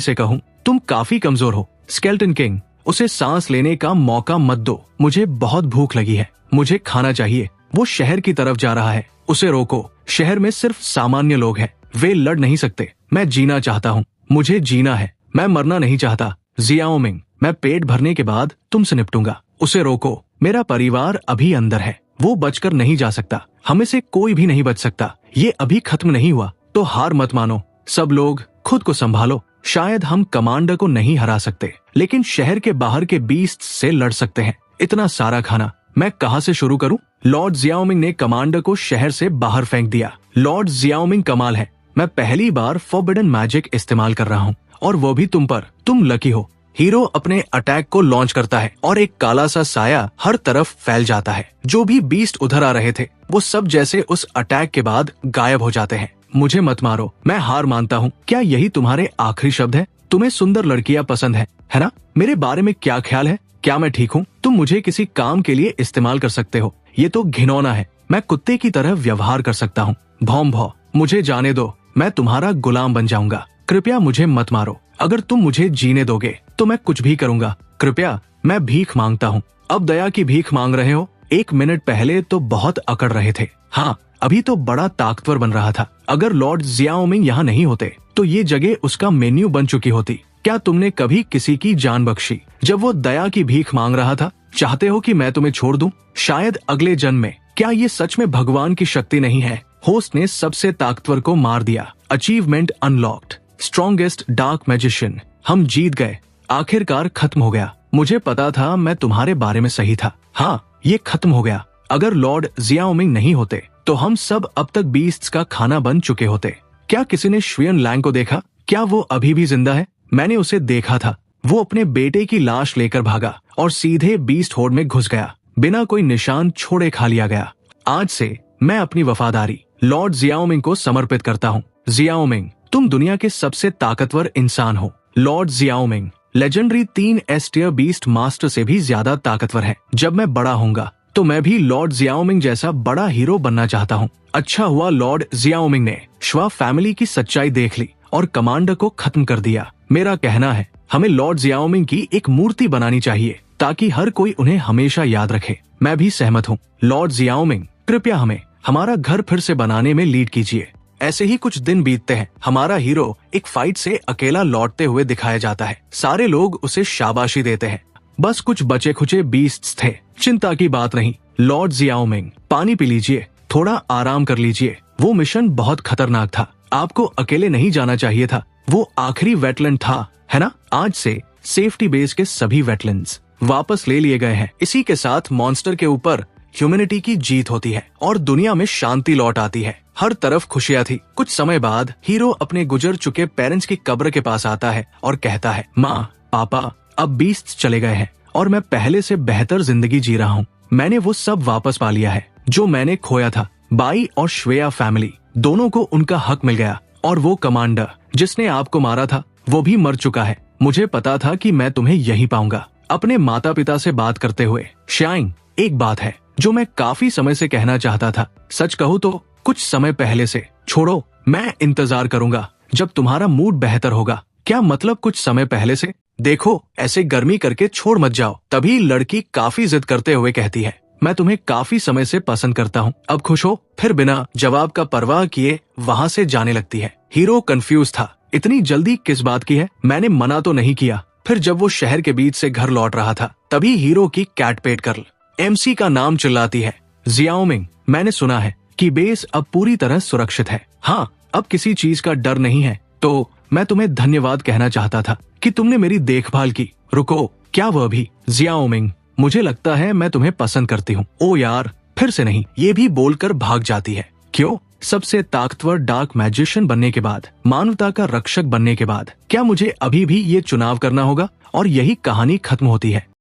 से कहूँ, तुम काफी कमजोर हो। स्केलेटन किंग, उसे सांस लेने का मौका मत दो। मुझे बहुत भूख लगी है, मुझे खाना चाहिए। वो शहर की तरफ जा रहा है, उसे रोको। शहर में सिर्फ सामान्य लोग हैं, वे लड़ नहीं सकते। मैं जीना चाहता हूँ, मुझे जीना है, मैं मरना नहीं चाहता। जियाओमिंग, मैं पेट भरने के बाद तुमसे निपटूंगा। उसे रोको, मेरा परिवार अभी अंदर है, वो बचकर नहीं जा सकता। हमें से कोई भी नहीं बच सकता। ये अभी खत्म नहीं हुआ, तो हार मत मानो। सब लोग खुद को संभालो। शायद हम कमांडर को नहीं हरा सकते, लेकिन शहर के बाहर के बीस्ट से लड़ सकते हैं। इतना सारा खाना, मैं कहाँ से शुरू करूँ? लॉर्ड जियाओमिंग ने कमांडर को शहर से बाहर फेंक दिया। लॉर्ड जियाओमिंग कमाल है। मैं पहली बार फॉरबिडन मैजिक इस्तेमाल कर रहा हूँ, और वो भी तुम पर। तुम लकी हो। हीरो अपने अटैक को लॉन्च करता है और एक काला सा साया हर तरफ फैल जाता है। जो भी बीस्ट उधर आ रहे थे, वो सब जैसे उस अटैक के बाद गायब हो जाते हैं। मुझे मत मारो, मैं हार मानता हूँ। क्या यही तुम्हारे आखिरी शब्द है? तुम्हें सुंदर लड़कियां पसंद है ना? मेरे बारे में क्या ख्याल है? क्या मैं ठीक हूँ? तुम मुझे किसी काम के लिए इस्तेमाल कर सकते हो। ये तो घिनौना है। मैं कुत्ते की तरह व्यवहार कर सकता हूँ। भौम भौ, मुझे जाने दो, मैं तुम्हारा गुलाम बन जाऊंगा। कृपया मुझे मत मारो। अगर तुम मुझे जीने दोगे तो मैं कुछ भी करूंगा। कृपया, मैं भीख मांगता हूँ। अब दया की भीख मांग रहे हो? 1 मिनट पहले तो बहुत अकड़ रहे थे। हाँ, अभी तो बड़ा ताकतवर बन रहा था। अगर लॉर्ड जियाओमिंग यहाँ नहीं होते तो ये जगह उसका मेन्यू बन चुकी होती। क्या तुमने कभी किसी की जान बख्शी जब वो दया की भीख मांग रहा था? चाहते हो कि मैं तुम्हें छोड़ दूं? शायद अगले जन्म में। क्या ये सच में भगवान की शक्ति नहीं है? होस्ट ने सबसे ताकतवर को मार दिया। Achievement unlocked, strongest dark magician. हम जीत गए। आखिरकार खत्म हो गया। मुझे पता था मैं तुम्हारे बारे में सही था। हाँ, ये खत्म हो गया। अगर लॉर्ड जियाओमिंग नहीं होते तो हम सब अब तक बीस्ट्स का खाना बन चुके होते। क्या किसी ने शुएन लैंग को देखा? क्या वो अभी भी जिंदा है? मैंने उसे देखा था। वो अपने बेटे की लाश लेकर भागा और सीधे बीस्ट होर्ड में घुस गया। बिना कोई निशान छोड़े खा लिया गया। आज से मैं अपनी वफादारी लॉर्ड जियाओमिंग को समर्पित करता हूँ। जियाओमिंग, तुम दुनिया के सबसे ताकतवर इंसान हो। Lord Xiaoming legendary 3 S tier beast master से भी ज्यादा ताकतवर है। जब मैं बड़ा होऊंगा तो मैं भी लॉर्ड जियाओमिंग जैसा बड़ा हीरो बनना चाहता हूँ। अच्छा हुआ लॉर्ड जियाओमिंग ने श्वा फैमिली की सच्चाई देख ली और कमांडर को खत्म कर दिया। मेरा कहना है, हमें लॉर्ड जियाओमिंग की एक मूर्ति बनानी चाहिए ताकि हर कोई उन्हें हमेशा याद रखे। मैं भी सहमत हूँ। लॉर्ड जियाओमिंग, कृपया हमें हमारा घर फिर से बनाने में लीड कीजिए। ऐसे ही कुछ दिन बीतते हैं। हमारा हीरो एक फाइट से अकेला लौटते हुए दिखाया जाता है। सारे लोग उसे शाबाशी देते हैं। बस कुछ बचे खुचे बीस्ट्स थे। चिंता की बात नहीं। लॉर्ड जियाओमिंग, पानी पी लीजिए, थोड़ा आराम कर लीजिए। वो मिशन बहुत खतरनाक था। आपको अकेले नहीं जाना चाहिए था। वो आखिरी वेटलैंड था, है ना? आज से सेफ्टी बेस के सभी वेटलैंड्स वापस ले लिए गए हैं। इसी के साथ मॉन्स्टर के ऊपर ह्यूमैनिटी की जीत होती है और दुनिया में शांति लौट आती है। हर तरफ खुशियां थी। कुछ समय बाद हीरो अपने गुजर चुके पेरेंट्स की कब्र के पास आता है और कहता है, माँ, पापा, अब बीस्ट चले गए हैं और मैं पहले से बेहतर जिंदगी जी रहा हूँ। मैंने वो सब वापस पा लिया है जो मैंने खोया था। बाई और श्वेया फैमिली दोनों को उनका हक मिल गया और वो कमांडर जिसने आपको मारा था वो भी मर चुका है। मुझे पता था कि मैं तुम्हें यही पाऊंगा। अपने माता पिता से बात करते हुए, शाइन, एक बात है जो मैं काफी समय से कहना चाहता था। सच कहूँ तो कुछ समय पहले से। छोड़ो, मैं इंतजार करूंगा जब तुम्हारा मूड बेहतर होगा। क्या मतलब कुछ समय पहले से? देखो, ऐसे गर्मी करके छोड़ मत जाओ। तभी लड़की काफी जिद करते हुए कहती है, मैं तुम्हें काफी समय से पसंद करता हूँ, अब खुश हो? फिर बिना जवाब का परवाह किए वहाँ से जाने लगती है। हीरो कंफ्यूज था। इतनी जल्दी किस बात की है? मैंने मना तो नहीं किया। फिर जब वो शहर के बीच से घर लौट रहा था तभी हीरो की कैटपेट गर्ल एमसी का नाम चिल्लाती है, जियाओमिंग, मैंने सुना है कि बेस अब पूरी तरह सुरक्षित है। हाँ, अब किसी चीज का डर नहीं है। तो मैं तुम्हें धन्यवाद कहना चाहता था कि तुमने मेरी देखभाल की। रुको, क्या वह भी? जियाओमिंग, मुझे लगता है मैं तुम्हें पसंद करती हूँ। ओ यार, फिर से नहीं, ये भी बोलकर भाग जाती है। क्यों? सबसे ताकतवर डार्क मैजिशियन बनने के बाद, मानवता का रक्षक बनने के बाद क्या मुझे अभी भी ये चुनाव करना होगा? और यही कहानी खत्म होती है।